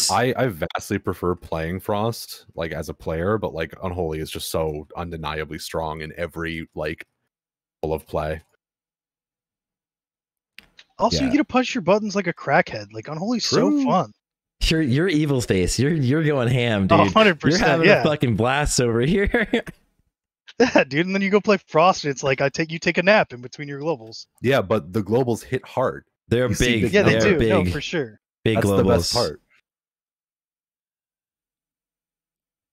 B: I vastly prefer playing Frost like as a player, but like Unholy is just so undeniably strong in every like level of play.
E: Also, you get to punch your buttons like a crackhead. Like Unholy's so fun.
A: You're evil face. You're going ham, dude.
E: 100%.
A: You're having a fucking blast over here.
E: Yeah, dude. And then you go play Frost, and it's like you take a nap in between your globals.
B: Yeah, but the globals hit hard.
A: They're big.
E: Yeah, they do.
A: Big.
E: No, for sure.
A: Big
B: That's
A: globals.
B: the best part.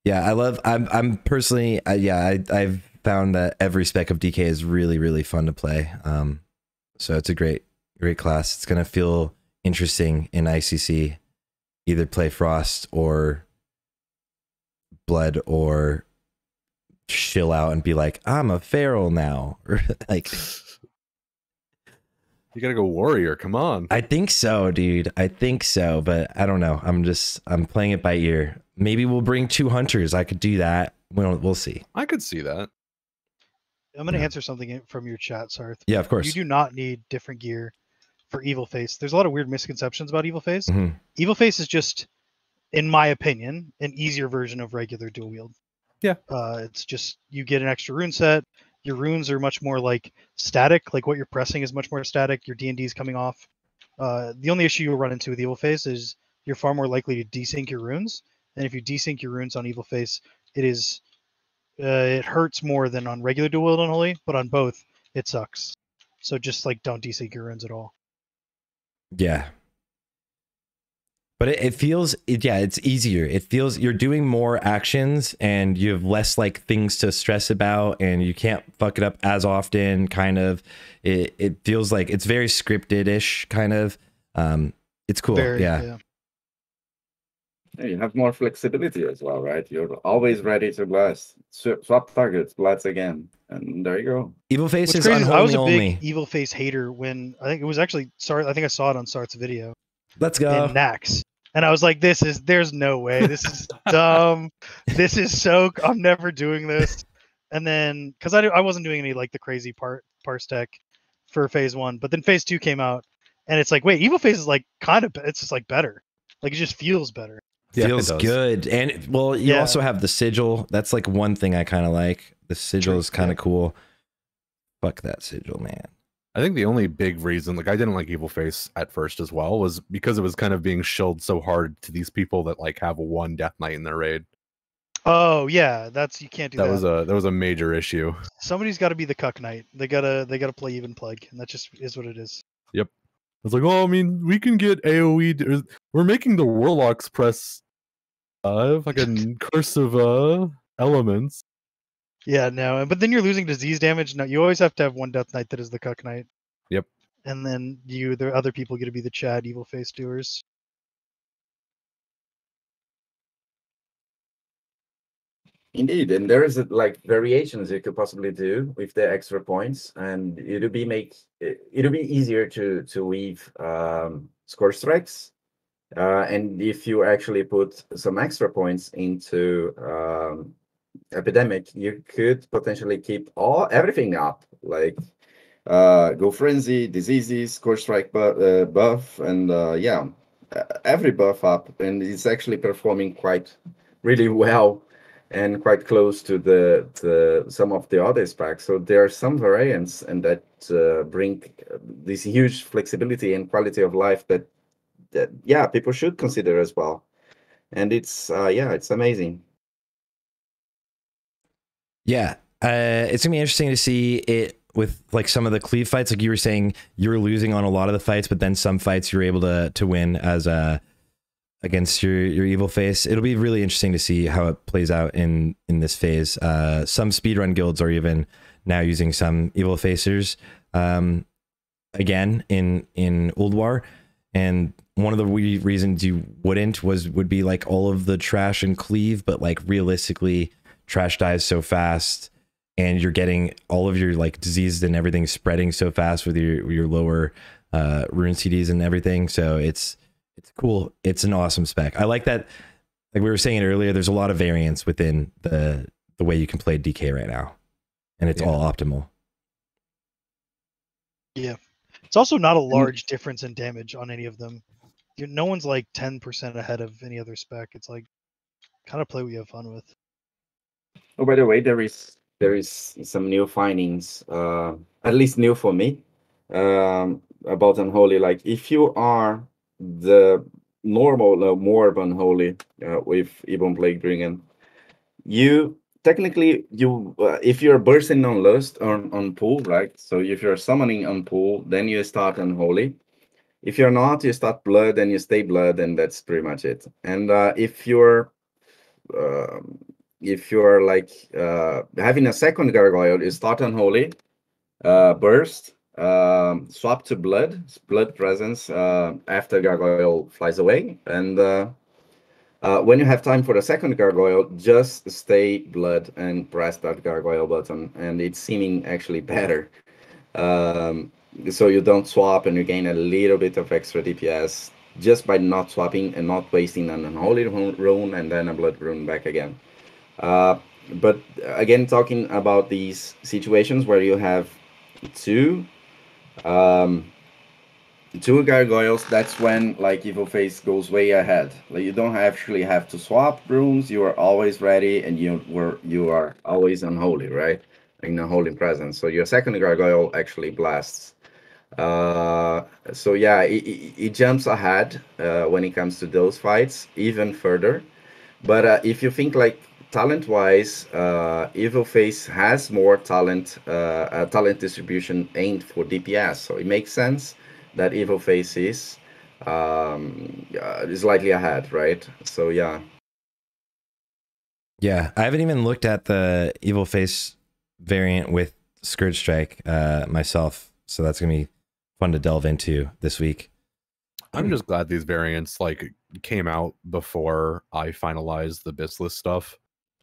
A: Yeah, I'm personally, I've found that every spec of DK is really, really fun to play. So it's a great class. It's going to feel interesting in ICC. Either play Frost or Blood, or chill out and be like, I'm a feral now. Or like,
B: you gotta go warrior. Come on.
A: I think so, dude. I think so, but I don't know. I'm playing it by ear. Maybe we'll bring 2 hunters. I could do that. We'll see.
B: I could see that.
E: I'm going to answer something from your chat, Sarth.
A: Yeah, of course.
E: You do not need different gear for Evil Face. There's a lot of weird misconceptions about Evil Face.
A: Mm-hmm.
E: Evil Face is just, in my opinion, an easier version of regular dual wield.
B: Yeah.
E: It's just, you get an extra rune set. Your runes are much more like static. Like what you're pressing is much more static. Your D&D is coming off. The only issue you'll run into with Evil Face is you're far more likely to desync your runes, and if you desync your runes on Evil Face, it hurts more than on regular dual wield unholy, but on both it sucks. So just like don't desync your runes at all.
A: Yeah. But it feels, yeah, it's easier. It feels you're doing more actions and you have less like things to stress about and you can't fuck it up as often, kind of. It feels like it's very scripted-ish, kind of. It's cool, yeah.
C: You have more flexibility as well, right? You're always ready to blast. Swap targets, blast again. And there you go.
A: Evil Face is
E: crazy, I was a big
A: only.
E: Evil Face hater when, I think it was actually, I think I saw it on Sart's video.
A: Let's go.
E: In Nax. And I was like, there's no way. This is dumb. This is so, I'm never doing this. And then, because I wasn't doing any like the crazy parse tech for phase 1, but then phase 2 came out and it's like, wait, Evil Face is like kind of, it's just like better. Like it just feels better.
A: Feels good. And well, you also have the sigil. That's like one thing I kind of like. The sigil is kind of cool. Fuck that sigil, man.
B: I think the only big reason, like I didn't like Evil Face at first as well, was because it was kind of being shilled so hard to these people that like have one Death Knight in their raid.
E: Oh yeah, you can't do that.
B: That was a major issue.
E: Somebody's got to be the Cuck Knight. They gotta play even plague, and that just is what it is.
B: Yep. It's like, oh, I mean, we can get AOE. We're making the Warlocks press fucking cursive elements.
E: Yeah, no, but then you're losing disease damage. No, you always have to have one Death Knight that is the Cuck Knight.
B: Yep.
E: And then the other people get to be the Chad Evil Face doers.
C: Indeed, and there is like variations you could possibly do with the extra points, and it'll be easier to weave score strikes, and if you actually put some extra points into Epidemic, you could potentially keep everything up, like Go Frenzy, Diseases, Score Strike buff, and every buff up, and it's actually performing really well and quite close to some of the other specs. So there are some variants and that bring this huge flexibility and quality of life that people should consider as well. And it's amazing.
A: Yeah, it's gonna be interesting to see it with like some of the cleave fights. Like you were saying, you're losing on a lot of the fights, but then some fights you're able to win as against your Evil Face. It'll be really interesting to see how it plays out in this phase. Some speedrun guilds are even now using some Evil Facers again in Old War, and one of the reasons you would be like all of the trash and cleave, but like realistically, trash dies so fast and you're getting all of your like diseases and everything spreading so fast with your lower rune CDs and everything. So it's cool. It's an awesome spec. I like that. Like we were saying it earlier, there's a lot of variance within the way you can play DK right now, and it's all optimal.
E: Yeah, it's also not a large difference in damage on any of them. No one's like 10% ahead of any other spec. It's like kind of play what you have fun with.
C: Oh, by the way, there is some new findings, at least new for me, about Unholy. Like if you are the normal Morb Unholy with Ebon Plague Brigand, you technically if you're bursting on Lust on Pool, right? So if you're summoning on Pool, then you start Unholy. If you're not, you start Blood and you stay Blood, and that's pretty much it. And if you're like having a second Gargoyle, you start Unholy, burst, swap to Blood Presence after Gargoyle flies away, and when you have time for the second Gargoyle, just stay Blood and press that Gargoyle button, and it's seeming actually better. So you don't swap and you gain a little bit of extra DPS just by not swapping and not wasting an Unholy rune and then a Blood rune back again. But again, talking about these situations where you have two Gargoyles, that's when like Evil Face goes way ahead. Like you don't actually have to swap runes, you are always ready, and you are always Unholy, right? In a Holy Presence. So your second Gargoyle actually blasts. So yeah, it jumps ahead when it comes to those fights even further. But if you think like talent-wise, Evil Face has more talent, talent distribution aimed for DPS, so it makes sense that Evil Face is slightly ahead, right? So yeah.
A: Yeah, I haven't even looked at the Evil Face variant with Scourge Strike myself, so that's gonna be fun to delve into this week.
B: I'm just glad these variants like came out before I finalized the Bistless stuff.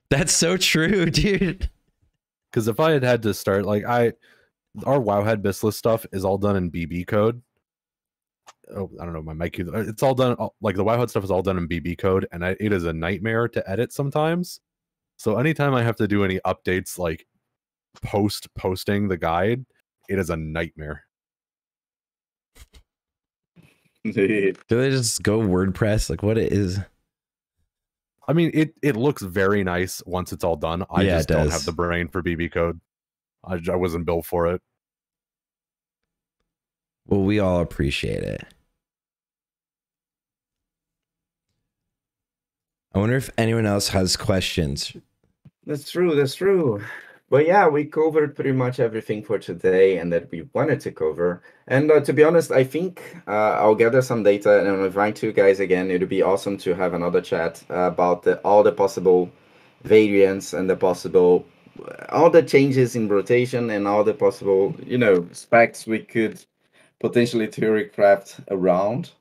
A: That's so true, dude.
B: Because if I had had to start like our Wowhead Bistless stuff is all done in BB code. Oh, I don't know my mic. It's all done like the Wowhead stuff is all done in BB code, and it is a nightmare to edit sometimes. So anytime I have to do any updates like posting the guide, it is a nightmare.
A: Do they just go WordPress? Like what it is?
B: I mean, it looks very nice once it's all done. I just don't have the brain for BB code. I wasn't built for it.
A: Well, we all appreciate it. I wonder if anyone else has questions.
C: That's true. That's true. But yeah, we covered pretty much everything for today and that we wanted to cover. And to be honest, I think I'll gather some data and I'll invite you guys again. It would be awesome to have another chat about all the possible variants and all the changes in rotation and all the possible, specs we could potentially theory craft around,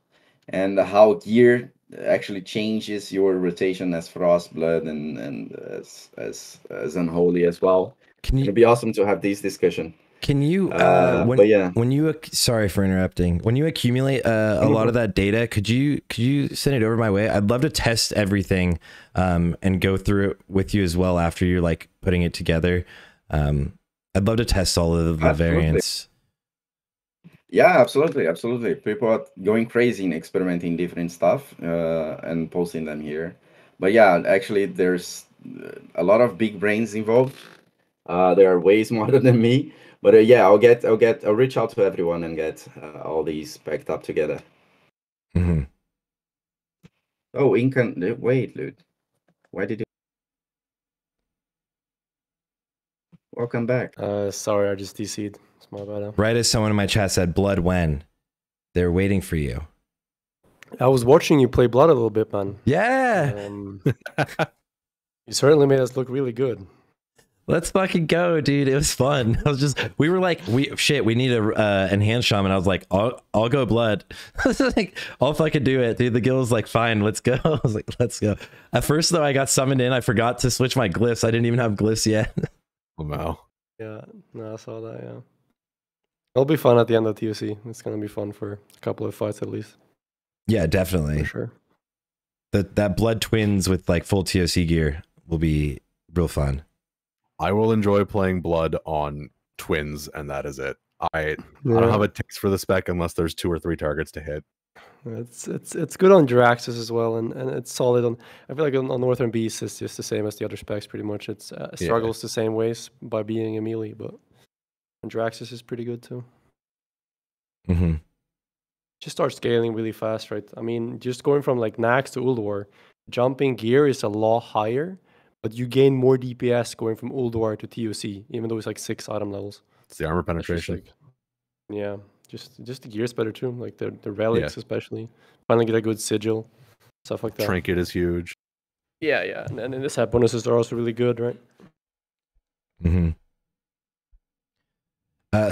C: and how gear actually changes your rotation as Frostblood and as Unholy as well. It'd be awesome to have this discussion.
A: Can you sorry for interrupting. When you accumulate a lot of that data, could you send it over my way? I'd love to test everything and go through it with you as well after you're like putting it together. I'd love to test all of the variants.
C: Yeah, absolutely. People are going crazy in experimenting different stuff and posting them here. But yeah, actually, there's a lot of big brains involved. They are way smarter than me. But yeah, I'll reach out to everyone and get all these packed up together.
A: Mm-hmm.
C: Oh, wait, Lute. Why did you? Welcome back.
D: Sorry, I just DC'd. It's my bad.
A: Right as someone in my chat said, Blood when? They're waiting for you.
D: I was watching you play Blood a little bit, man.
A: Yeah.
D: You certainly made us look really good.
A: Let's fucking go, dude. It was fun. We were like, we need a enhanced shaman. I was like, I'll go Blood. I was like, I'll fucking do it, dude. The guild was like, fine, let's go. I was like, let's go. At first though, I got summoned in. I forgot to switch my glyphs. I didn't even have glyphs yet.
B: Oh, wow.
D: Yeah, no, I saw that, yeah. It'll be fun at the end of TOC. It's gonna be fun for a couple of fights at least.
A: Yeah, definitely.
D: For sure.
A: That Blood Twins with like full TOC gear will be real fun.
B: I will enjoy playing Blood on Twins, and that is it. I don't have a taste for the spec unless there's 2 or 3 targets to hit.
D: It's good on Jiraxis as well, and it's solid on. I feel like on Northern Beast it's just the same as the other specs pretty much. It's struggles the same ways by being a melee, but on Jiraxis is pretty good too.
A: Mm-hmm.
D: Just start scaling really fast, right? I mean, just going from like Nax to Ulduar, jumping gear is a lot higher, but you gain more DPS going from Ulduar to TOC, even though it's like 6 item levels.
B: It's the armor penetration.
D: Like, yeah, just the gear's better too. Like the relics especially. Finally get a good sigil, stuff like that.
B: Trinket is huge.
D: Yeah, and the set bonuses are also really good, right?
A: Mm-hmm.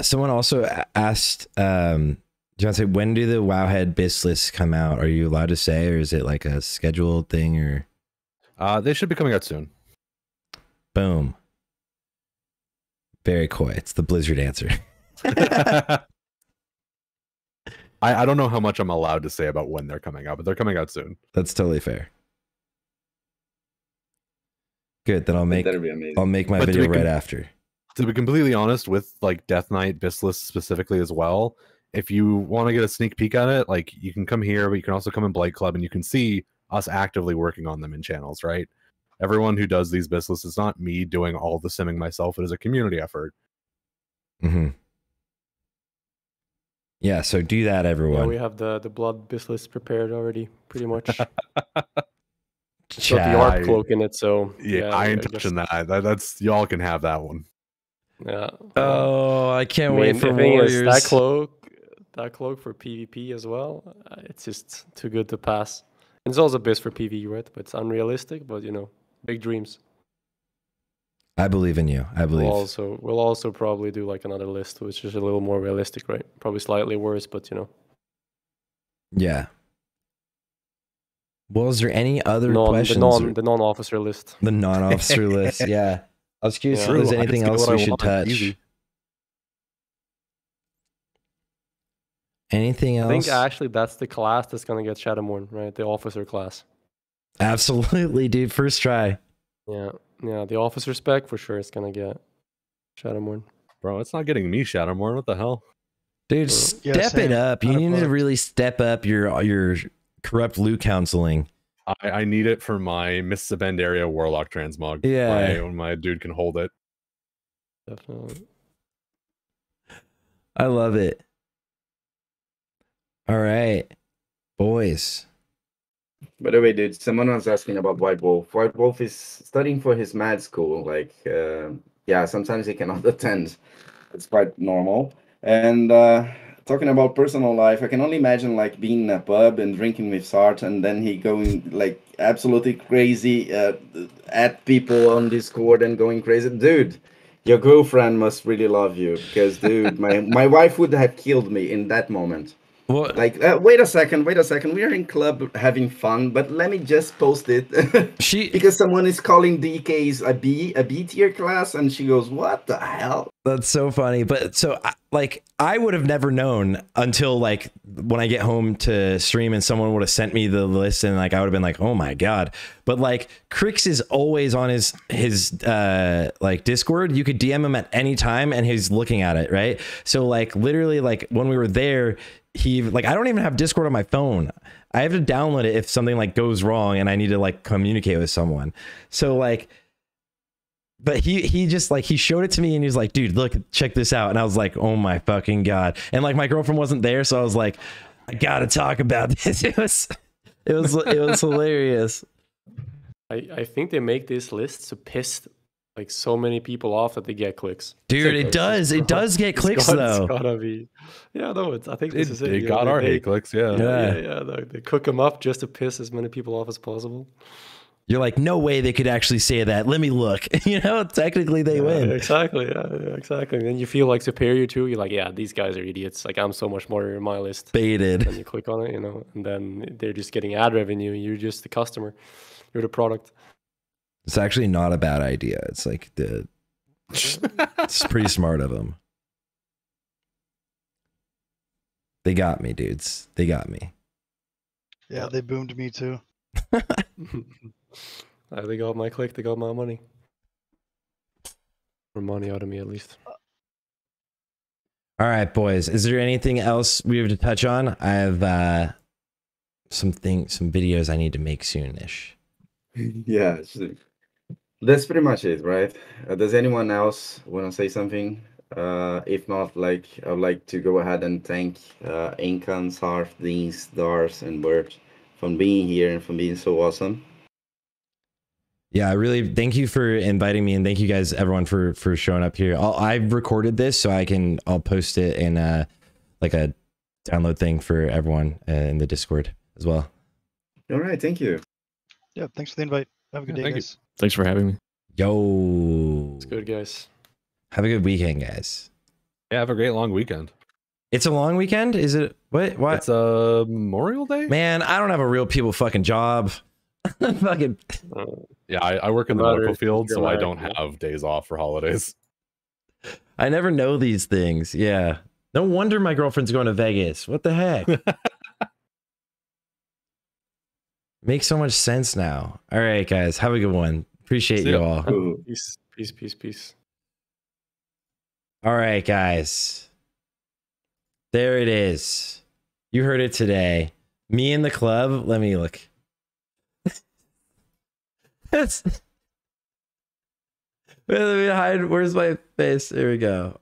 A: Someone also asked, do you want to say, when do the Wowhead BIS lists come out? Are you allowed to say, or is it like a scheduled thing, or?
B: They should be coming out soon.
A: Boom. Very coy. It's the Blizzard answer.
B: I don't know how much I'm allowed to say about when they're coming out, but they're coming out soon.
A: That's totally fair. Good. Then I'll make my video right after.
B: To be completely honest, with like Death Knight BIS specifically as well, if you want to get a sneak peek at it, like you can come here, but you can also come in Blight Club and you can see us actively working on them in channels, right? Everyone who does these BIS lists, it's not me doing all the simming myself. It is a community effort.
A: Mm-hmm. Yeah, so do that, everyone.
D: Yeah, we have the blood BIS list prepared already, pretty much. It's got the ARP cloak in it, so
B: yeah, I ain't touching that. That's y'all can have that one.
D: Yeah.
A: Oh, I can't wait for
D: the thing
A: Warriors.
D: Is, that cloak for PvP as well. It's just too good to pass. And it's also best for PvE, right? But it's unrealistic. But you know, big dreams.
A: I believe in you. I believe.
D: We'll also probably do like another list, which is a little more realistic, right? Probably slightly worse, but you know.
A: Yeah. Well, is there any other questions?
D: The non-officer list.
A: The non-officer list, yeah. I was curious if there's anything else we should touch. Easy. Anything else?
D: I think actually that's the class that's going to get Shadowmourne, right? The officer class.
A: Absolutely, dude. First try.
D: Yeah. Yeah, the officer spec for sure is going to get Shadowmourne.
B: Bro, it's not getting me Shadowmourne. What the hell?
A: Dude, step it up. You need to really step up your corrupt loot counseling.
B: I need it for my Mists of End area Warlock transmog.
A: Yeah.
B: When my dude can hold it.
D: Definitely.
A: I love it. All right, boys.
C: By the way, dude, someone was asking about White Wolf. White Wolf is studying for his med school. Like, yeah, sometimes he cannot attend. It's quite normal. And talking about personal life, I can only imagine like being in a pub and drinking with Sart, and then he going like absolutely crazy at people on Discord and going crazy. Dude, your girlfriend must really love you, because dude, my wife would have killed me in that moment.
A: Well,
C: like, wait a second. We are in club having fun, but let me just post it. Because someone is calling DKs a B tier class, and she goes, "What the hell?"
A: That's so funny. But so, like, I would have never known until like when I get home to stream, and someone would have sent me the list, and like I would have been like, "Oh my god!" But like, Crix is always on his like Discord. You could DM him at any time, and he's looking at it, right? So like, literally, like when we were there. He like I don't even have Discord on my phone. I have to download it if something like goes wrong and I need to like communicate with someone. So like, but he just like he showed it to me and he was like, dude, look, check this out. And I was like, oh my fucking god. And like my girlfriend wasn't there, so I was like, I gotta talk about this. It was hilarious.
D: I think they make this list to piss like so many people off that they get clicks.
A: Dude, it does get clicks though.
D: It's gotta be. Yeah, no, I think this is it.
B: They got our hate clicks, yeah.
D: Yeah. They cook them up just to piss as many people off as possible.
A: You're like, no way they could actually say that. Let me look. You know, technically they win.
D: Exactly. Yeah, exactly. And then you feel like superior too. You're like, yeah, these guys are idiots. Like I'm so much more in my list.
A: Baited.
D: And you click on it, you know, and then they're just getting ad revenue. You're just the customer. You're the product.
A: It's actually not a bad idea. It's like it's pretty smart of them. They got me, dudes. They got me.
E: Yeah, they boomed me too.
D: They got my click. They got my money. Or money out of me, at least.
A: All right, boys. Is there anything else we have to touch on? I have some videos I need to make soonish.
C: Yeah. That's pretty much it, right? Does anyone else want to say something? If not, like I would like to go ahead and thank Incan, Sarf, Deans, Dars, and Bert for being here and for being so awesome.
A: Yeah, I really thank you for inviting me, and thank you guys, everyone, for showing up here. I've recorded this, so I'll post it in like a download thing for everyone in the Discord as well.
C: All right, thank you.
E: Yeah, thanks for the invite. Have a good day, guys.
F: Thanks for having me.
A: Yo.
D: It's good, guys.
A: Have a good weekend, guys.
B: Yeah, have a great long weekend.
A: It's a long weekend? Is it? What?
B: It's a Memorial Day?
A: Man, I don't have a real people fucking job. Fucking.
B: Yeah, I work in the medical field, so I don't have days off for holidays.
A: I never know these things. Yeah. No wonder my girlfriend's going to Vegas. What the heck? Makes so much sense now. All right, guys. Have a good one. Appreciate you all.
D: Peace.
A: All right, guys. There it is. You heard it today. Me in the club. Let me look. Let me hide. Where's my face? There we go.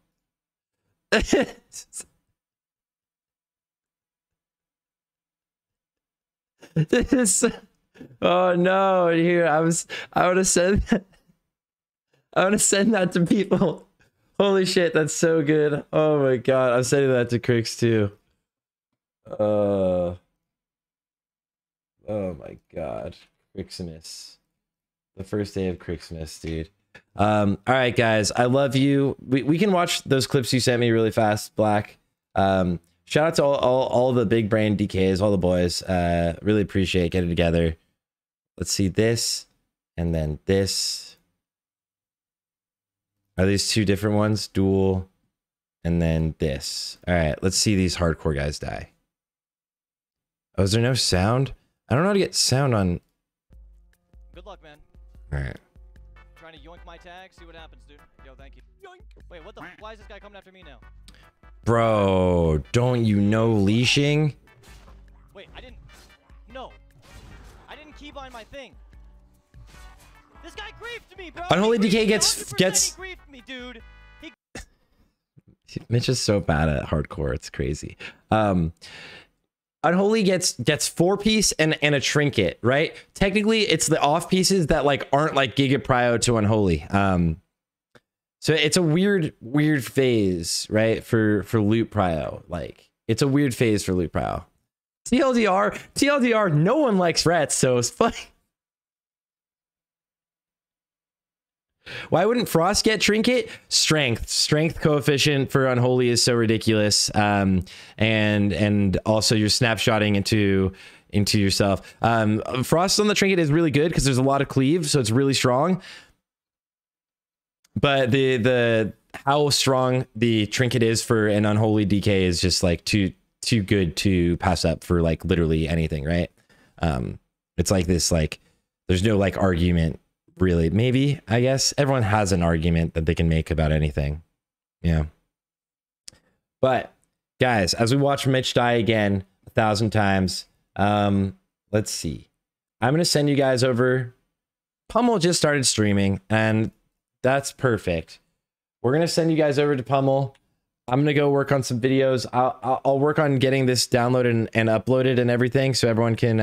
A: Oh no! Here I would have said that. I want to send that to people. Holy shit, that's so good. Oh my god, I'm sending that to Crix too. Oh my god, Crixmas. The first day of Crixmas, dude. All right, guys, I love you. We can watch those clips you sent me really fast, Black. Shout out to all the big brain DKs, all the boys. Really appreciate getting together. Let's see this, and then this. Are these two different ones? Duel, and then this. All right, let's see these hardcore guys die. Oh, is there no sound? I don't know how to get sound on.
H: Good luck, man.
A: All right.
H: Trying to yoink my tag, see what happens, dude. Yo, thank you. Yoink. Wait, what the? Why is this guy coming after me now?
A: Bro, don't you know leashing?
H: Wait, I didn't. No, I didn't keybind my thing. This guy griefed me, bro.
A: Unholy DK gets
H: He griefed me, dude.
A: Mitch is so bad at hardcore, it's crazy. Unholy gets 4-piece and a trinket, right? Technically, it's the off pieces that like aren't like Giga Prio to Unholy. So it's a weird phase, right? For loot Prio. Like it's a weird phase for loot Prio. TLDR, no one likes rats, so it's funny. Why wouldn't Frost get trinket? Strength coefficient for Unholy is so ridiculous. And also you're snapshotting into yourself. Frost on the trinket is really good because there's a lot of cleave, so it's really strong. But the how strong the trinket is for an Unholy DK is just like too good to pass up for like literally anything, right? It's like this, like there's no like argument. Really, maybe, I guess everyone has an argument that they can make about anything. Yeah. But guys, as we watch Mitch die again 1,000 times, let's see. I'm going to send you guys over. Pummel just started streaming and that's perfect. We're going to send you guys over to Pummel. I'm going to go work on some videos. I'll work on getting this downloaded and uploaded and everything so everyone can